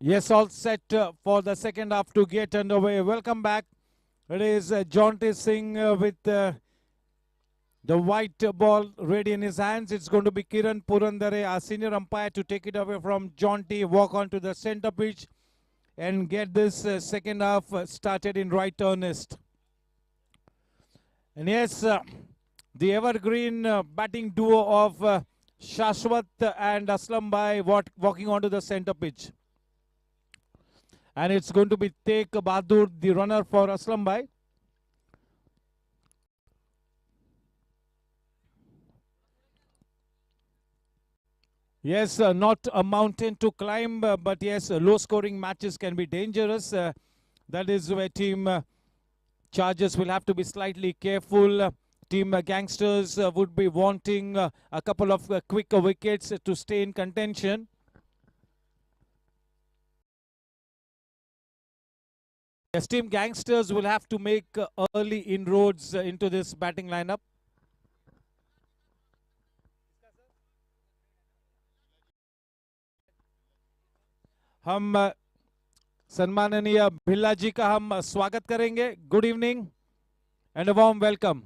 Yes, all set for the second half to get underway. Welcome back. It is Jaunty Singh with the white ball ready in his hands. It's going to be Kiran Purandare, our senior umpire, to take it away from Jaunty, walk onto the center pitch and get this second half started in right earnest. And yes, the evergreen batting duo of Shashwat and Aslam Bhai walking onto the center pitch. And it's going to be Teq Bahadur, the runner for Aslam Bhai. Yes, not a mountain to climb, but yes, low-scoring matches can be dangerous. That is where team Chargers will have to be slightly careful. Team Gangsters would be wanting a couple of quicker wickets to stay in contention. Yes, Team Gangsters will have to make early inroads into this batting lineup. हम सम्माननीय villa जी का हम स्वागत करेंगे. Good evening and a warm welcome.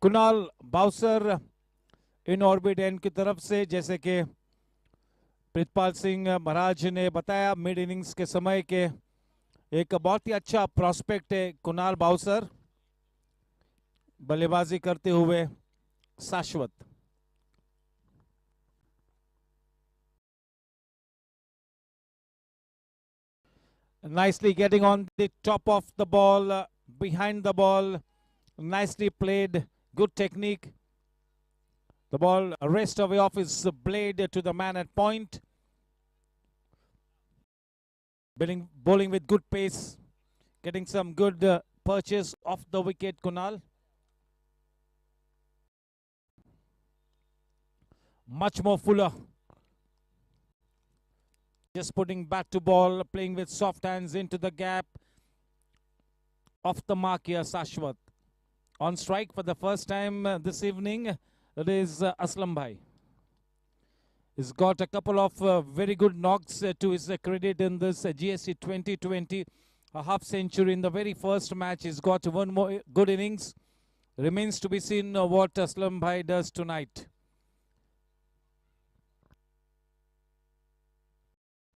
Kunal bouncer in orbit and की तरफ से, जैसे कि प्रितपाल सिंह महाराज ने बताया मिड इनिंग्स के समय के एक बहुत ही अच्छा प्रॉस्पेक्ट है कुणाल बाउसर. बल्लेबाजी करते हुए Sashwat. Nicely getting on the top of the ball, behind the ball. Nicely played. Good technique. The ball rest away off his blade to the man at point. Bowling with good pace. Getting some good purchase off the wicket, Kunal. Much more fuller. Just putting bat to ball, playing with soft hands into the gap. Off the mark here, Sashwat. On strike for the first time this evening, it is Aslam Bhai. He's got a couple of very good knocks to his credit in this GSC 2020. A half century in the very first match. He's got one more good innings. Remains to be seen what Aslam Bhai does tonight.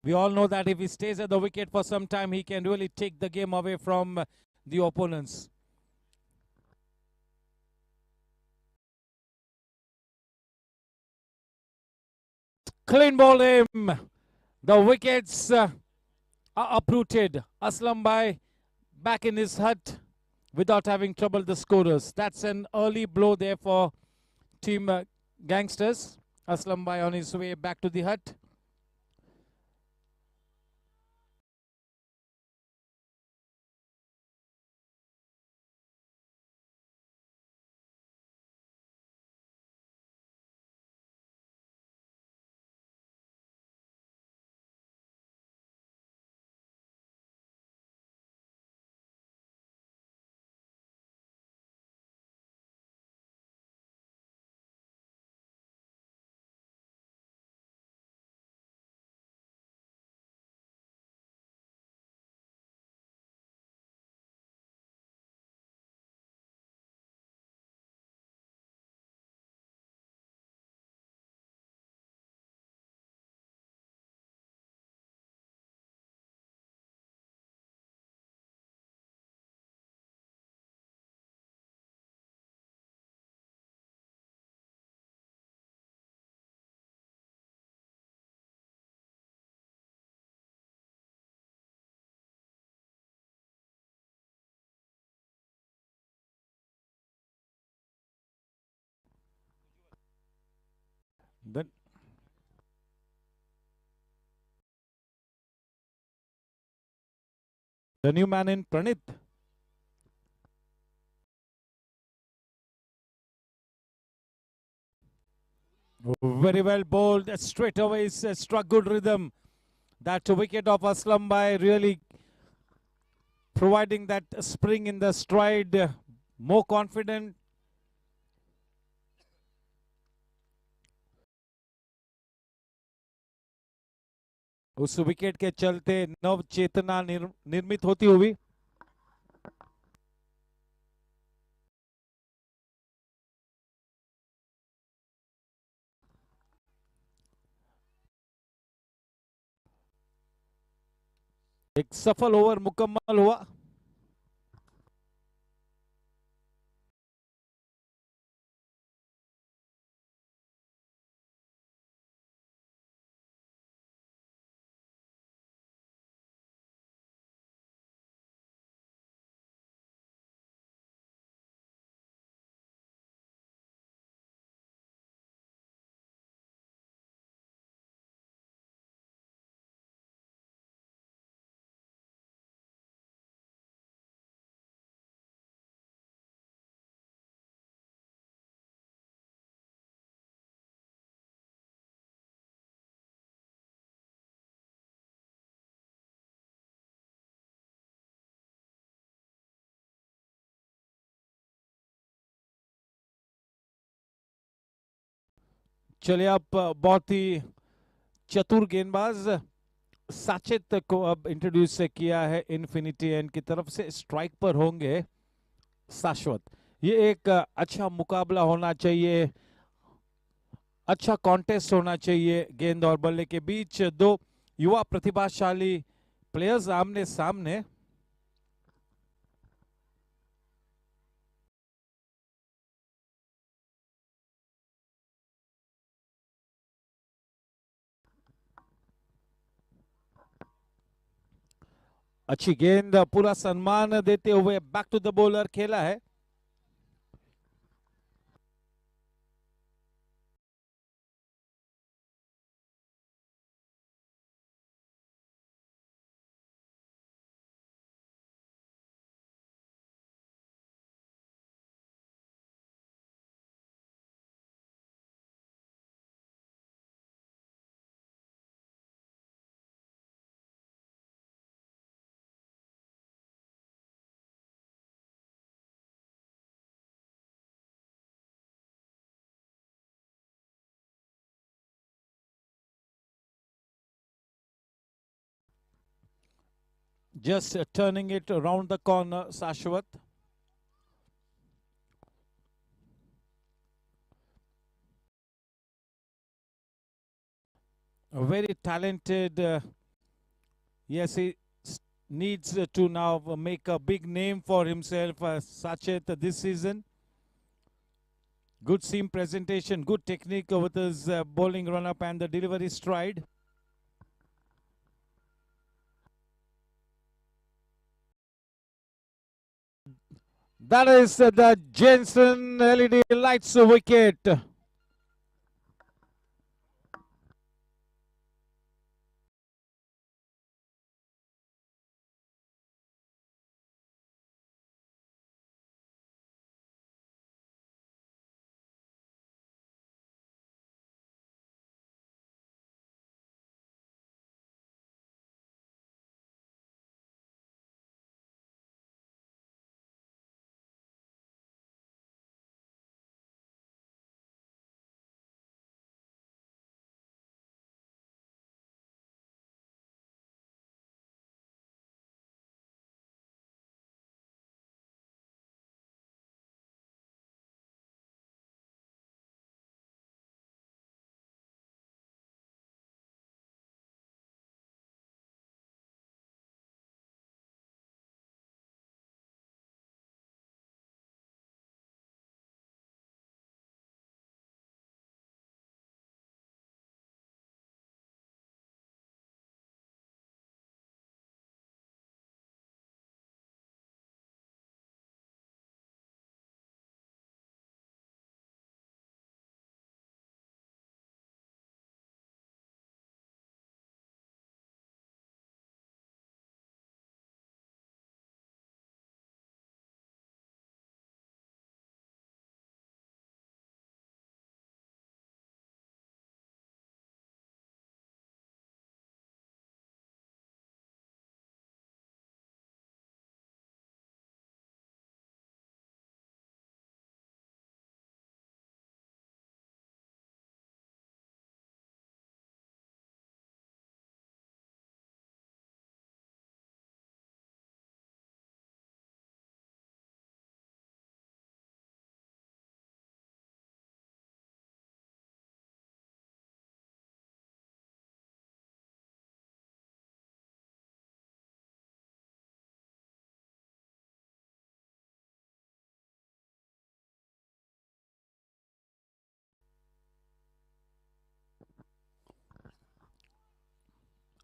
We all know that if he stays at the wicket for some time, he can really take the game away from the opponents. Clean ball him. The wickets are uprooted. Aslam Bhai back in his hut without having troubled the scorers. That's an early blow there for team Gangsters. Aslam Bhai on his way back to the hut. Then the new man in Pranit. Very well bowled. Straight away struck good rhythm. That wicket of Aslam Bhai really providing that spring in the stride. More confident. उस wicket के चलते नव चेतना निर्मित होती हुई एक सफल over मुकम्मल हुआ. चलिए आप बहुत ही चतुर गेंदबाज साचित को अब इंट्रोड्यूस किया है इन्फिनिटी एंड की तरफ से. स्ट्राइक पर होंगे शाश्वत. ये एक अच्छा मुकाबला होना चाहिए, अच्छा कॉन्टेस्ट होना चाहिए गेंद और बल्ले के बीच. दो युवा प्रतिभाशाली प्लेयर्स आमने सामने. अच्छी गेंद, पूरा सम्मान देते हुए बैक टू द बॉलर खेला है। Just turning it around the corner, Shashwat. A very talented, yes, he needs to now make a big name for himself, Sachet, this season. Good seam presentation, good technique with his bowling run-up and the delivery stride. That is the Jensen LED lights wicket.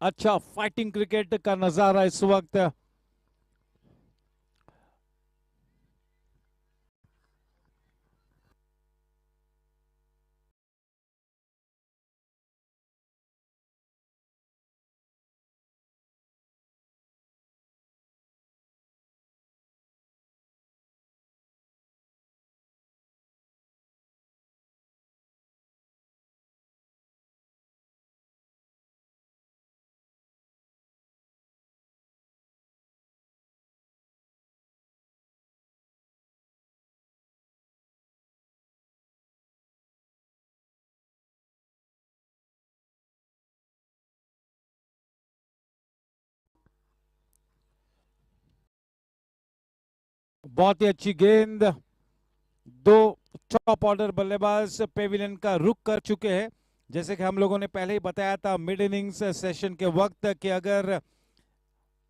अच्छा fighting cricket का नजारा इस वक्त। बहुत ही अच्छी गेंद, दो top order बल्लेबाज पेविलियन का रुख कर चुके हैं। जैसे कि हम लोगों ने पहले ही बताया था मिड इनिंग्स सेशन के वक्त कि अगर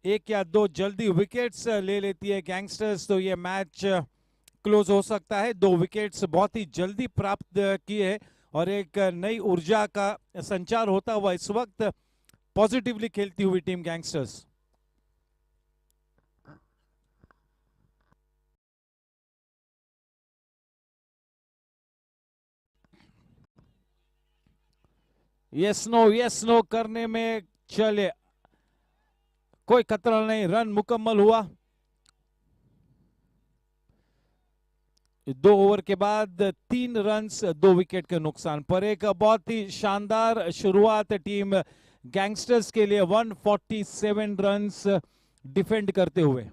एक या दो जल्दी विकेट्स ले लेती है गैंगस्टर्स तो ये मैच क्लोज हो सकता है। दो विकेट्स बहुत ही जल्दी प्राप्त किए हैं और एक नई ऊर्जा का संचार होता हुआ इस वक्त पॉजिटिवली खेलती हुई टीम गैंगस्टर्स। यस नो करने में चले, कोई खतरा नहीं, रन मुकम्मल हुआ। 2 ओवर के बाद 3 रन्स 2 विकेट के नुकसान पर। एक बहुत ही शानदार शुरुआत टीम गैंगस्टर्स के लिए 147 रन्स डिफेंड करते हुए।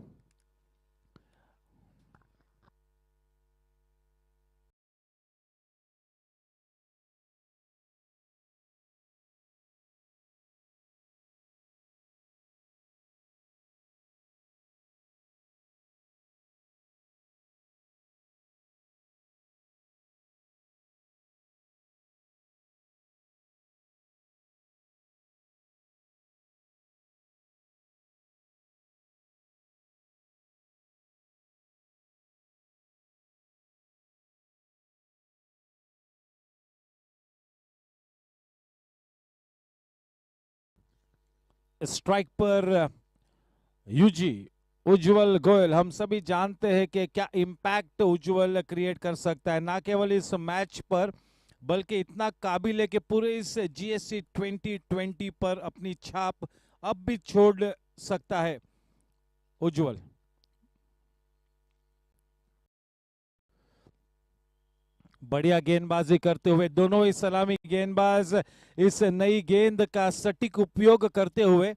स्ट्राइक पर यूजी उज्जवल गोयल। हम सभी जानते हैं कि क्या इम्पैक्ट उज्जवल क्रिएट कर सकता है, ना केवल इस मैच पर बल्कि इतना काबिल है कि पूरे इस जीएससी 2020 पर अपनी छाप अब भी छोड़ सकता है उज्जवल। बढ़िया गेंदबाजी करते हुए दोनों ही सलामी गेंदबाज इस नई गेंद का सटीक उपयोग करते हुए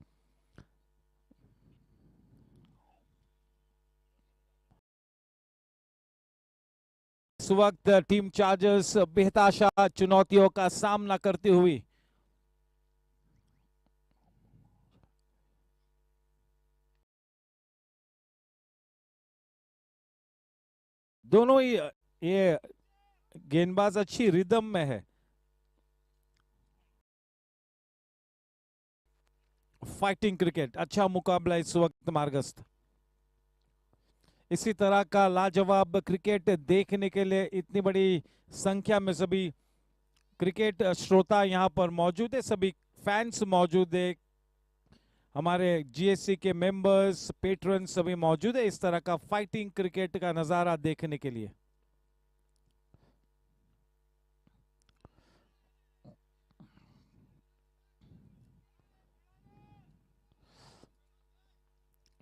इस वक्त टीम चार्जर्स बेहताशा चुनौतियों का सामना करती हुई दोनों ही ये गेंदबाज अच्छी रिदम में है। फाइटिंग क्रिकेट, अच्छा मुकाबला इस वक्त मार्गस्थ। इसी तरह का लाजवाब क्रिकेट देखने के लिए इतनी बड़ी संख्या में सभी क्रिकेट श्रोता यहां पर मौजूद है, सभी फैंस मौजूद है, हमारे जीएससी के मेंबर्स, पेट्रन सभी मौजूद है इस तरह का फाइटिंग क्रिकेट का नजारा देखने के लिए।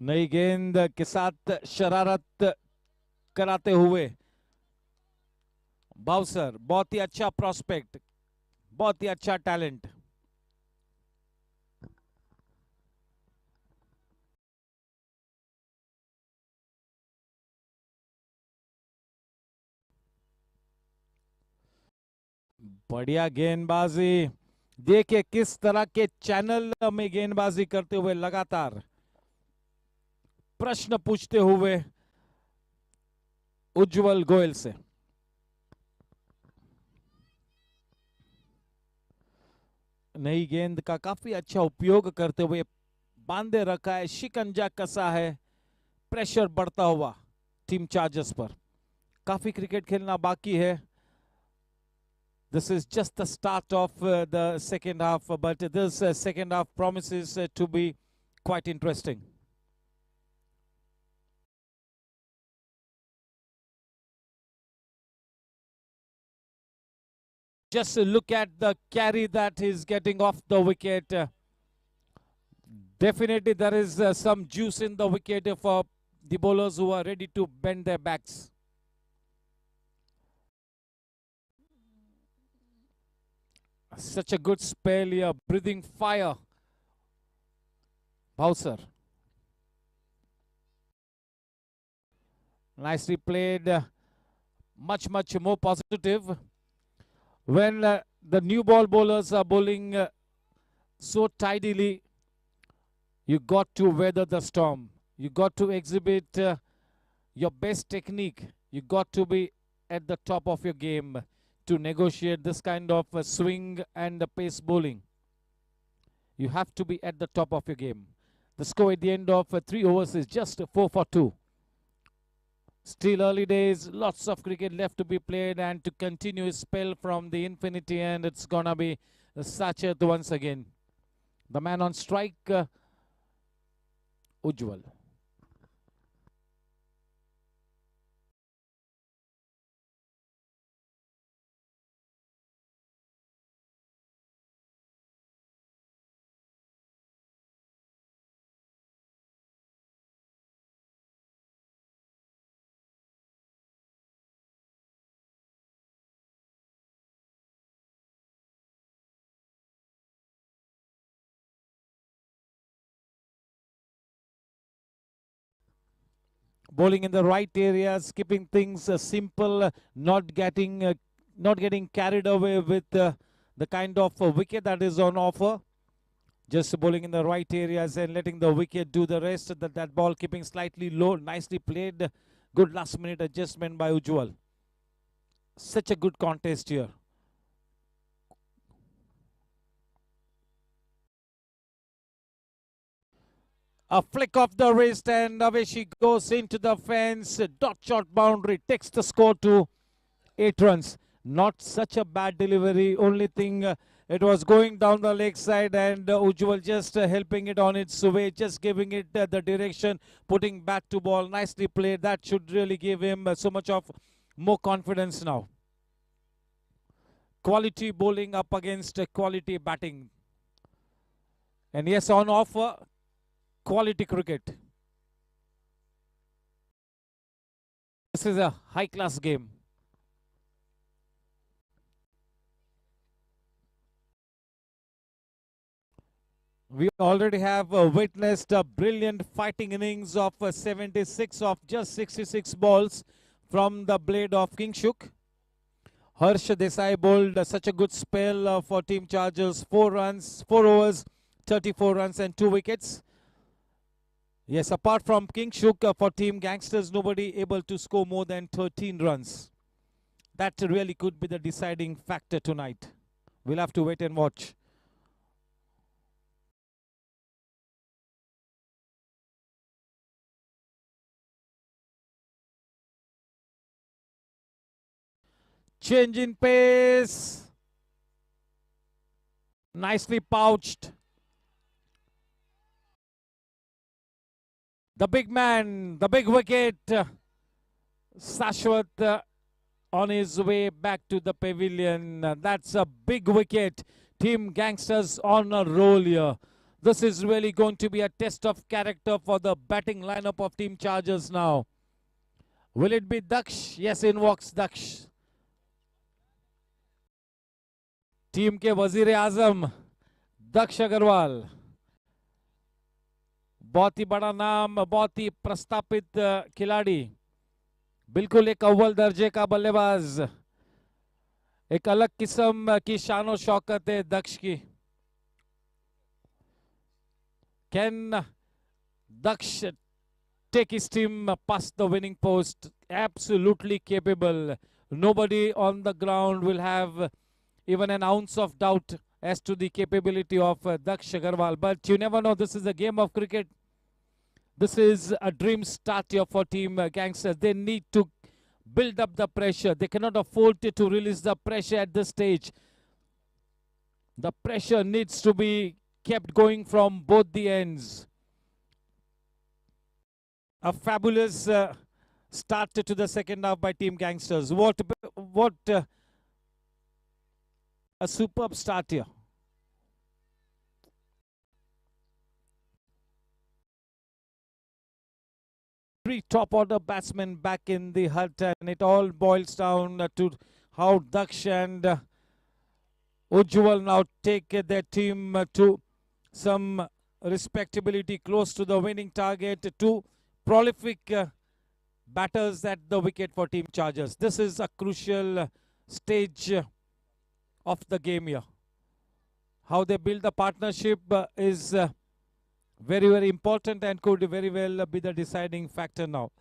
नई गेंद के साथ शरारत कराते हुए बाउसर, बहुत ही अच्छा प्रोस्पेक्ट, बहुत ही अच्छा टैलेंट। बढ़िया गेंदबाजी, देखिए किस तरह के चैनल में गेंदबाजी करते हुए लगातार प्रश्न पूछते हुए उज्जवल गोयल से। नई गेंद का काफी अच्छा उपयोग करते हुए बांधे रखा है, शिकंजा कसा है, प्रेशर बढ़ता हुआ टीम चार्जर्स पर। काफी क्रिकेट खेलना बाकी है। This is just the start of the second half, but this second half promises to be quite interesting. Just look at the carry that he's getting off the wicket. Definitely there is some juice in the wicket for the bowlers who are ready to bend their backs. Such a good spell here, breathing fire. Bowser. Nicely played, much more positive. When the new ball bowlers are bowling so tidily, you got to weather the storm. You got to exhibit your best technique. You got to be at the top of your game to negotiate this kind of swing and pace bowling. You have to be at the top of your game. The score at the end of 3 overs is just 4 for 2. Still early days, lots of cricket left to be played, and to continue his spell from the infinity end, it's gonna be Sachet once again. The man on strike, Ujjwal. Bowling in the right areas, keeping things simple, not getting carried away with the kind of wicket that is on offer. Just bowling in the right areas and letting the wicket do the rest. That ball keeping slightly low, nicely played. Good last minute adjustment by Ujjwal. Such a good contest here. A flick of the wrist and away she goes into the fence. Dot shot boundary takes the score to 8 runs. Not such a bad delivery. Only thing, it was going down the leg side and Ujjwal just helping it on its way, just giving it the direction, putting back to ball. Nicely played. That should really give him so much of more confidence now. Quality bowling up against quality batting. And yes, on offer, quality cricket. This is a high-class game. We already have witnessed a brilliant fighting innings of 76 of just 66 balls from the blade of Kingshuk. Harsh Desai bowled such a good spell for Team Chargers. 4 runs, 4 overs, 34 runs and 2 wickets. Yes, apart from Kingshuk, for Team Gangsters, nobody able to score more than 13 runs. That really could be the deciding factor tonight. We'll have to wait and watch. Change in pace. Nicely pouched. The big man, the big wicket. Shashwat on his way back to the pavilion. That's a big wicket. Team Gangsters on a roll here. This is really going to be a test of character for the batting lineup of Team Chargers now. Will it be Daksh? Yes, in walks Daksh. Team के वजीर आजम दक्ष अग्रवाल, बहुत ही बड़ा नाम, बहुत ही प्रस्तापित खिलाड़ी, बिल्कुल एक अव्वल दर्जे का बल्लेबाज, एक अलग किस्म की शान और शौकत है दक्ष की. Can Daksh take his team past the winning post? Absolutely capable. Nobody on the ground will have even an ounce of doubt as to the capability of Daksh Agarwal. But you never know. This is a game of cricket. This is a dream start here for Team Gangsters. They need to build up the pressure. They cannot afford to release the pressure at this stage. The pressure needs to be kept going from both the ends. A fabulous start to the second half by Team Gangsters. What a superb start here. Three top order batsmen back in the hut, and it all boils down to how Daksh and Ujjwal now take their team to some respectability, close to the winning target. Two prolific batters at the wicket for Team Chargers. This is a crucial stage of the game here. How they build the partnership is very, very important and could very well be the deciding factor now.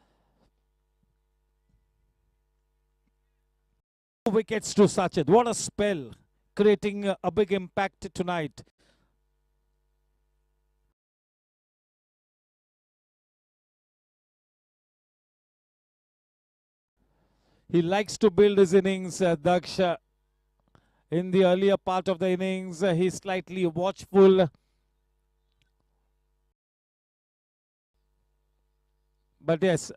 2 wickets to Sachin. What a spell, creating a big impact tonight. He likes to build his innings, Daksha. In the earlier part of the innings, he's slightly watchful. But yes,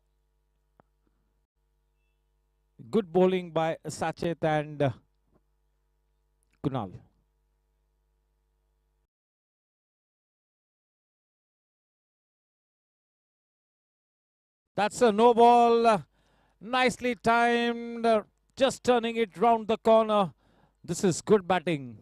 good bowling by Sachet and Kunal. That's a no ball. Nicely timed. Just turning it round the corner. This is good batting.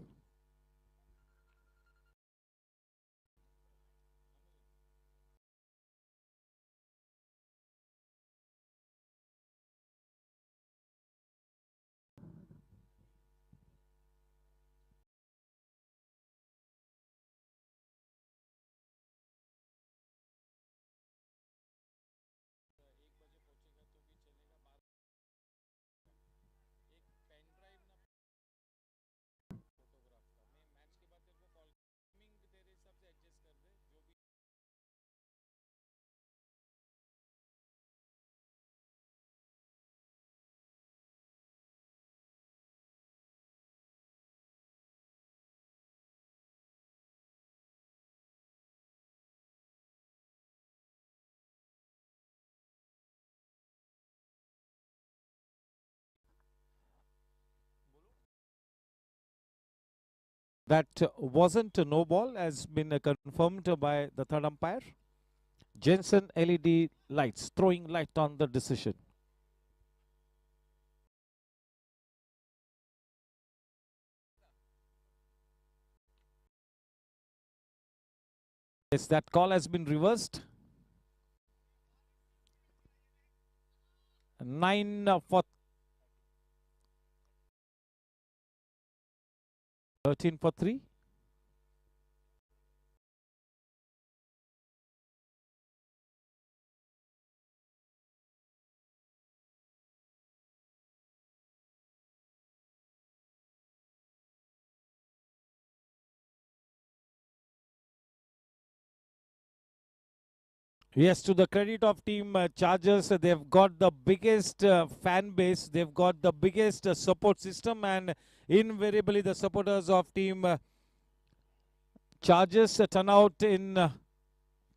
That wasn't a no ball, has been confirmed by the third umpire. Jensen LED lights, throwing light on the decision. Yes, that call has been reversed. 9 for 13 for 3. Yes, to the credit of team Chargers, they've got the biggest fan base, they've got the biggest support system, and invariably the supporters of team Chargers turn out in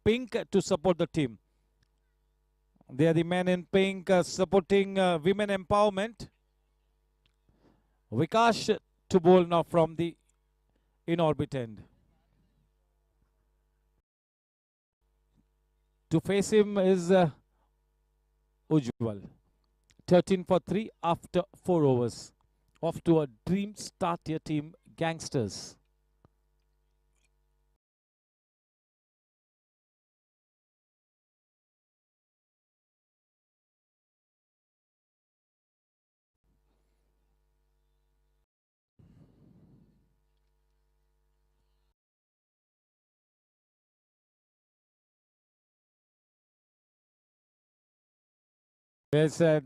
pink to support the team. They are the men in pink supporting women empowerment. Vikash to bowl now from the in-orbit end. To face him is Ujjwal. 13 for 3 after 4 overs. Off to a dream start here, team Gangsters. Yes, the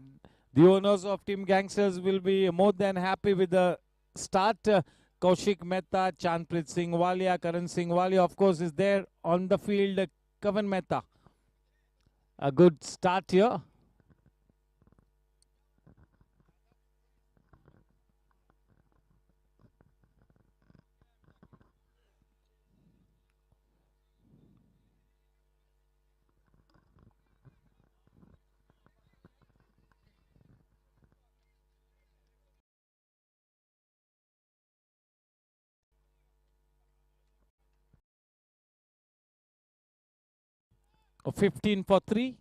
owners of Team Gangsters will be more than happy with the start. Kaushik Mehta, Chandpreet Singh Walia, Karan Singh Walia, of course, is there on the field. Kavan Mehta. A good start here. A 15 for 3.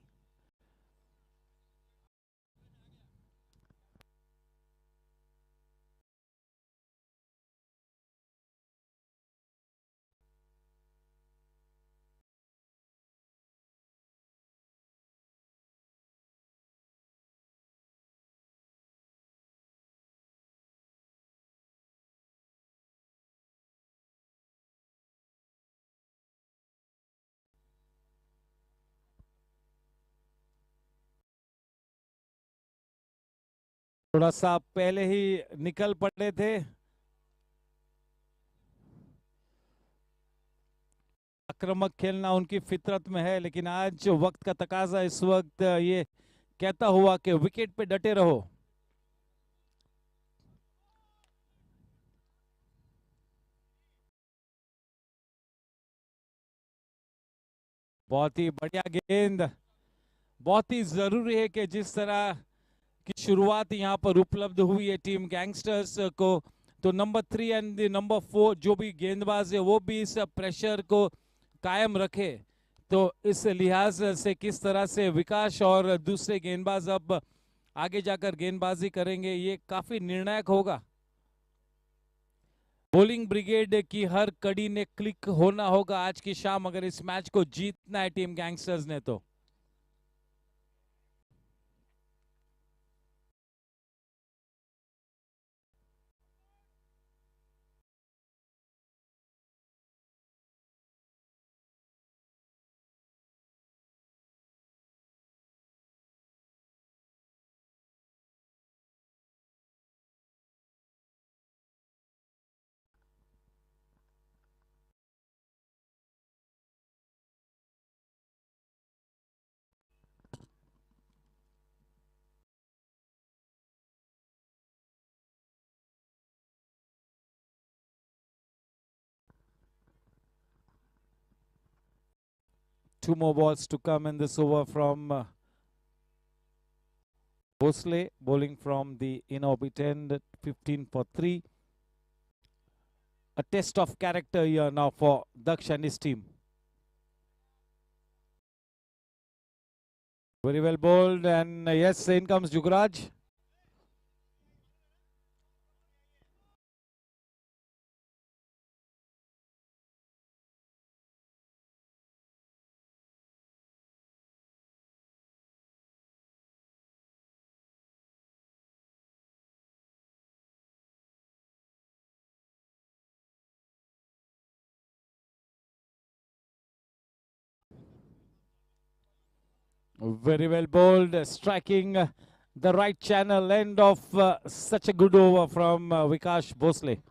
थोड़ा सा पहले ही निकल पड़े थे, आक्रामक खेलना उनकी फितरत में है, लेकिन आज वक्त का तकाजा इस वक्त ये कहता हुआ कि विकेट पे डटे रहो। बहुत ही बढ़िया गेंद, बहुत ही जरूरी है कि जिस तरह की शुरुआत यहाँ पर उपलब्ध हुई है टीम गैंगस्टर्स को, तो नंबर 3 एंड नंबर 4 जो भी गेंदबाज है वो भी इस प्रेशर को कायम रखे। तो इस लिहाज से किस तरह से विकास और दूसरे गेंदबाज अब आगे जाकर गेंदबाजी करेंगे, ये काफी निर्णायक होगा। बॉलिंग ब्रिगेड की हर कड़ी ने क्लिक होना होगा आज की शाम, अगर इस मैच को जीतना है टीम गैंगस्टर्स ने तो। Two more balls to come in this over from Bosley, bowling from the in-orbit end, 15 for 3. a test of character here now for Daksh and his team. Very well bowled, and yes, in comes Jugraj. Very well bowled, striking the right channel end of such a good over from Vikash Bhosle.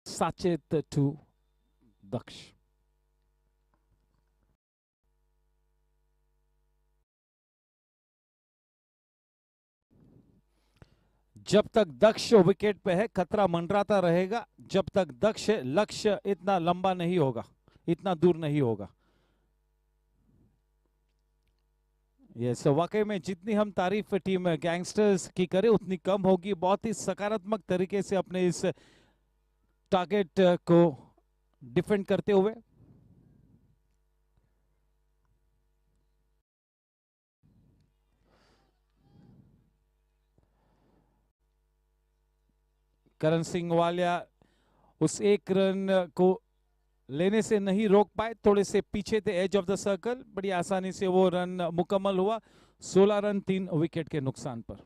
Sachet to Daksh. जब तक दक्ष wicket पे है खतरा मंडराता रहेगा, जब तक दक्ष लक्ष्य इतना लंबा नहीं होगा, इतना दूर नहीं होगा. यस, वाकई में जितनी हम तारीफ टीम गैंगस्टर्स की करें उतनी कम होगी. बहुत ही सकारात्मक तरीके से अपने इस टारगेट को डिफेंड करते हुए करण सिंह वालिया उस एक रन को लेने से नहीं रोक पाए, थोड़े से पीछे थे एज ऑफ द सर्कल. बड़ी आसानी से वो रन मुकम्मल हुआ. 16 रन 3 विकेट के नुकसान पर.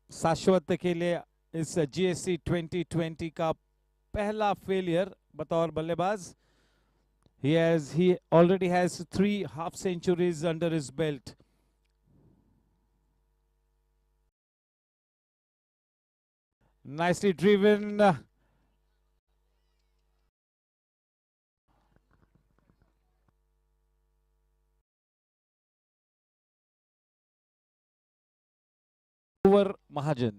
शाश्वत के लिए इस जीएससी 2020 का पहला फेलियर बतौर बल्लेबाज. He already has 3 half centuries under his belt. Nicely driven. Over Mahajan.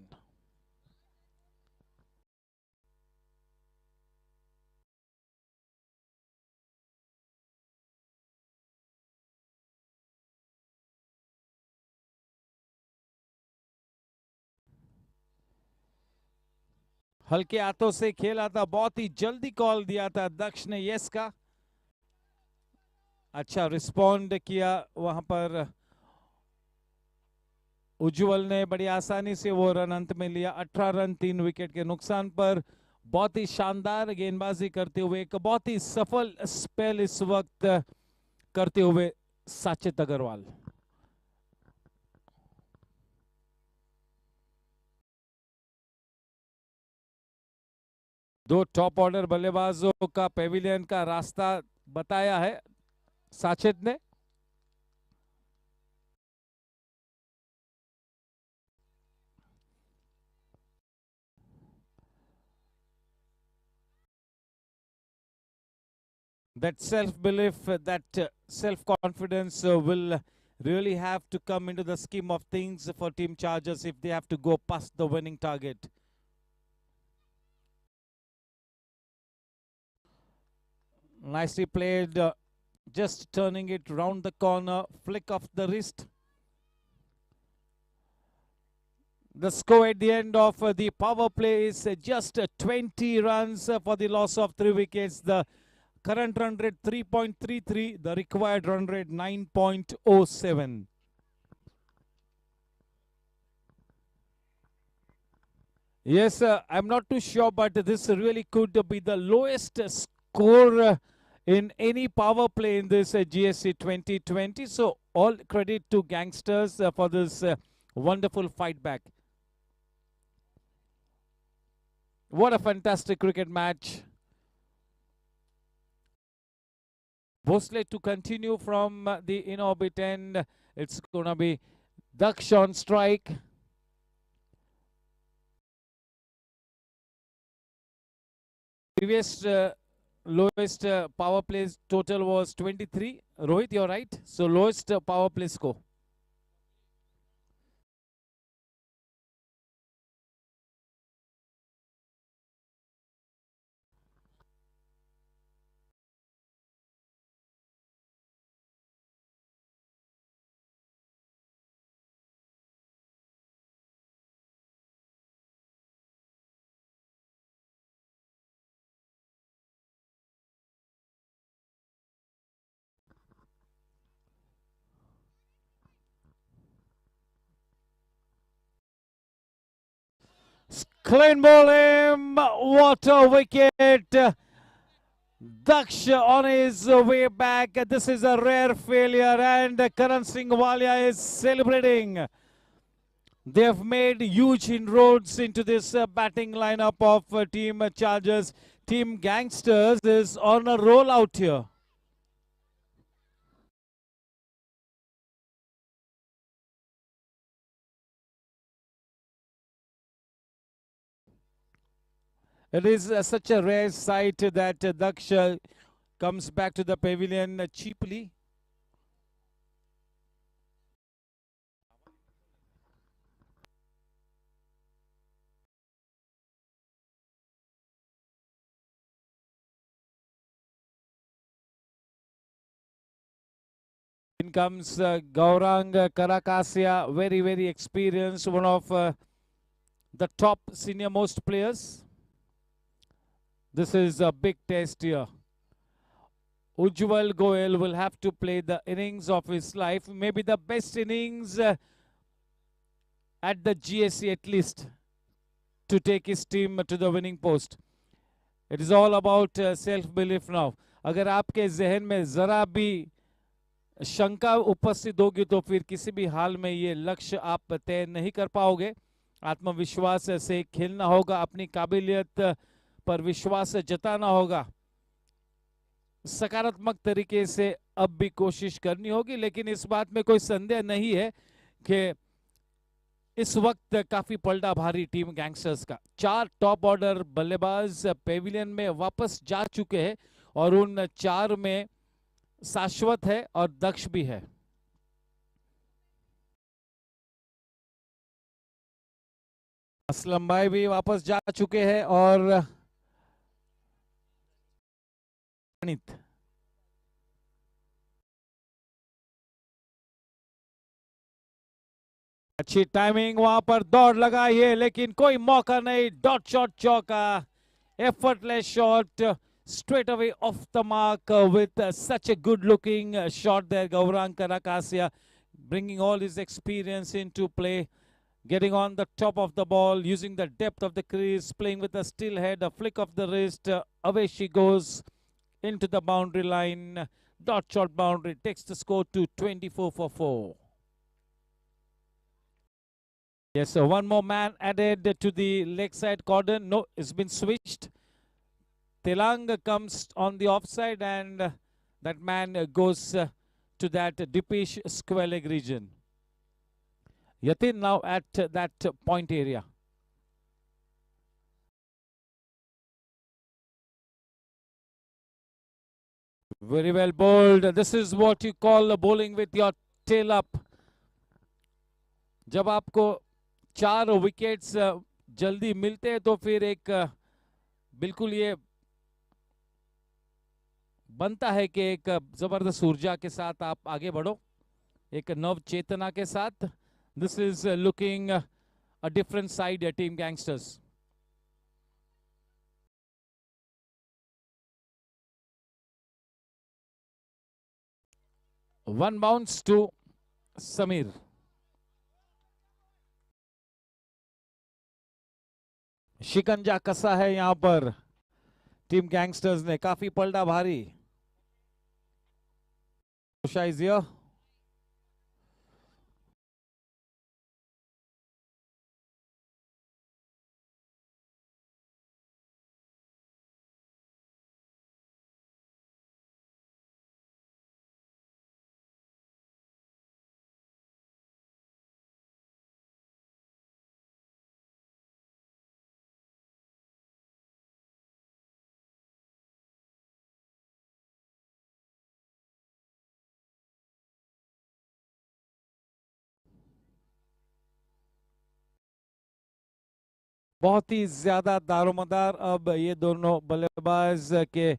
हल्के हाथों से खेला था, बहुत ही जल्दी कॉल दिया था दक्ष ने यस का. अच्छा रिस्पॉन्ड किया वहां पर उज्जवल ने, बड़ी आसानी से वो रन अंत में लिया. 18 रन 3 विकेट के नुकसान पर. बहुत ही शानदार गेंदबाजी करते हुए एक बहुत ही सफल स्पेल इस वक्त करते हुए साचित अग्रवाल. दो टॉप ऑर्डर बल्लेबाजों का पेविलियन का रास्ता बताया है साचित ने. That self-belief, that self-confidence will really have to come into the scheme of things for Team Chargers if they have to go past the winning target. Nicely played, just turning it round the corner, flick of the wrist. The score at the end of the power play is just 20 runs for the loss of 3 wickets. The current run rate 3.33, the required run rate 9.07. Yes, I'm not too sure, but this really could be the lowest score in any power play in this GSC 2020. So all credit to Gangsters for this wonderful fight back. What a fantastic cricket match. Bhosle to continue from the in-orbit end. It's going to be Daksh on strike. Previous lowest power plays total was 23. Rohit, you're right. So lowest power play score. Clean bowling, what a wicket. Daksh on his way back. This is a rare failure, and Karan Singh Walia is celebrating. They have made huge inroads into this batting lineup of Team Chargers. Team Gangsters is on a roll out here. It is such a rare sight that Daksh comes back to the pavilion cheaply. In comes Gaurang Karakasia, very, very experienced, one of the top senior most players. This is a big test here. Ujjwal Goel will have to play the innings of his life, maybe the best innings at the GSC at least, to take his team to the winning post. It is all about self-belief now. अगर आपके जहन में जरा भी शंका उपस्थित होगी तो फिर किसी भी हाल में ये लक्ष्य आप तय नहीं कर पाओगे. आत्मविश्वास से खेलना होगा, अपनी काबिलियत पर विश्वास जताना होगा, सकारात्मक तरीके से अब भी कोशिश करनी होगी. लेकिन इस बात में कोई संदेह नहीं है कि इस वक्त काफी पलटा भारी टीम गैंगस्टर्स का. 4 टॉप ऑर्डर बल्लेबाज पेविलियन में वापस जा चुके हैं और उन 4 में शाश्वत है और दक्ष भी है. असलम भाई भी वापस जा चुके हैं और अच्छी टाइमिंग, वहां पर दौड़ लगाई है लेकिन कोई मौका नहीं. डॉट शॉट चौका, effortless shot, straight away off the mark with such a good looking shot there. Gaurang Karakasia bringing all his experience into play, getting on the top of the ball, using the depth of the crease, playing with a still head, a flick of the wrist, away she goes into the boundary line. Dot shot boundary takes the score to 24 for 4. Yes, so one more man added to the leg side cordon. No, it's been switched. Telang comes on the offside and that man goes to that deepish square leg region. Yatin now at that point area. Very well bowled. This is what you call bowling with your tail up. जब आपको 4 wickets जल्दी मिलते हैं तो फिर एक बिल्कुल ये बनता है कि एक जबरदस्त ऊर्जा के साथ आप आगे बढ़ो, एक नव चेतना के साथ. This is looking a different side team gangsters. One bounce to Samir. शिकंजा कसा है यहां पर टीम गैंगस्टर्स ने, काफी पलटा भारी. Usha is here. बहुत ही ज्यादा दारोमदार अब ये दोनों बल्लेबाज के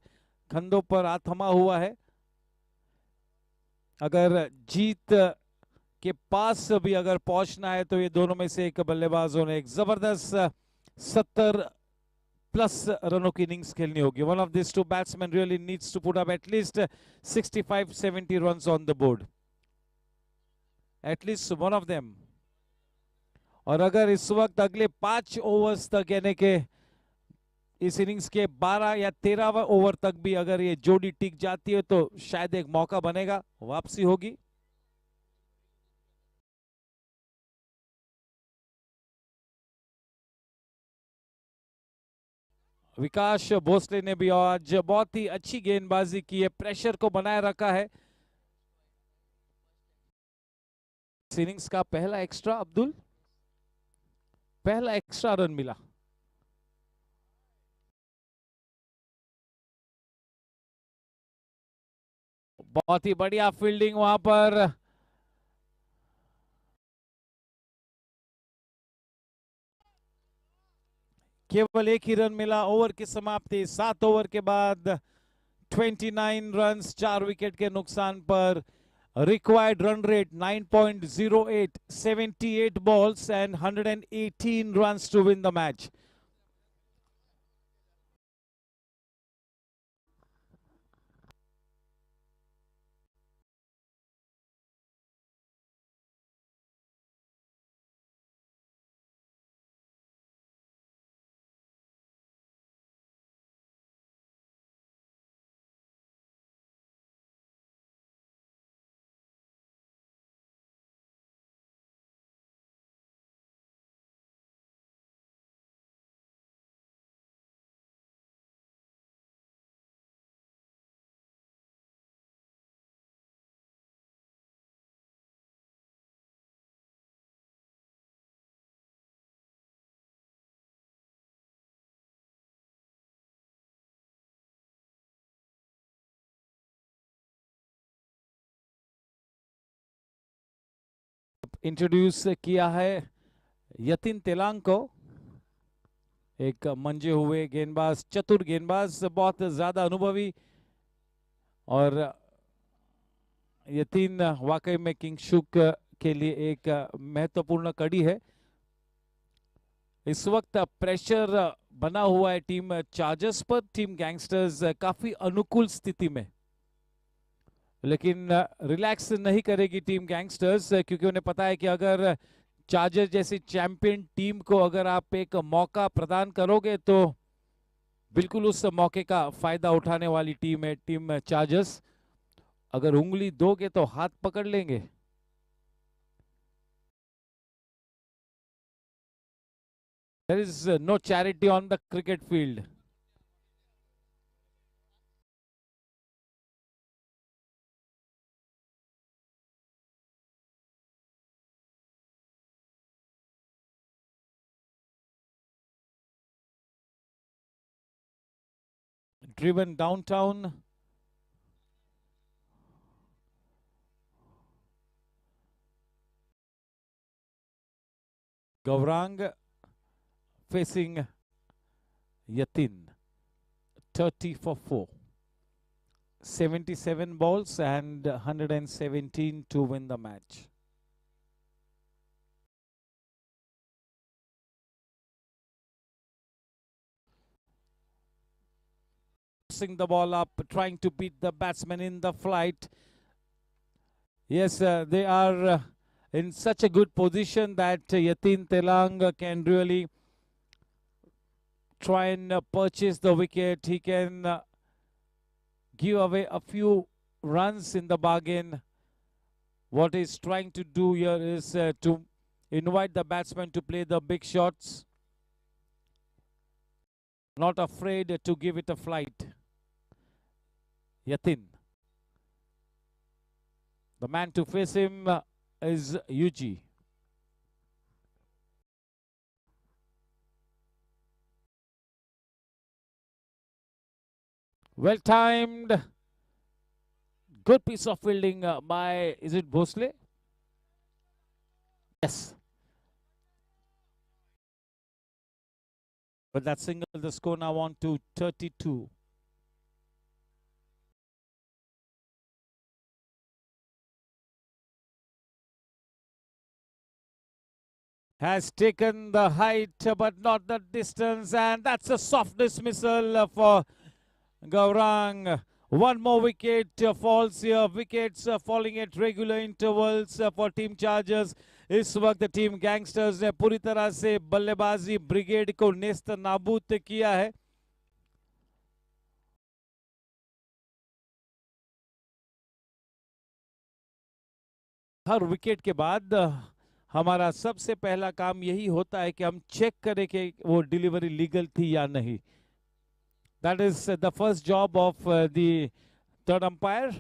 कंधों पर हाथ थमा हुआ है. अगर जीत के पास भी अगर पहुंचना है तो ये दोनों में से एक बल्लेबाजों ने एक जबरदस्त 70+ रनों की इनिंग्स खेलनी होगी. One of this two batsman really needs to put up at least 65-70 runs on the board, at least one of them. और अगर इस वक्त अगले 5 ओवर्स तक, यानी कि इस इनिंग्स के 12 या 13 ओवर तक भी अगर ये जोड़ी टिक जाती है तो शायद एक मौका बनेगा, वापसी होगी. विकास भोसले ने भी आज बहुत ही अच्छी गेंदबाजी की है, प्रेशर को बनाए रखा है. इनिंग्स का पहला एक्स्ट्रा, अब्दुल, पहला एक्स्ट्रा रन मिला. बहुत ही बढ़िया फील्डिंग वहां पर. केवल एक ही रन मिला ओवर की समाप्ति. 7 ओवर के बाद 29 रन्स 4 विकेट के नुकसान पर. Required run rate 9.08, 78 balls and 118 runs to win the match. Introduce किया है यतिन तेलांग को, एक मंजे हुए गेंदबाज, चतुर गेंदबाज, बहुत ज्यादा अनुभवी. और यतिन वाकई में किंगशुक के लिए एक महत्वपूर्ण कड़ी है. इस वक्त प्रेशर बना हुआ है टीम चार्जर्स पर. टीम गैंगस्टर्स काफी अनुकूल स्थिति में, लेकिन रिलैक्स नहीं करेगी टीम गैंगस्टर्स, क्योंकि उन्हें पता है कि अगर चार्जर्स जैसी चैंपियन टीम को अगर आप एक मौका प्रदान करोगे तो बिल्कुल उस मौके का फायदा उठाने वाली टीम है टीम चार्जर्स. अगर उंगली दोगे तो हाथ पकड़ लेंगे. There is no charity on the cricket field. Driven downtown. Gaurang facing Yatin. 30 for 4. 77 balls and 117 to win the match. Tossing the ball up, trying to beat the batsman in the flight. Yes, they are in such a good position that Yatin Telang can really try and purchase the wicket. He can give away a few runs in the bargain. What he's trying to do here is to invite the batsman to play the big shots. Not afraid to give it a flight. Yatin. The man to face him is Yuji. Well timed. Good piece of fielding by, is it Bhosle? Yes. But that single, the score now on to 32. Has taken the height but not the distance, and that's a soft dismissal for Gaurang. One more wicket falls here. Wickets falling at regular intervals for team Chargers. इस वक्त team gangsters ने पूरी तरह से बल्लेबाजी brigade को नेस्त नाबूद किया है. हर विकेट के बाद हमारा सबसे पहला काम यही होता है कि हम चेक करें कि वो डिलीवरी लीगल थी या नहीं. That is the first job of the third umpire.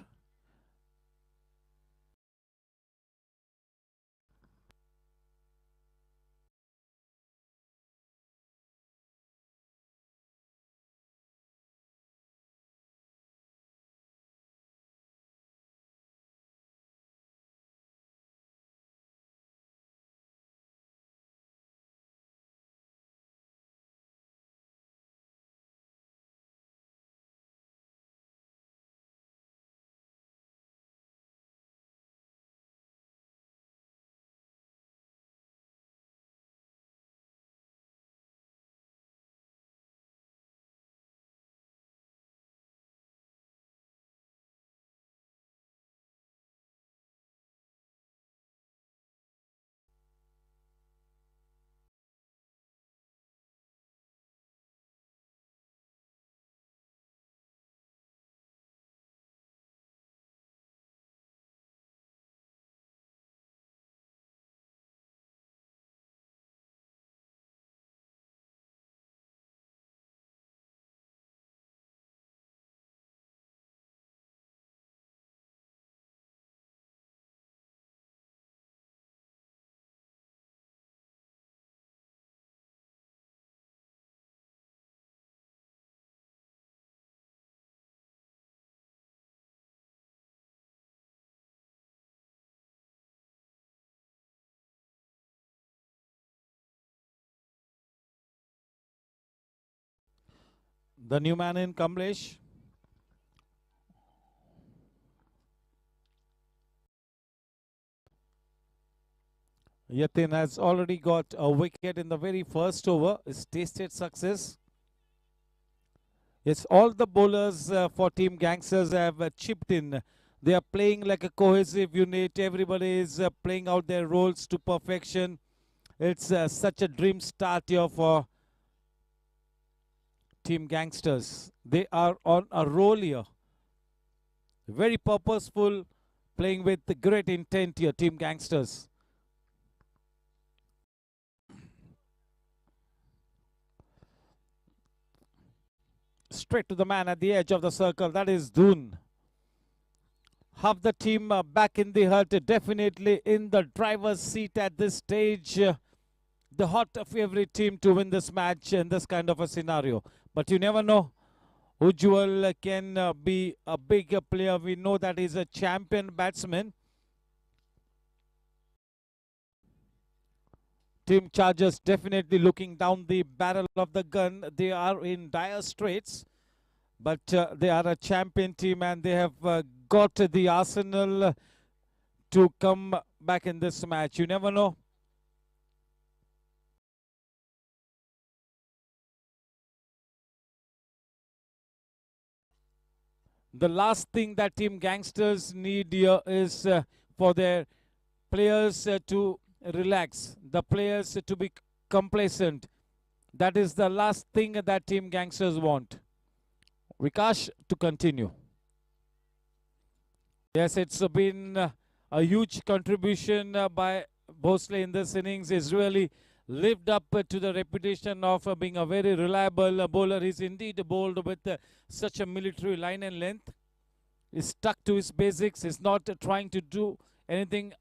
The new man in Kamlesh. Yatin has already got a wicket in the very first over. It's tasted success. Yes, all the bowlers for Team Gangsters have chipped in. They are playing like a cohesive unit. Everybody is playing out their roles to perfection. It's such a dream start here for Team Gangsters. They are on a roll here. Very purposeful, playing with great intent here, Team Gangsters. Straight to the man at the edge of the circle. That is Doon. Half the team back in the hut, definitely in the driver's seat at this stage. The hot favorite team to win this match in this kind of a scenario. But you never know. Ujjwal can be a big player. We know that he's a champion batsman. Team Chargers definitely looking down the barrel of the gun. They are in dire straits. but they are a champion team and they have got the arsenal to come back in this match. You never know. The last thing that Team Gangsters need here is for their players to relax, the players to be complacent. That is the last thing that Team Gangsters want. Vikash to continue. Yes, it's been a huge contribution by Bosley in this innings. He's really lived up to the reputation of being a very reliable bowler. He's indeed bowled with such a military line and length. He's stuck to his basics. He's not trying to do anything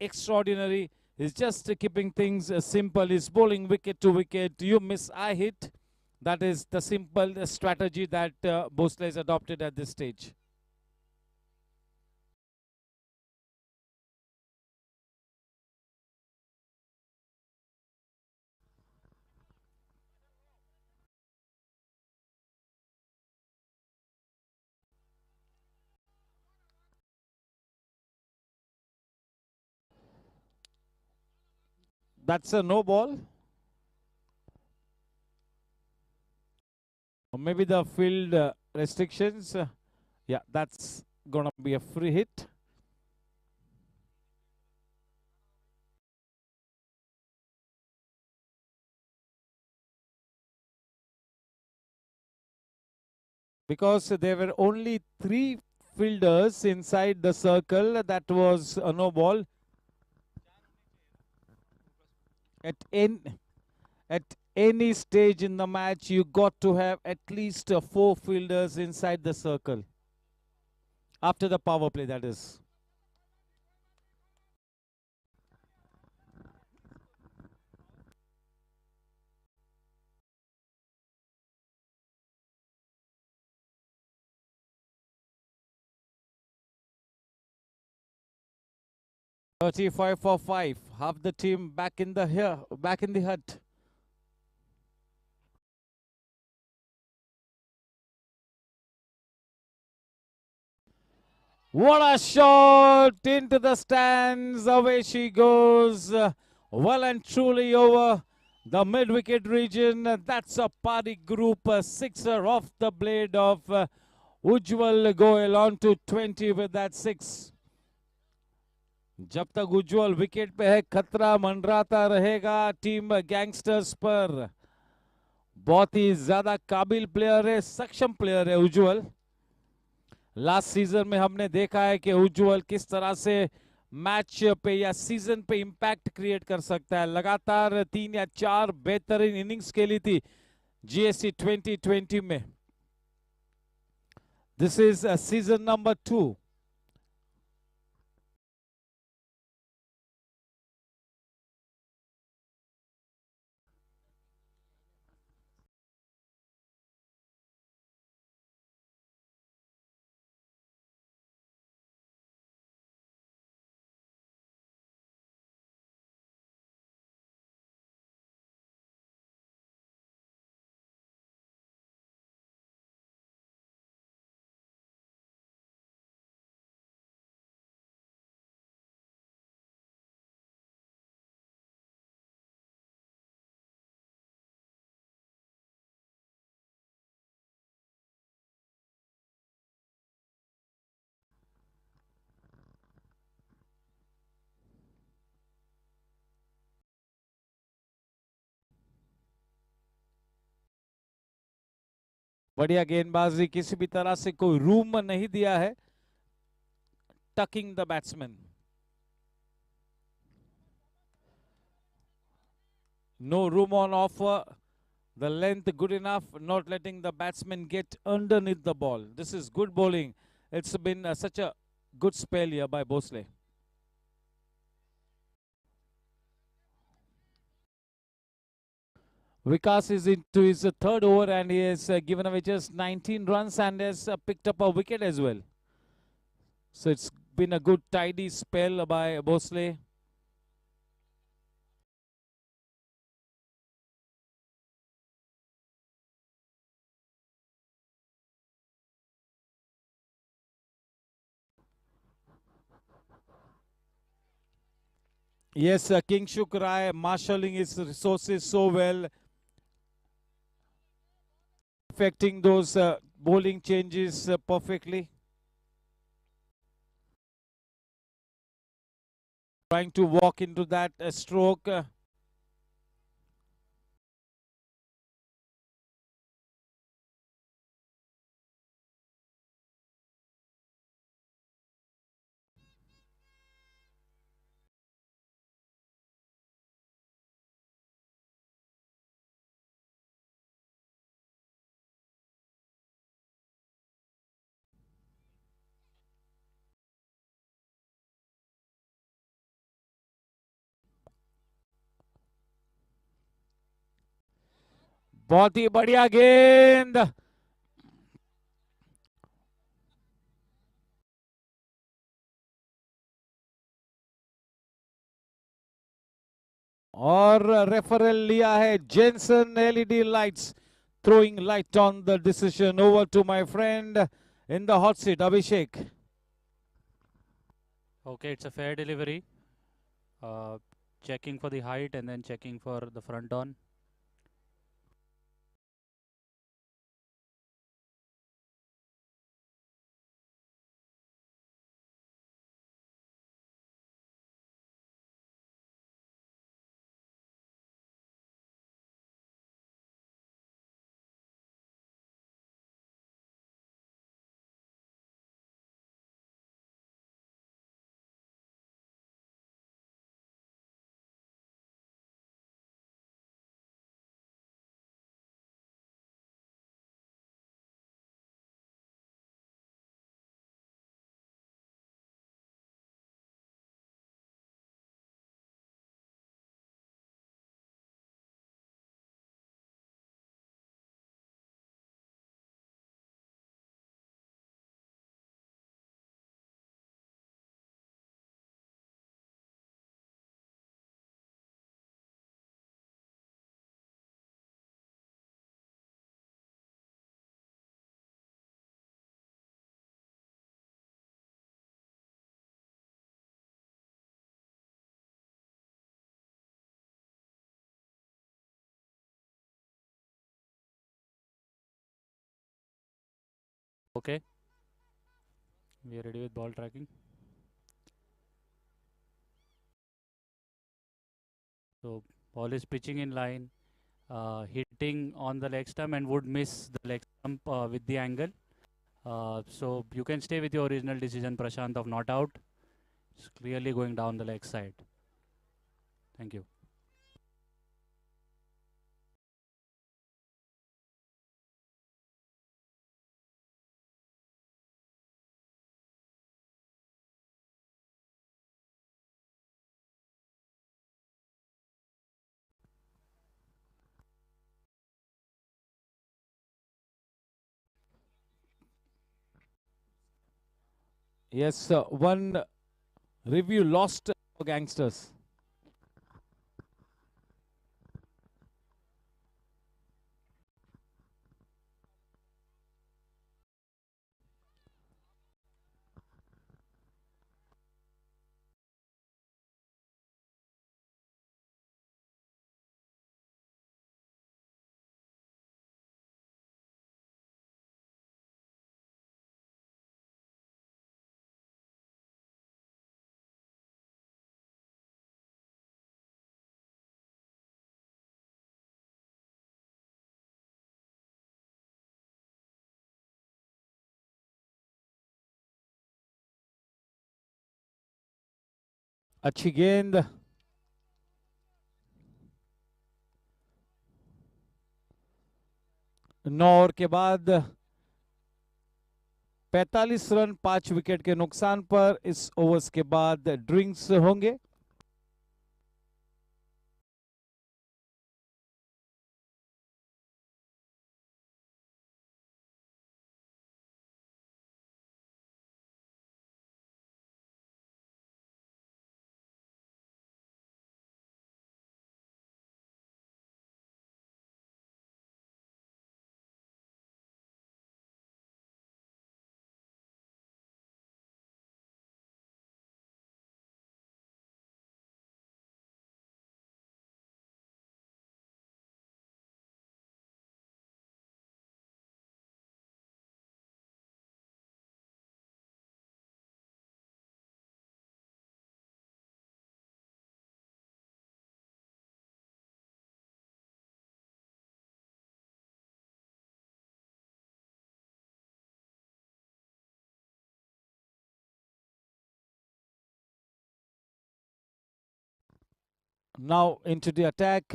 extraordinary. He's just keeping things simple. He's bowling wicket to wicket. You miss, I hit. That is the simple strategy that Bosley has adopted at this stage. That's a no ball. Or maybe the field restrictions. Yeah, that's going to be a free hit. Because there were only 3 fielders inside the circle, that was a no ball. At any stage in the match, you got to have at least 4 fielders inside the circle. After the power play, that is. "35 for 5. Half the team back in the hut. What a shot into the stands. Away she goes. Well and truly over the mid-wicket region. That's a party group. A sixer off the blade of Ujjwal Goyal on to 20 with that 6. जब तक उज्जवल wicket पे है, खतरा मंडराता रहेगा team gangsters पर. बहुत ही ज्यादा काबिल प्लेयर है, सक्षम प्लेयर है उज्जवल. लास्ट सीजन में हमने देखा है कि उज्जवल किस तरह से मैच पे या सीजन पे इंपैक्ट क्रिएट कर सकता है. लगातार 3 या 4 बेहतरीन इनिंग्स खेली थी जीएससी 2020 में. This is season number 2. बढ़िया गेंदबाजी, किसी भी तरह से कोई रूम नहीं दिया है. Talking the batsman. No room on offer. The length good enough, not letting the batsman get underneath the ball. This is good bowling. It's been such a good spell here by Bosley. Vikas is into his 3rd over and he has given away just 19 runs and has picked up a wicket as well. So it's been a good tidy spell by Bosley. Yes, Kingshuk Rai marshalling his resources so well, affecting those bowling changes perfectly. Trying to walk into that stroke. बहुत ही बढ़िया गेंद. और referral लिया है Jenson LED lights, throwing light on the decision. Over to my friend in the hot seat, Abhishek. Okay, it's a fair delivery. Checking for the height and then checking for the front on. Okay, we are ready with ball tracking. So ball is pitching in line, hitting on the leg stump and would miss the leg stump with the angle. So you can stay with your original decision, Prashant, of not out. It's clearly going down the leg side. Thank you. Yes, one review lost for Gangsters. अच्छी गेंद. 9 over के बाद 45 run 5 wicket के नुकसान पर इस overs के बाद ड्रिंक्स होंगे. Now into the attack,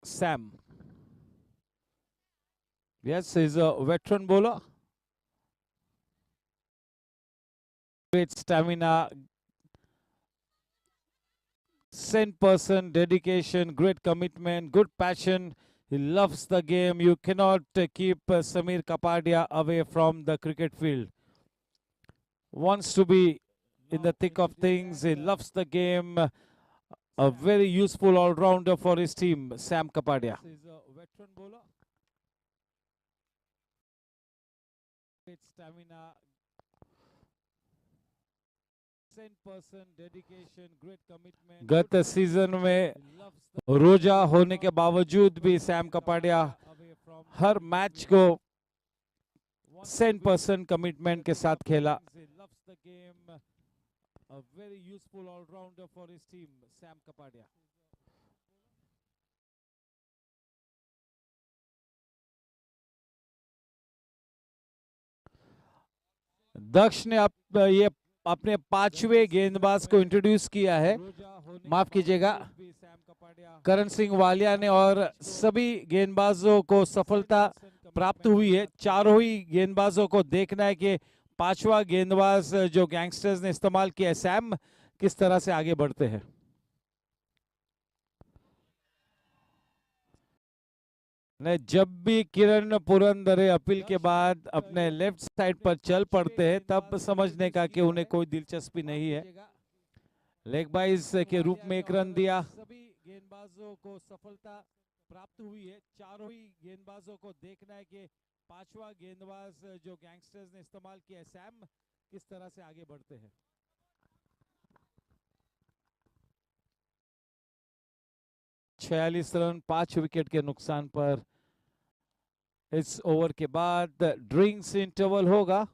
Sam. Yes, he's a veteran bowler. Great stamina, 100% dedication, great commitment, good passion. He loves the game. You cannot keep Samir Kapadia away from the cricket field. Wants to be in the thick of things. He loves the game. A very useful all-rounder for his team, Sam Kapadia. He's a veteran bowler. Great stamina, 100% dedication, great commitment. गत season में रोजा होने के बावजूद भी Sam Kapadia हर match को 100% commitment के साथ खेला. A very useful all-rounder for his team, Sam Kapadia. दक्ष ने ये अपने पांचवें गेंदबाज को इंट्रोड्यूस किया है. माफ कीजिएगा, करण सिंह वालिया ने, और सभी गेंदबाजों को सफलता प्राप्त हुई है. चारों ही गेंदबाजों को देखना है कि पांचवा गेंदबाज जो गैंगस्टर्स ने इस्तेमाल किया है, सैम, किस तरह से आगे बढ़ते हैं. जब भी किरण पुरंदरे अपील के बाद अपने लेफ्ट साइड पर चल पड़ते हैं, तब समझने का कि उन्हें कोई दिलचस्पी नहीं है. लेग बाइज के रूप में एक रन दिया. सभी गेंदबाजों को सफलता प्राप्त हुई है. चारों ही गेंदबाजों को देखना है कि पांचवा गेंदबाज जो गैंगस्टर्स ने इस्तेमाल किया है, सैम, किस तरह से आगे बढ़ते हैं. 46 रन 5 विकेट के नुकसान पर इस ओवर के बाद ड्रिंक्स इंटरवल होगा.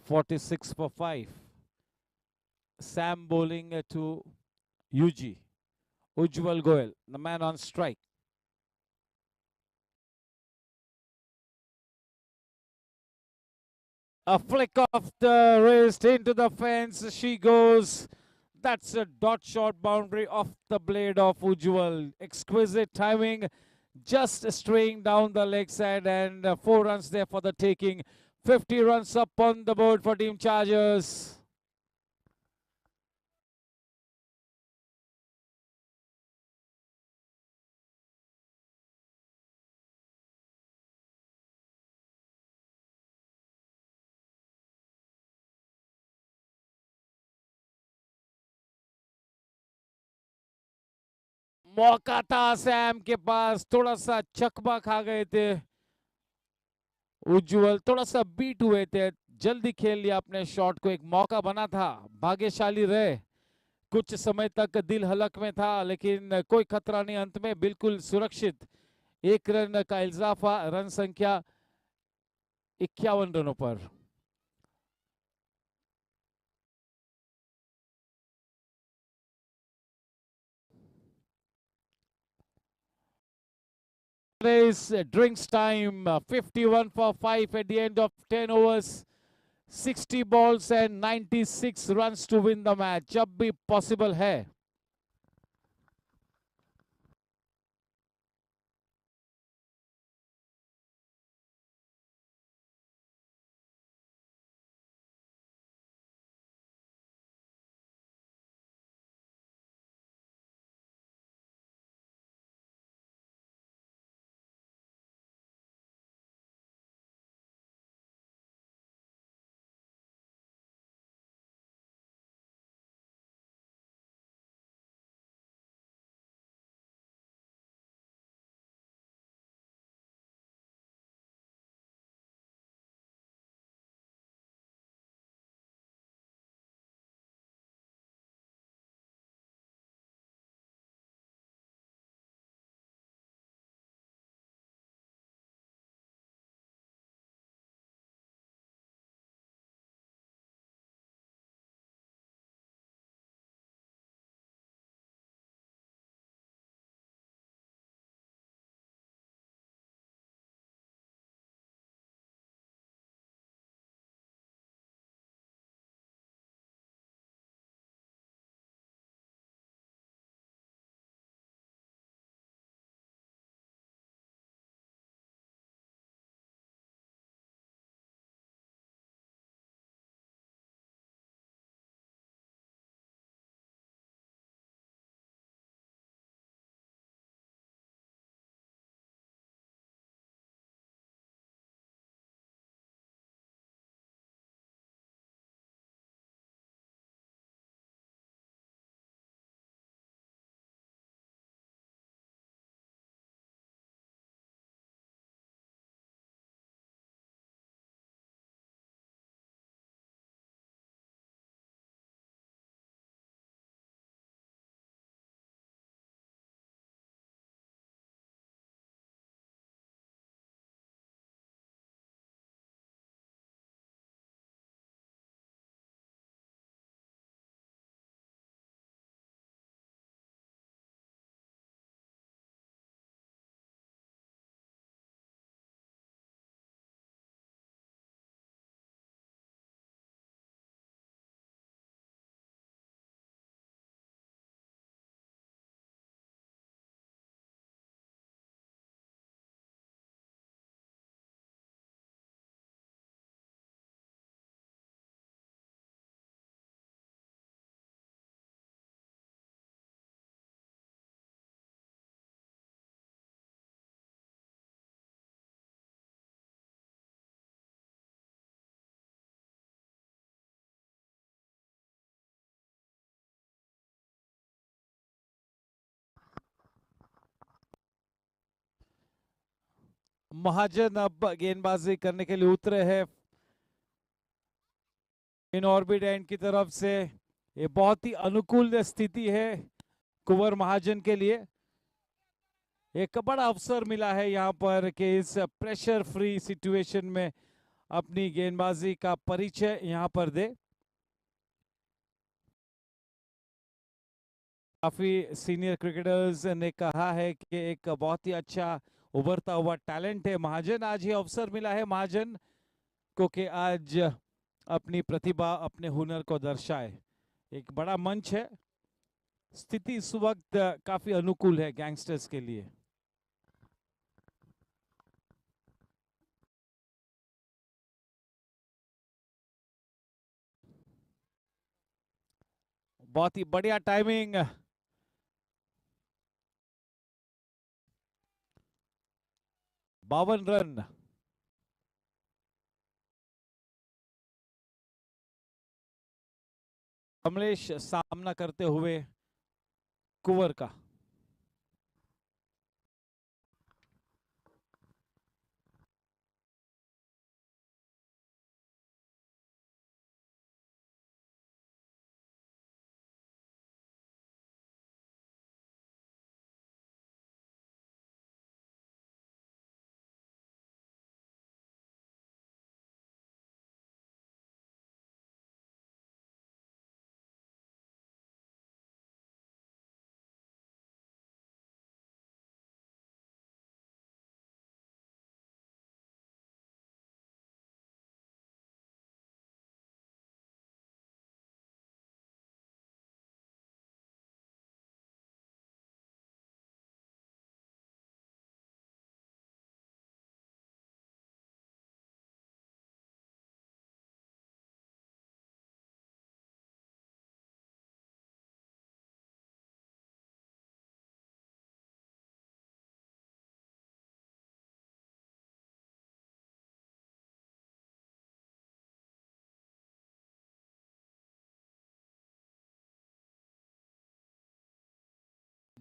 46 for 5. Sam bowling to UG. Ujjwal Goel, the man on strike. A flick of the wrist into the fence. She goes. That's a dot shot boundary off the blade of Ujjwal. Exquisite timing. Just straying down the leg side, and 4 runs there for the taking. 50 runs up on the board for Team Chargers. मौका था Sam के पास, थोड़ा सा चकमा खा गए थे. उज्जवल थोड़ा सा बीट हुए थे, जल्दी खेल लिया अपने शॉट को. एक मौका बना था, भाग्यशाली रहे. कुछ समय तक दिल हलक में था, लेकिन कोई खतरा नहीं. अंत में बिल्कुल सुरक्षित 1 रन का इजाफा. रन संख्या 51 रनों पर. Is drinks time. 51 for 5 at the end of 10 overs. 60 balls and 96 runs to win the match. जब भी possible है. महाजन अब गेंदबाजी करने के लिए उतरे हैं इन ऑर्बिट एंड की तरफ से। ये बहुत ही अनुकूल स्थिति है कुंवर महाजन के लिए। एक बड़ा अवसर मिला है यहाँ पर कि इस प्रेशर फ्री सिचुएशन में अपनी गेंदबाजी का परिचय यहाँ पर दे। काफी सीनियर क्रिकेटर्स ने कहा है कि एक बहुत ही अच्छा उभरता हुआ टैलेंट है महाजन। आज ये अवसर मिला है महाजन को कि आज अपनी प्रतिभा अपने हुनर को दर्शाए। एक बड़ा मंच है। स्थिति इस वक्त काफी अनुकूल है गैंगस्टर्स के लिए। बहुत ही बढ़िया टाइमिंग। 52 रन। कमलेश सामना करते हुए कुंवर का।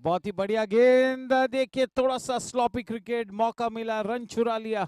बहुत ही बढ़िया गेंद। देखिए थोड़ा सा स्लॉपी क्रिकेट, मौका मिला, रन चुरा लिया।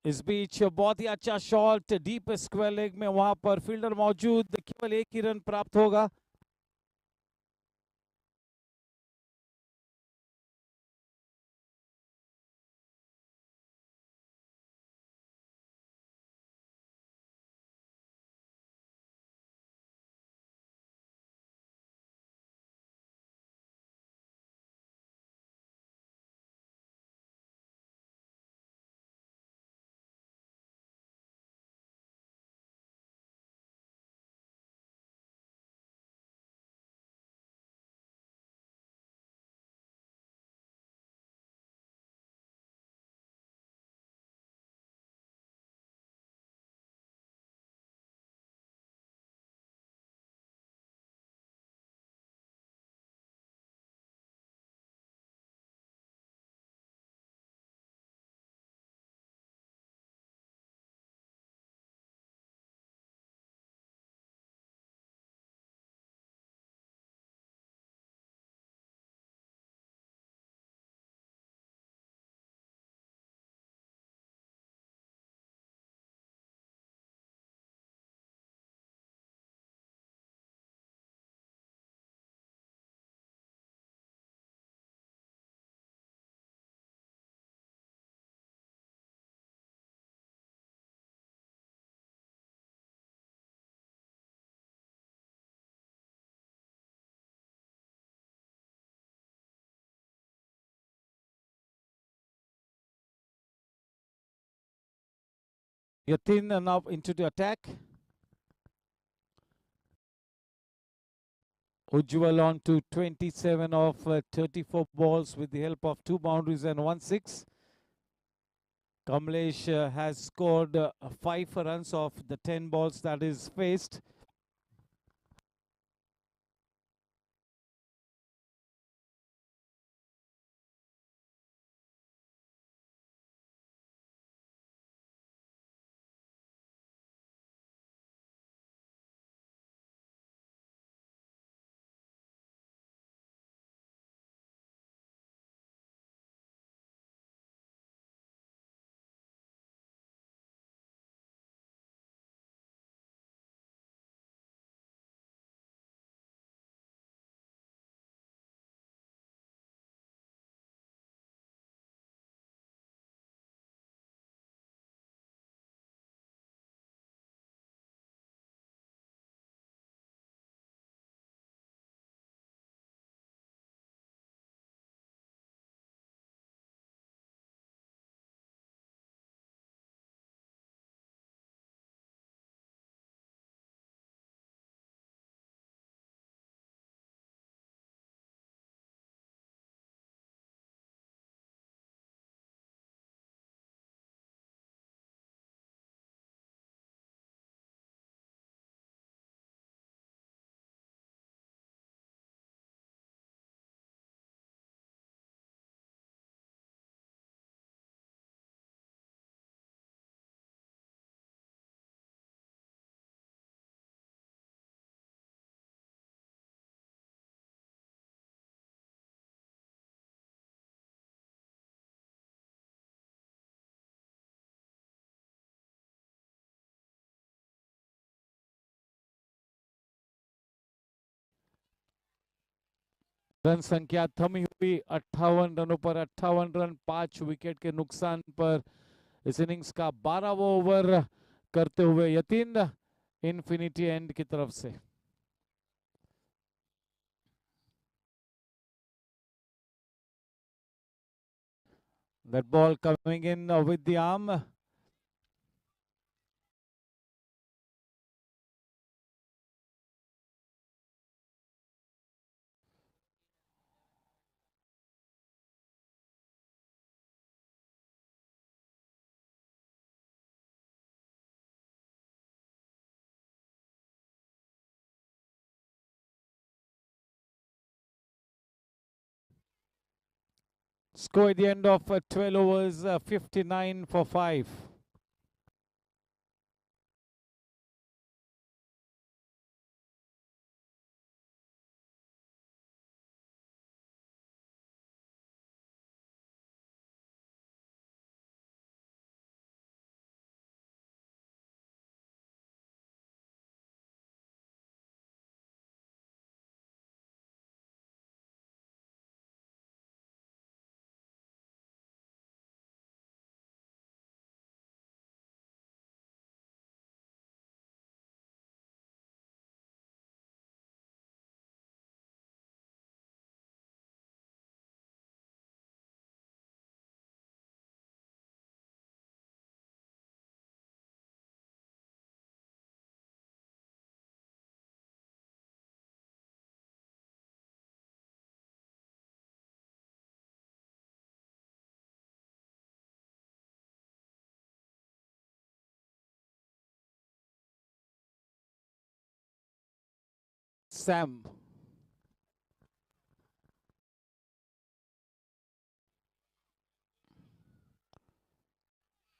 इस बीच बहुत ही अच्छा शॉट डीप स्क्वायर लेग में, वहां पर फील्डर मौजूद, केवल एक ही रन प्राप्त होगा। Yatin now into the attack. Ujjwal on to 27 of 34 balls with the help of 2 boundaries and 1 6. Kamlesh has scored 5 runs of the 10 balls that is faced. Run संख्या थमी हुई 58 रनों पर 58 रन 5 विकेट के नुकसान पर इस इनिंग्स का 12वां ओवर करते हुए यतीन इन्फिनिटी एंड की तरफ से that ball coming in with the arm. Score at the end of 12 overs, 59 for 5. Sam.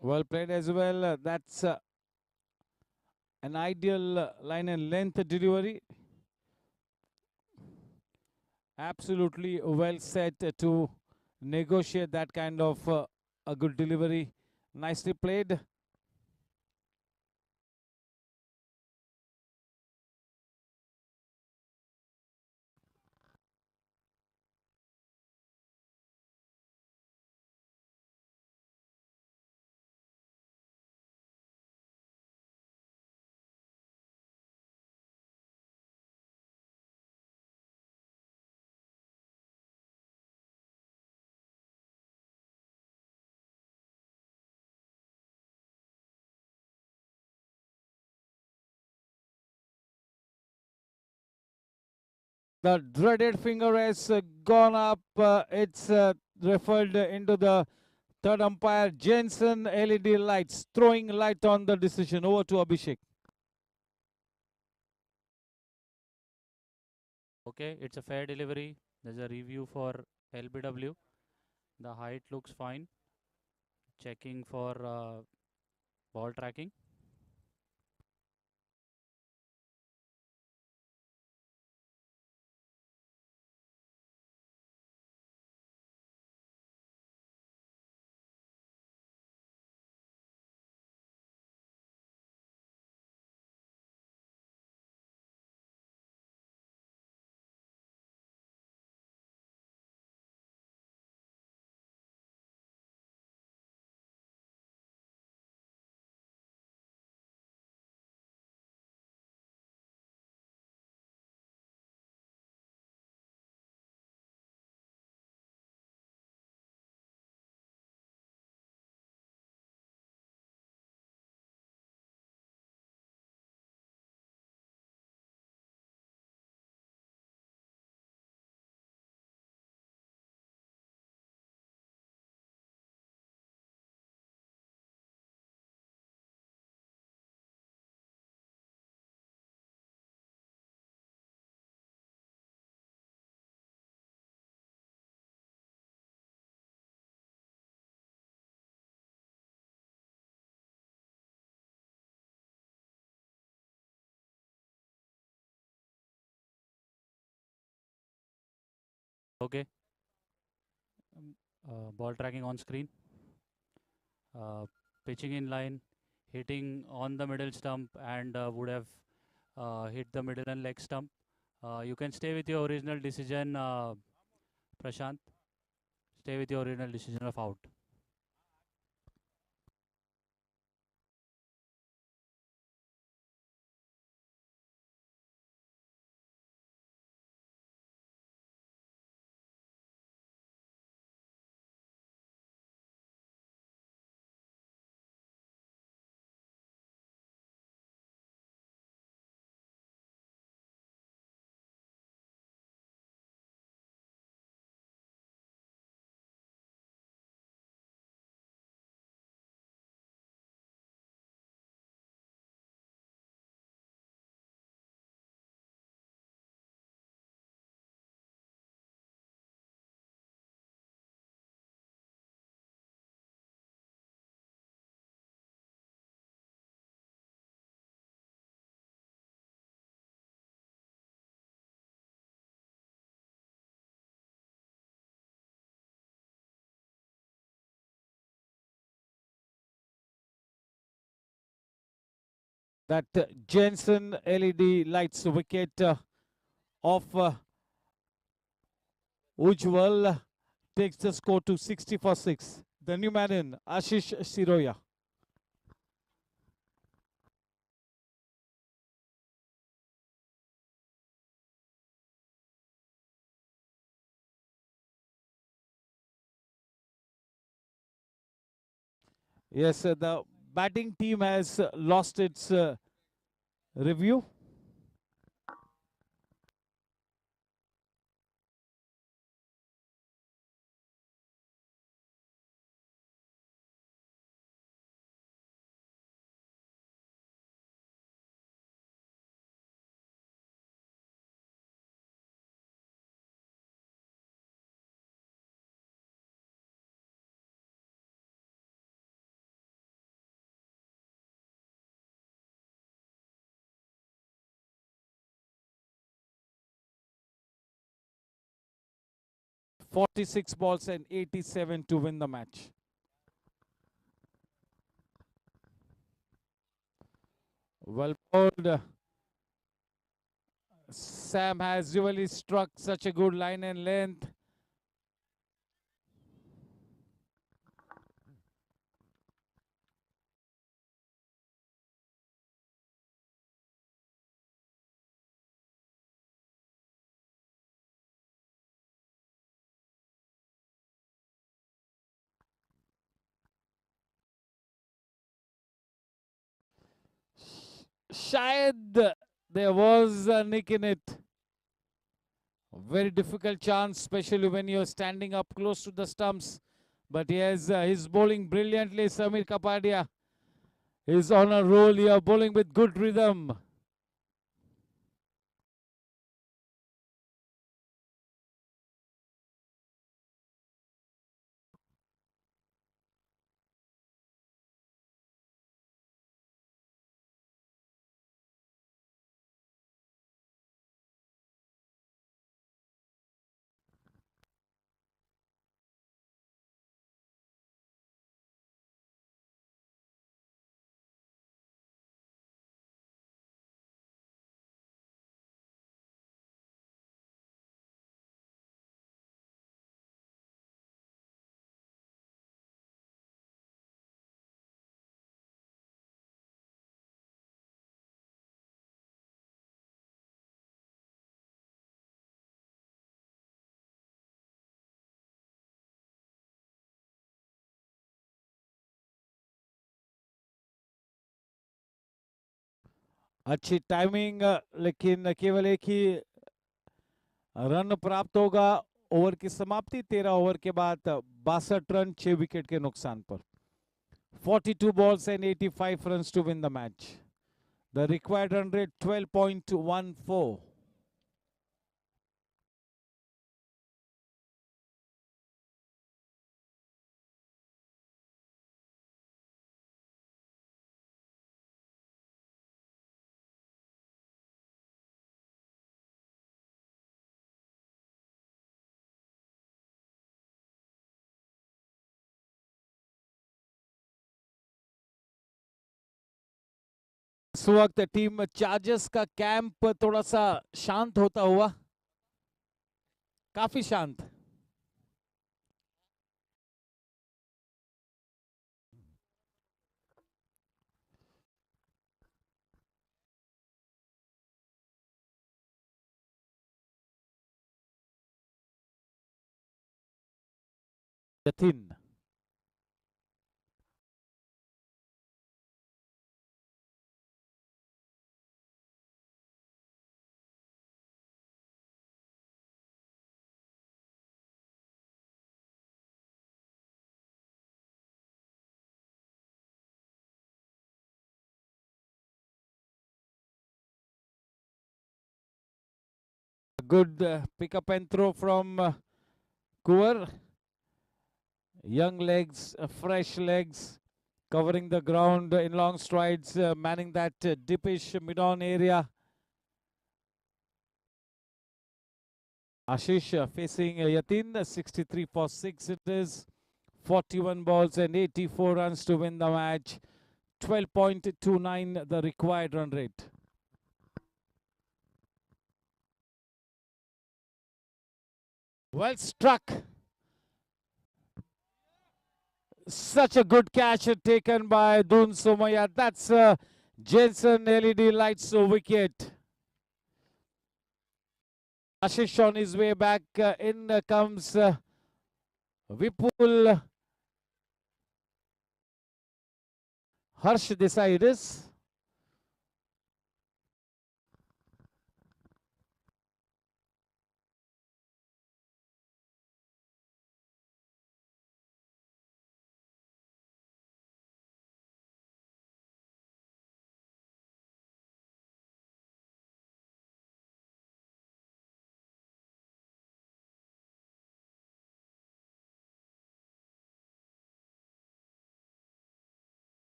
Well played as well. That's an ideal line and length delivery. Absolutely well set to negotiate that kind of a good delivery. Nicely played. The dreaded finger has gone up. It's referred into the third umpire. Jensen LED lights, throwing light on the decision. Over to Abhishek. Okay, it's a fair delivery. There's a review for LBW. The height looks fine. Checking for ball tracking. Okay. Ball tracking on screen. Pitching in line, hitting on the middle stump, and would have hit the middle and leg stump. You can stay with your original decision, Prashant. Stay with your original decision of out. That Jensen LED lights wicket of Ujwal takes the score to 60 for 6. The new man in, Ashish Siroya. Yes, the batting team has lost its review. .46 balls and 87 to win the match. Well bowled. Sam has really struck such a good line and length. Shayad there was a nick in it. Very difficult chance, especially when you're standing up close to the stumps. But yes, he's bowling brilliantly. Samir Kapadia is on a roll here, bowling with good rhythm. अच्छी timing, लेकिन केवल एक ही run प्राप्त होगा। Over की समाप्ति 13 over के बाद 62 रन 6 विकेट के नुकसान पर। 42 balls and 85 runs to win the match. The required run rate 12.14. इस वक्त टीम चार्जर्स का कैंप थोड़ा सा शांत होता हुआ, काफी शांत। Yatin good pick up and throw from Kuvar. Young legs, fresh legs, covering the ground in long strides, manning that dippish mid-on area. Ashish facing Yatin, 63 for 6 it is. 41 balls and 84 runs to win the match. 12.29 the required run rate. Well struck. Such a good catch taken by Dun Somaya. That's Jensen LED lights wicket. Ashish on his way back. In comes Vipul Harsh Desai it is.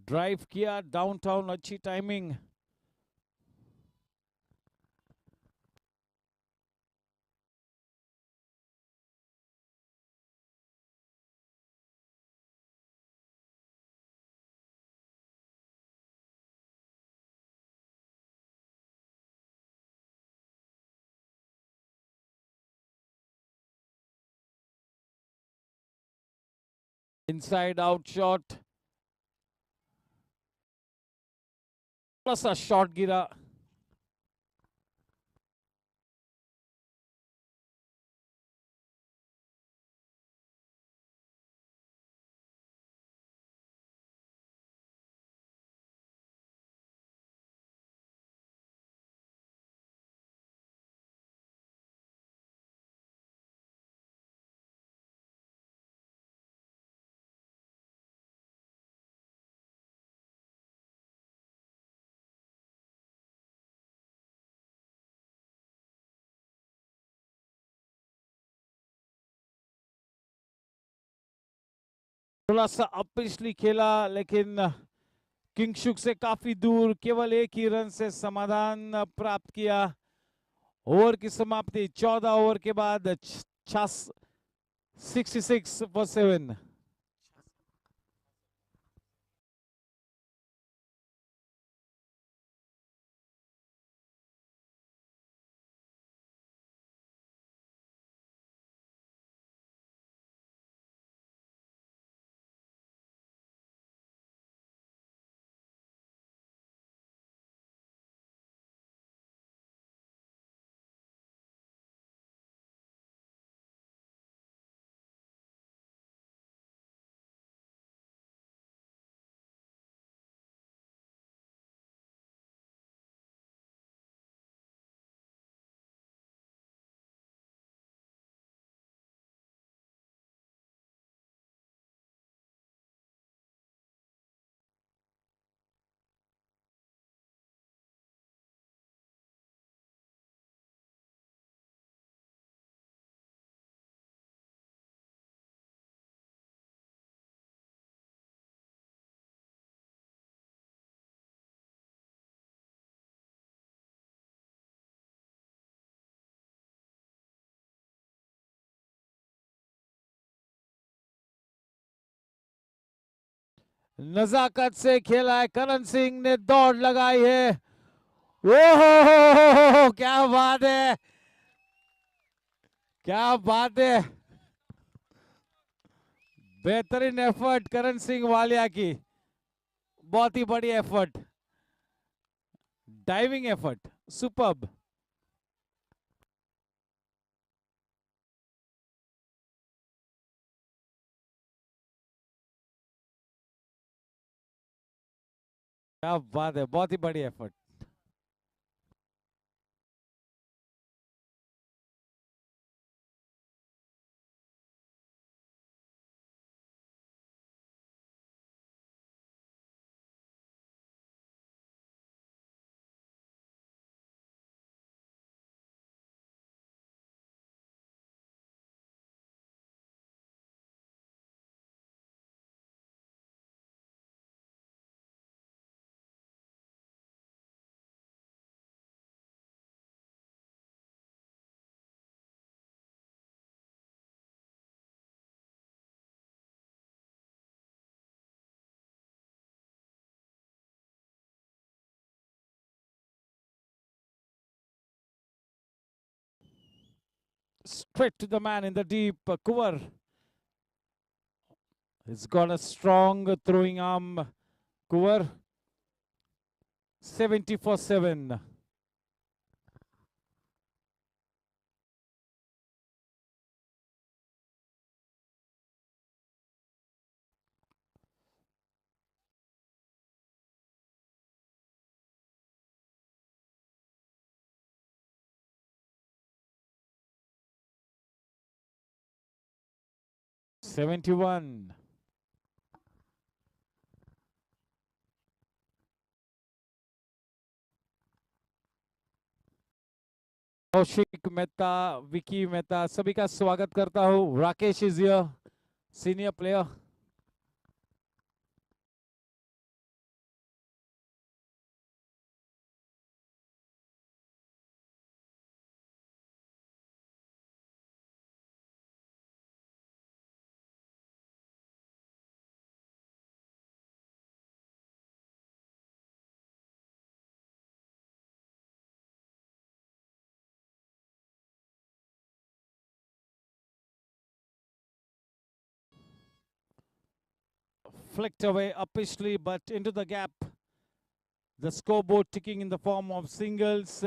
Drive किया downtown, अच्छी timing. Inside out shot. थोड़ा सा shot गिरा. थोड़ा सा अपिशली खेला लेकिन किंगशुक से काफी दूर. केवल एक ही रन से समाधान प्राप्त किया. ओवर की समाप्ति 14 ओवर के बाद 66 for 7. नजाकत से खेला है. करण सिंह ने दौड़ लगाई है. ओहो क्या बात है, क्या बात है. बेहतरीन एफर्ट करण सिंह वालिया की. बहुत ही बड़ी एफर्ट. Diving effort. सुपर्ब. क्या बात है, बहुत ही बड़ी effort. Straight to the man in the deep. Kuvar. He's got a strong throwing arm. Kuvar. 70 for 7.71. Kaushik Mehta, Vicky Mehta, सभी का स्वागत करता हूँ. Rakesh is here, senior player. flicked away uppishly, but into the gap. The scoreboard ticking in the form of singles.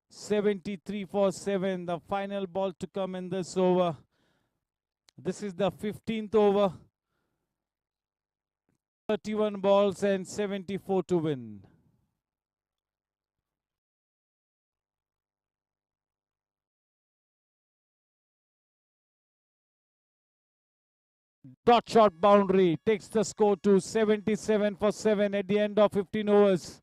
73 for 7. The final ball to come in this over. This is the 15th over. 31 balls and 74 to win. Dot shot boundary takes the score to 77 for 7 at the end of 15 overs.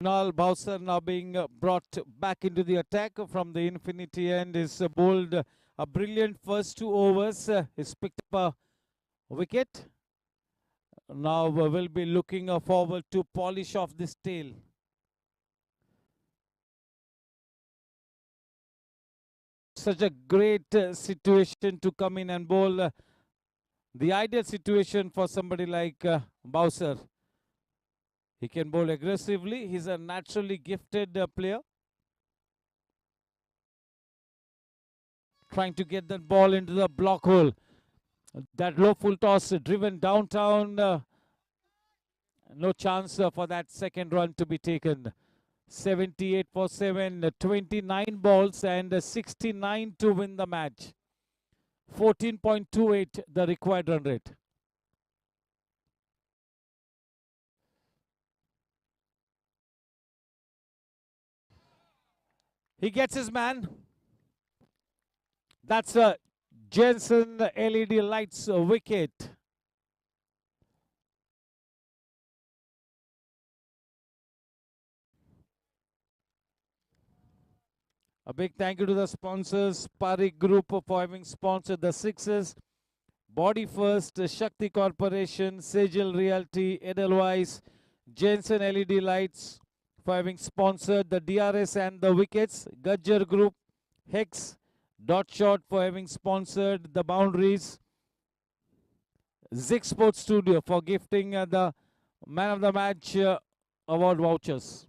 Kunal Bowser now being brought back into the attack from the infinity end is bowled a brilliant first 2 overs. He's picked up a wicket. Now we'll be looking forward to polish off this tail. Such a great situation to come in and bowl. The ideal situation for somebody like Bowser. He can bowl aggressively. He's a naturally gifted player. Trying to get that ball into the block hole. That low full toss driven downtown. No chance for that second run to be taken. 78 for 7, 29 balls and 69 to win the match. 14.28 the required run rate. He gets his man. That's a Jensen LED lights wicket. A big thank you to the sponsors, Parik Group for having sponsored the sixes. Body First, Shakti Corporation, Sejal Realty, Edelweiss, Jensen LED Lights for having sponsored the DRS and the wickets. Gajjar Group, Hex, Dot Shot for having sponsored the boundaries. Zig Sports Studio for gifting the Man of the Match award vouchers.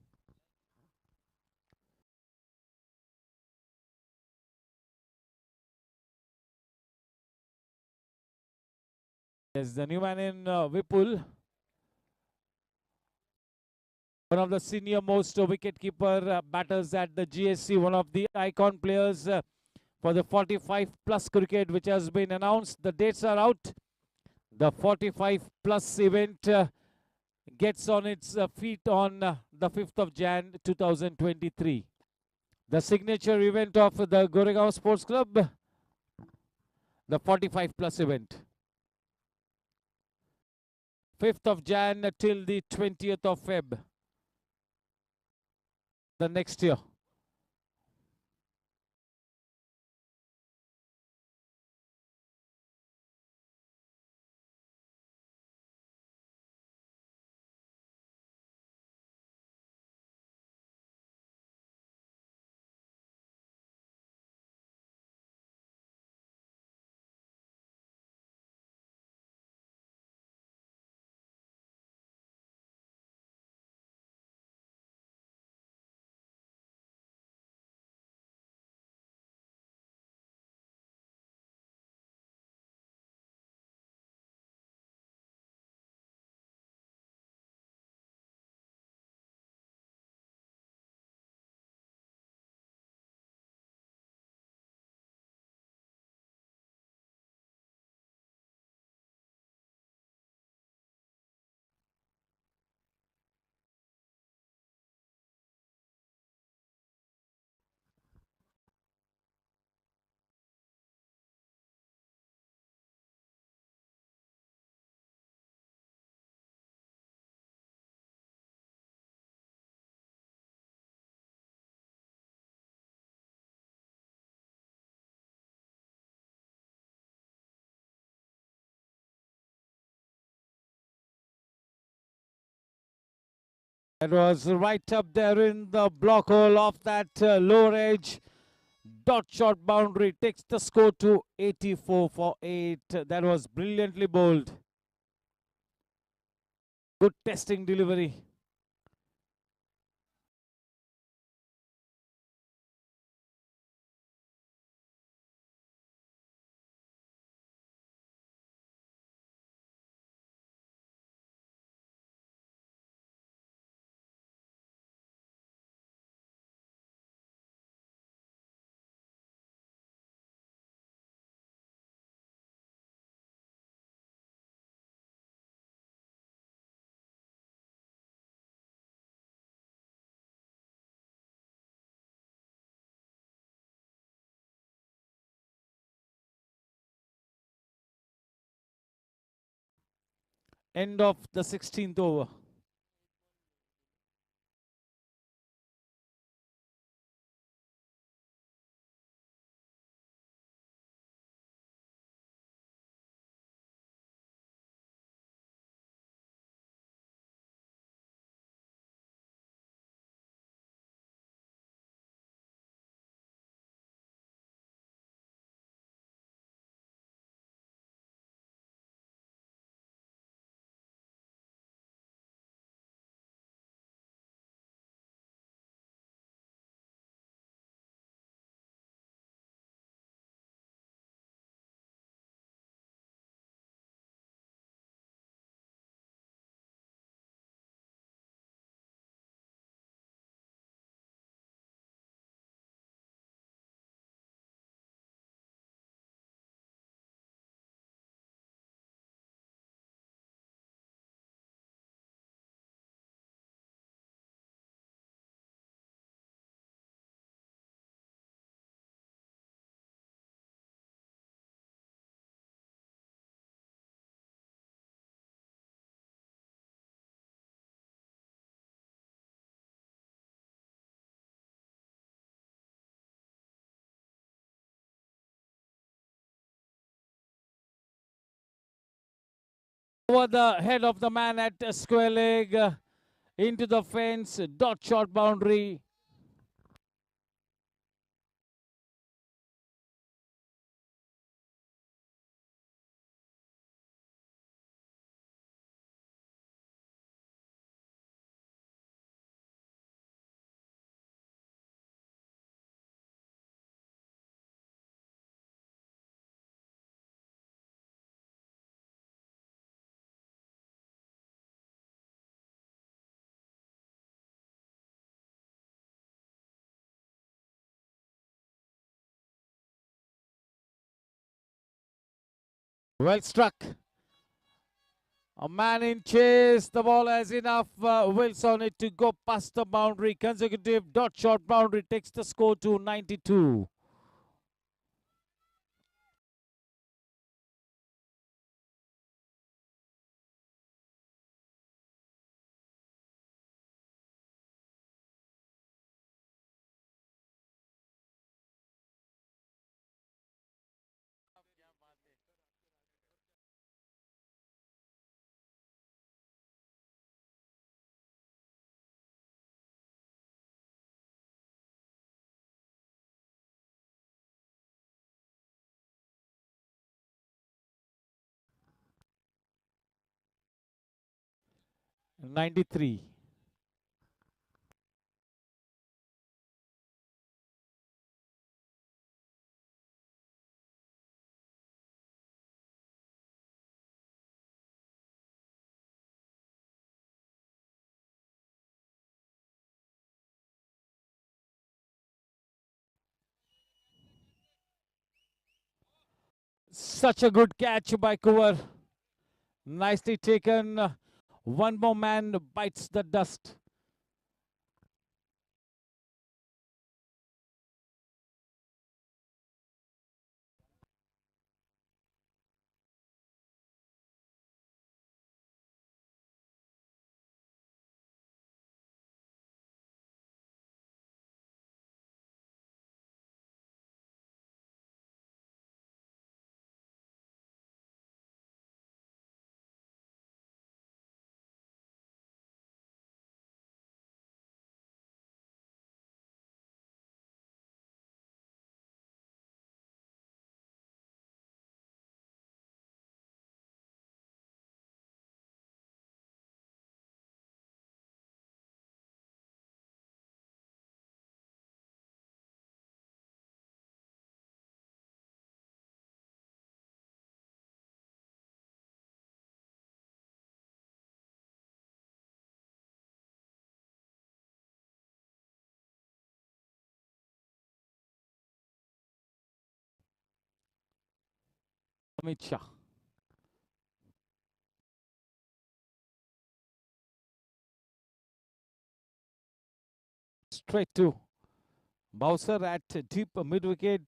Yes, the new man in Vipul, one of the senior most wicketkeeper batters at the GSC, one of the icon players for the 45 plus cricket which has been announced. The dates are out. The 45 plus event gets on its feet on the 5th of Jan 2023. The signature event of the Goregaon Sports Club, the 45 plus event. 5th of Jan till the 20th of Feb. The next year. That was right up there in the block hole off that lower edge. Dot shot boundary takes the score to 84 for 8. That was brilliantly bowled. Good testing delivery. End of the 16th over. Over the head of the man at square leg, into the fence, dot shot boundary. Well struck. A man in chase. The ball has enough wills on it to go past the boundary. Consecutive dot shot boundary takes the score to 92. '93. Such a good catch by Kuvar. Nicely taken. One more man bites the dust. Amit Shah. Straight to Bowser at deep mid wicket.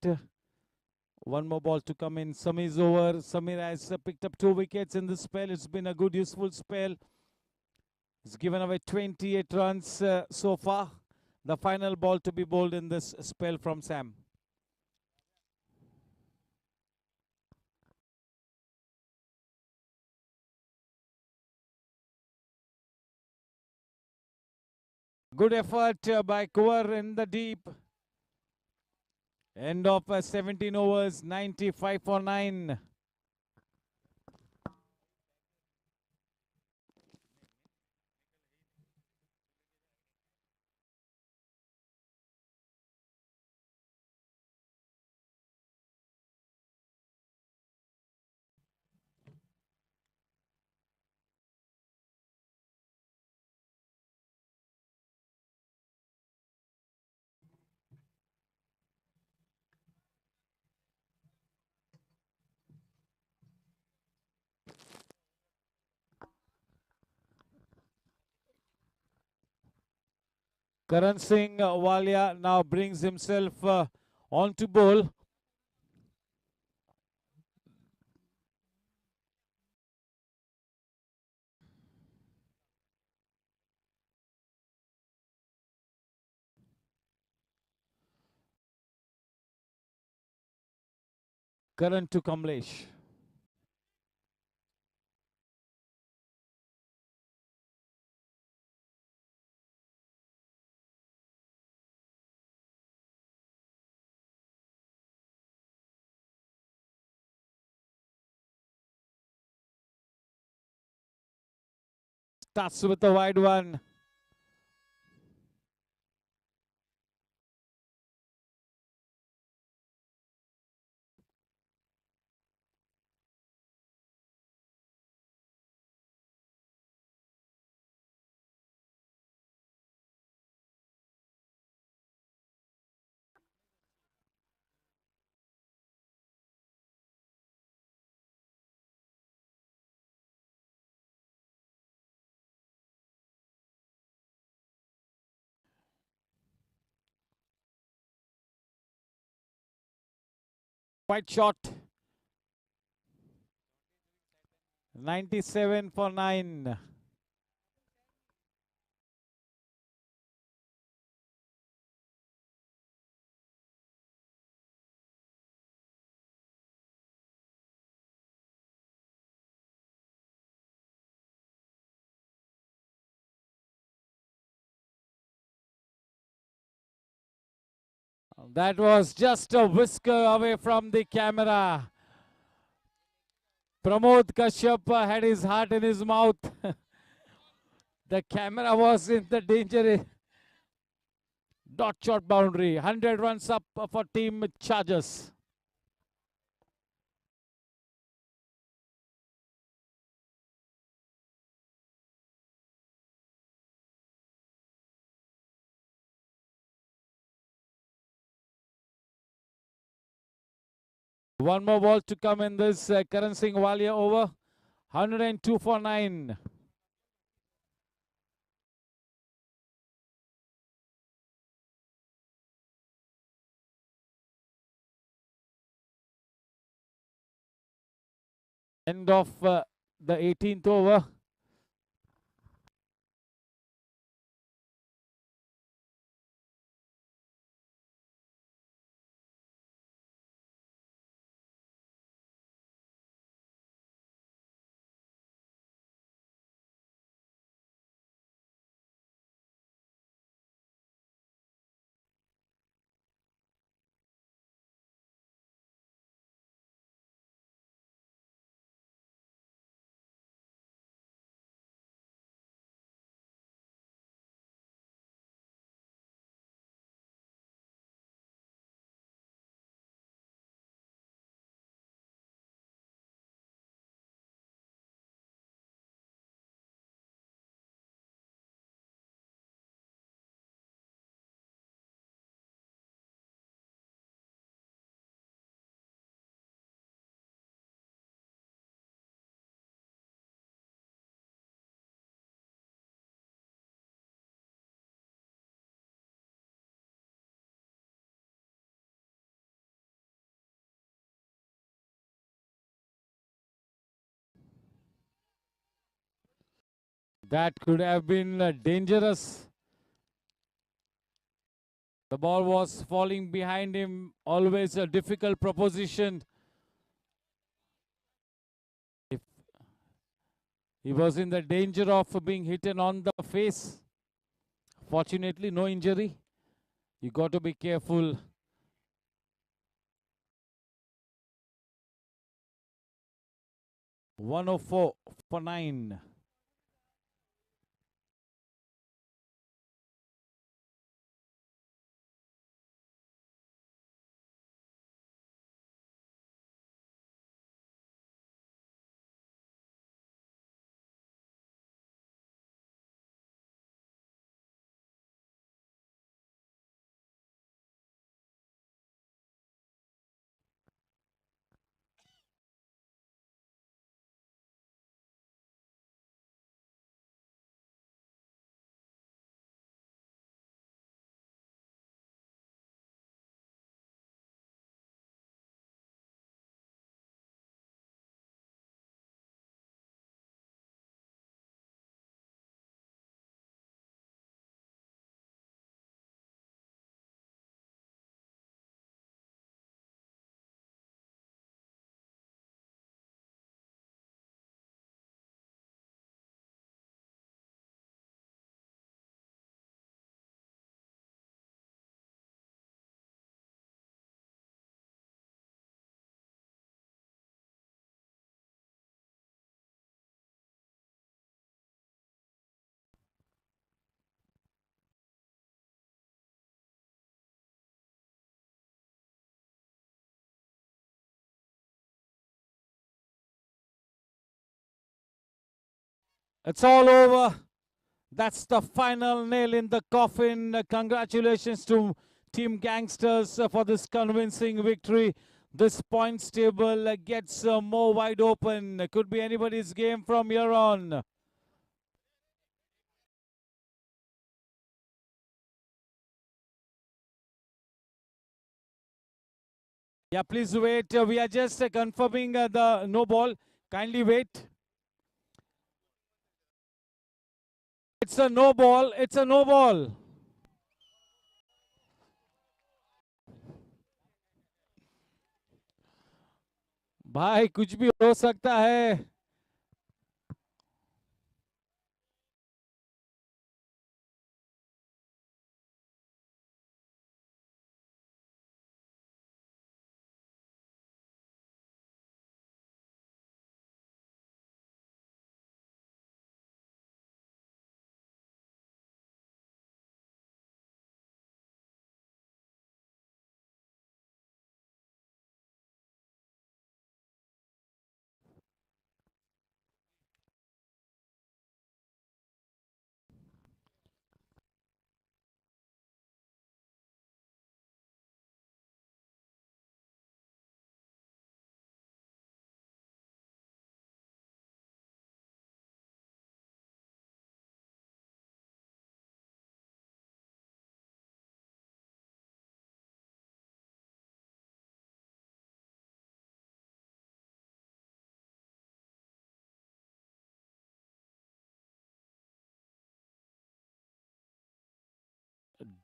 One more ball to come in. Samir's over. Samir has picked up 2 wickets in this spell. It's been a good, useful spell. He's given away 28 runs so far. The final ball to be bowled in this spell from Sam. Good effort by Kuvar in the deep. End of 17 overs, 95 for 9. Karan Singh Walia now brings himself on to bowl. Karan to Kamlesh. Starts with a wide one. Quite short. 97 for 9. That was just a whisker away from the camera. Pramod Kashyap had his heart in his mouth. The camera was in the danger. Dot shot boundary. 100 runs up for Team Chargers. One more ball to come in this Karan Singh Walia over. 102 for 9. End of the 18th over. That could have been dangerous. The ball was falling behind him, always a difficult proposition. If he was in the danger of being hit on the face. Fortunately, no injury. You got to be careful. "104 for 9. It's all over. That's the final nail in the coffin. Congratulations to Team Gangsters for this convincing victory. This points table gets more wide open. Could be anybody's game from here on. Yeah, please wait. We are just confirming the no ball. Kindly wait. It's a no ball. It's a no ball. भाई कुछ भी हो सकता है.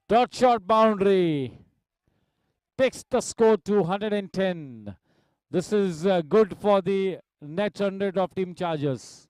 Dot shot boundary takes the score to 110. This is good for the net 100 of Team Chargers.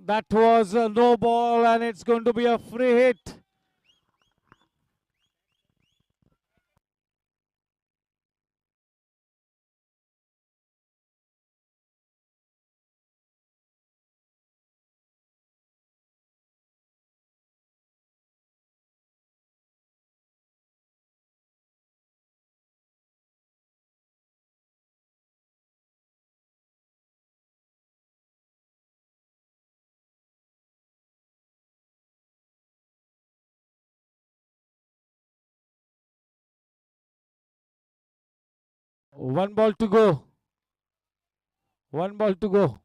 That was a no ball and it's going to be a free hit. One ball to go. One ball to go.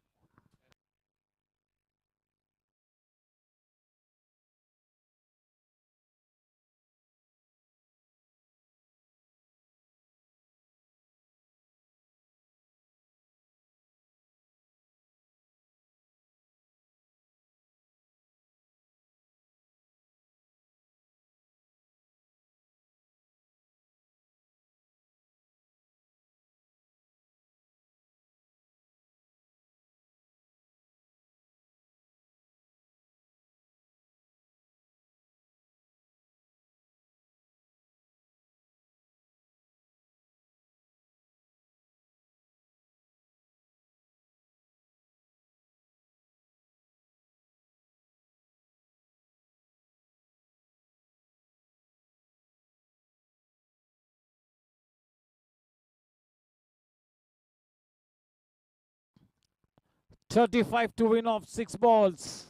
$35 to win off 6 balls.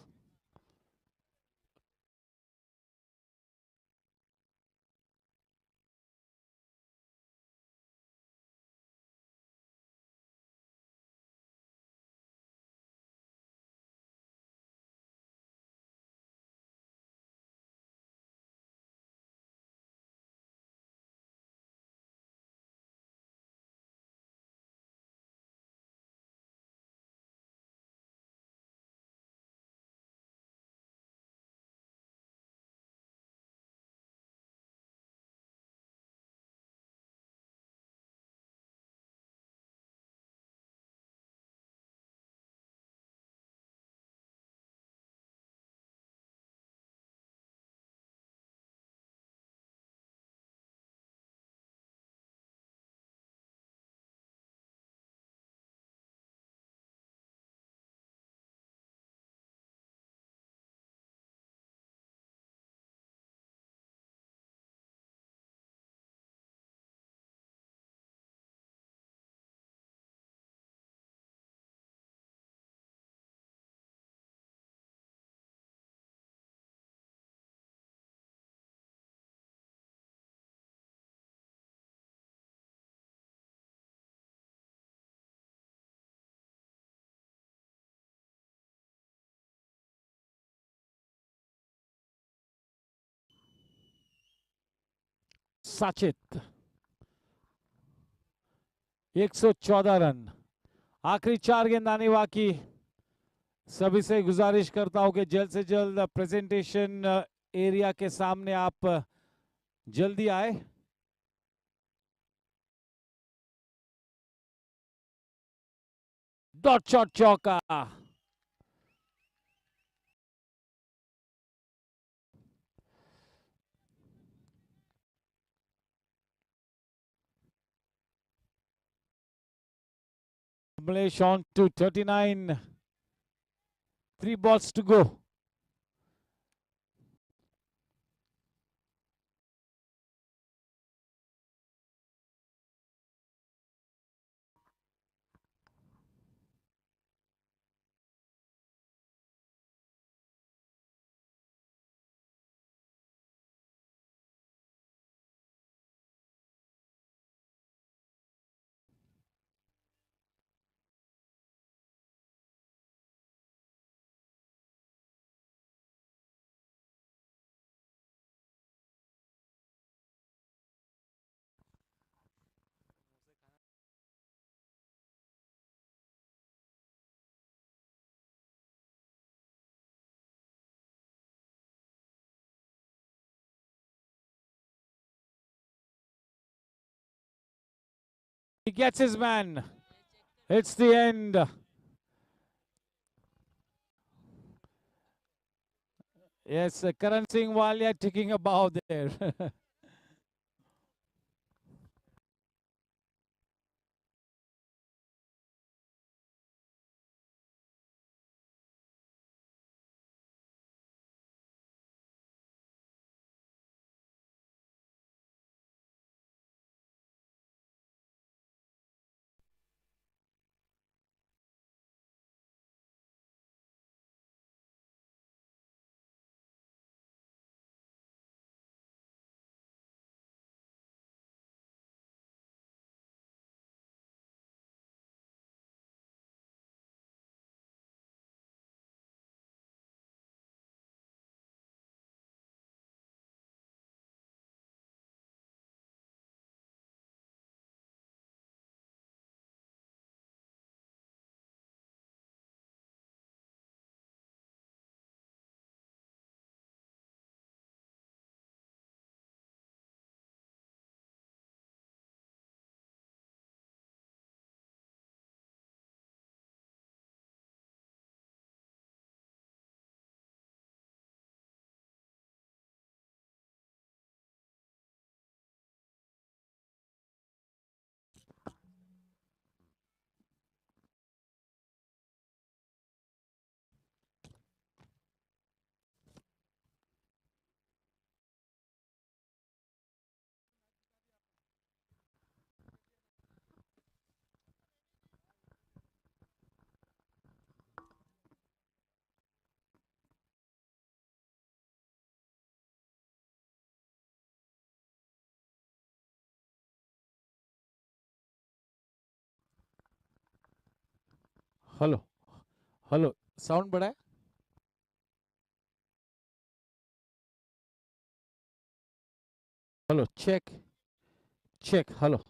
Sachit 114 run. आखिरी 4 गेंद आने बाकी. सभी से गुजारिश करता हूं कि जल्द से जल्द प्रेजेंटेशन एरिया के सामने आप जल्दी आए. डॉट शॉट चौका. Kamlesh on to 39. 3 balls to go. He gets his man. It's the end. Yes, Karan Singh Walia taking a bow there. Hello hello sound बढ़ा है hello check check hello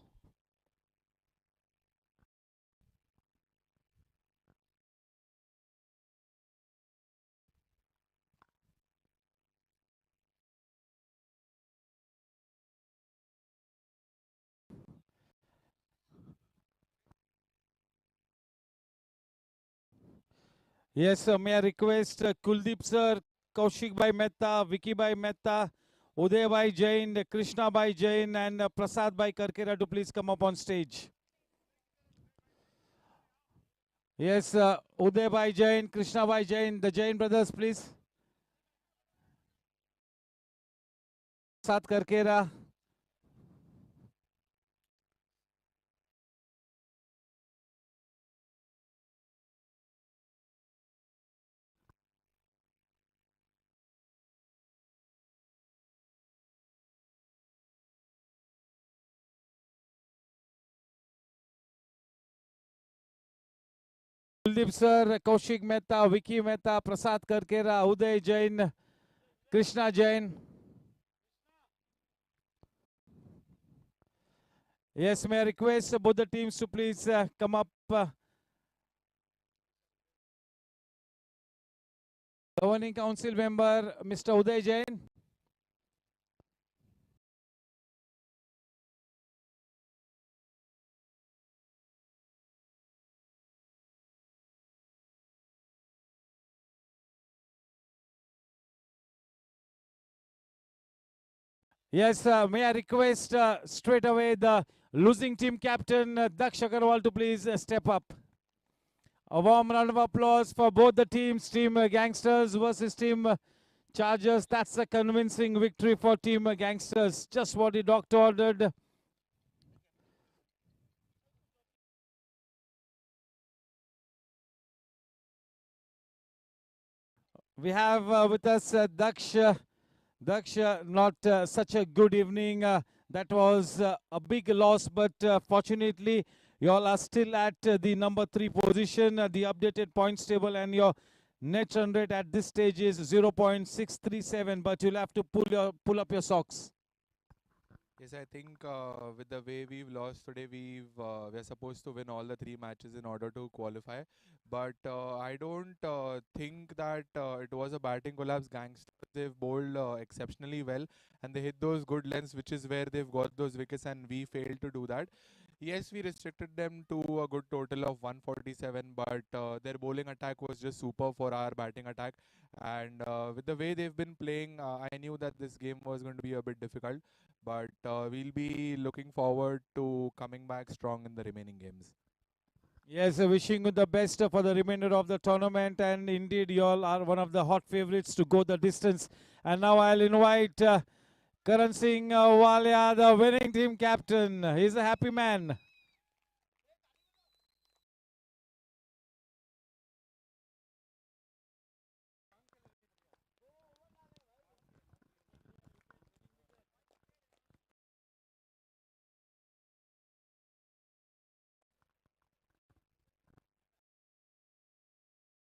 Yes, sir. May I request Kuldeep sir, Kaushik Bhai Mehta, Vicky Bhai Mehta, Uday Bhai Jain, Krishna Bhai Jain, and Prasad Bhai Karkera to please come up on stage. Yes, Uday Bhai Jain, Krishna Bhai Jain, the Jain brothers, please. Prasad Karkera. Kuldeep sir, Kaushik Mehta, Vicky Mehta, Prasad Karkera, Uday Jain, Krishna Jain. Yes, may I request both the teams to please come up. Governing Council member, Mr. Uday Jain. Yes, may I request straight away the losing team captain, Daksh Agarwal, to please step up. A warm round of applause for both the teams, Team Gangsters versus Team Chargers. That's a convincing victory for Team Gangsters. Just what the doctor ordered. We have with us Daksh. Daksh, not such a good evening. That was a big loss, but fortunately, you all are still at the number 3 position, the updated points table, and your net run rate at this stage is 0.637. But you'll have to pull up your socks. Yes, I think with the way we've lost today, we're supposed to win all the 3 matches in order to qualify. But I don't think that it was a batting collapse. Gangsters, they've bowled exceptionally well, and they hit those good lengths, which is where they've got those wickets, and we failed to do that. Yes, we restricted them to a good total of 147, but their bowling attack was just super for our batting attack. And with the way they've been playing, I knew that this game was going to be a bit difficult, but we'll be looking forward to coming back strong in the remaining games. Yes, wishing you the best for the remainder of the tournament, and indeed, you all are one of the hot favorites to go the distance. And now I'll invite Karan Singh Walia, the winning team captain. He's a happy man.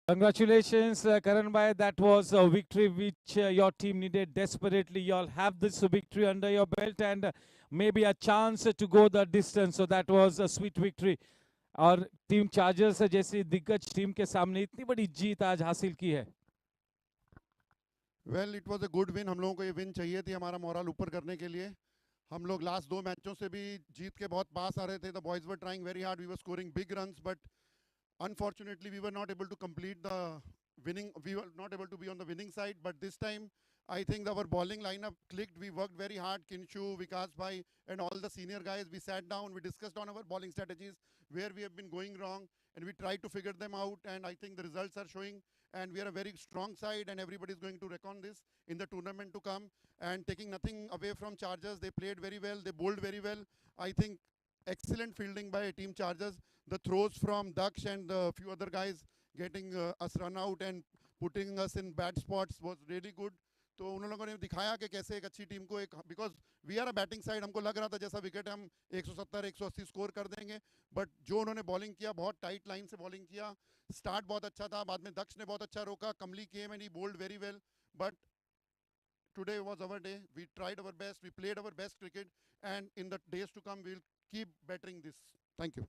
Congratulations, Karan Bhai. That was a victory which your team needed desperately. You all have this victory under your belt and maybe a chance to go the distance. So that was a sweet victory. और team chargers जैसी दिग्गज team के सामने इतनी बड़ी जीत आज हासिल की है. Well it was a good win. हम लोगों को ये विन चाहिए थी हमारा मोरल ऊपर करने के लिए. हम लोग लास्ट 2 मैचों से भी जीत के बहुत पास आ रहे थे. The boys were trying very hard. We were scoring big runs, but unfortunately we were not able to complete the winning. We were not able to be on the winning side, but this time I think our bowling lineup clicked. We worked very hard. Kinshu, Vikas bhai, and all the senior guys, we sat down, we discussed on our bowling strategies, where we have been going wrong, and we tried to figure them out, and I think the results are showing, and we are a very strong side, and everybody is going to reckon this in the tournament to come. And taking nothing away from Chargers, they played very well, they bowled very well. I think excellent fielding by Team Chargers. The throws from Daksh and a few other guys getting us run out and putting us in bad spots was really good. तो उन लोगों ने दिखाया कि कैसे एक अच्छी team को एक, because we are a batting side, हमको लग रहा था जैसा विकेट हम 170 180 स्कोर कर देंगे, बट जो उन्होंने बॉलिंग किया बहुत टाइट लाइन से बॉलिंग किया, स्टार्ट बहुत अच्छा था, बाद में दक्ष ने बहुत अच्छा रोका, कमली came and he bowled very well, but today was our day. We tried our best, we played our best cricket, and in the days to come we'll keep bettering this. Thank you.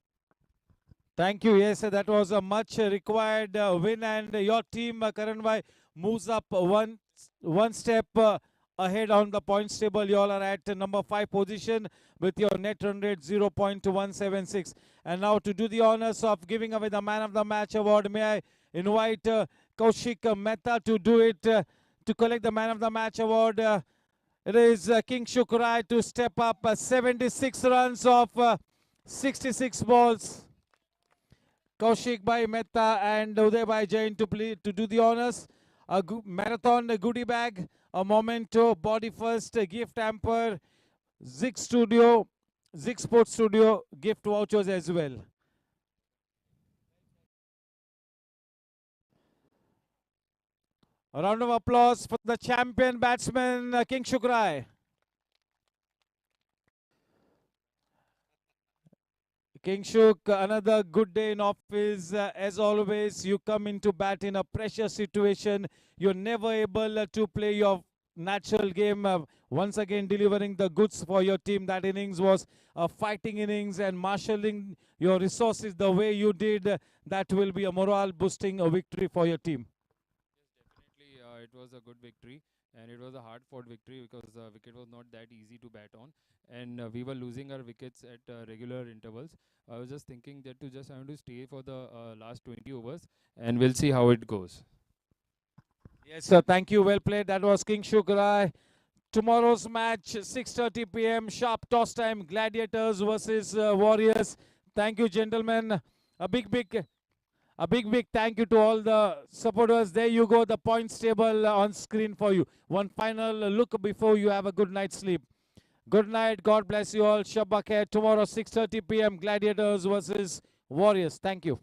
Thank you. Yes, that was a much required win, and your team, Karan bhai, moves up one step ahead on the points table. You all are at number 5 position with your net run rate 0.176. And now to do the honors of giving away the man of the match award, may I invite Kaushik Mehta to do it, to collect the man of the match award. It is King Shukrai to step up 76 runs of 66 balls. Kaushik Bhai Mehta and Uday Bhai Jain to do the honors. A marathon goodie bag, a memento, body first, gift hamper, Zig Sports Studio gift vouchers as well. A round of applause for the champion batsman, King Shukrai. King Shuk, another good day in office. As always, you come into bat in a pressure situation. You're never able to play your natural game. Once again, delivering the goods for your team. That innings was a fighting innings, and marshalling your resources the way you did, that will be a morale-boosting victory for your team. Definitely, it was a good victory, and it was a hard-fought victory because the wicket was not that easy to bat on, and we were losing our wickets at regular intervals. I was just thinking that I want to stay for the last 20 overs, and we'll see how it goes. Yes, sir. Thank you. Well played. That was King Shukrai. Tomorrow's match, 6:30 p.m. sharp toss time. Gladiators versus Warriors. Thank you, gentlemen. A big thank you to all the supporters. There you go, the points table on screen for you. One final look before you have a good night's sleep. Good night. God bless you all. Shabba khair. Tomorrow, 6:30 p.m. Gladiators versus Warriors. Thank you.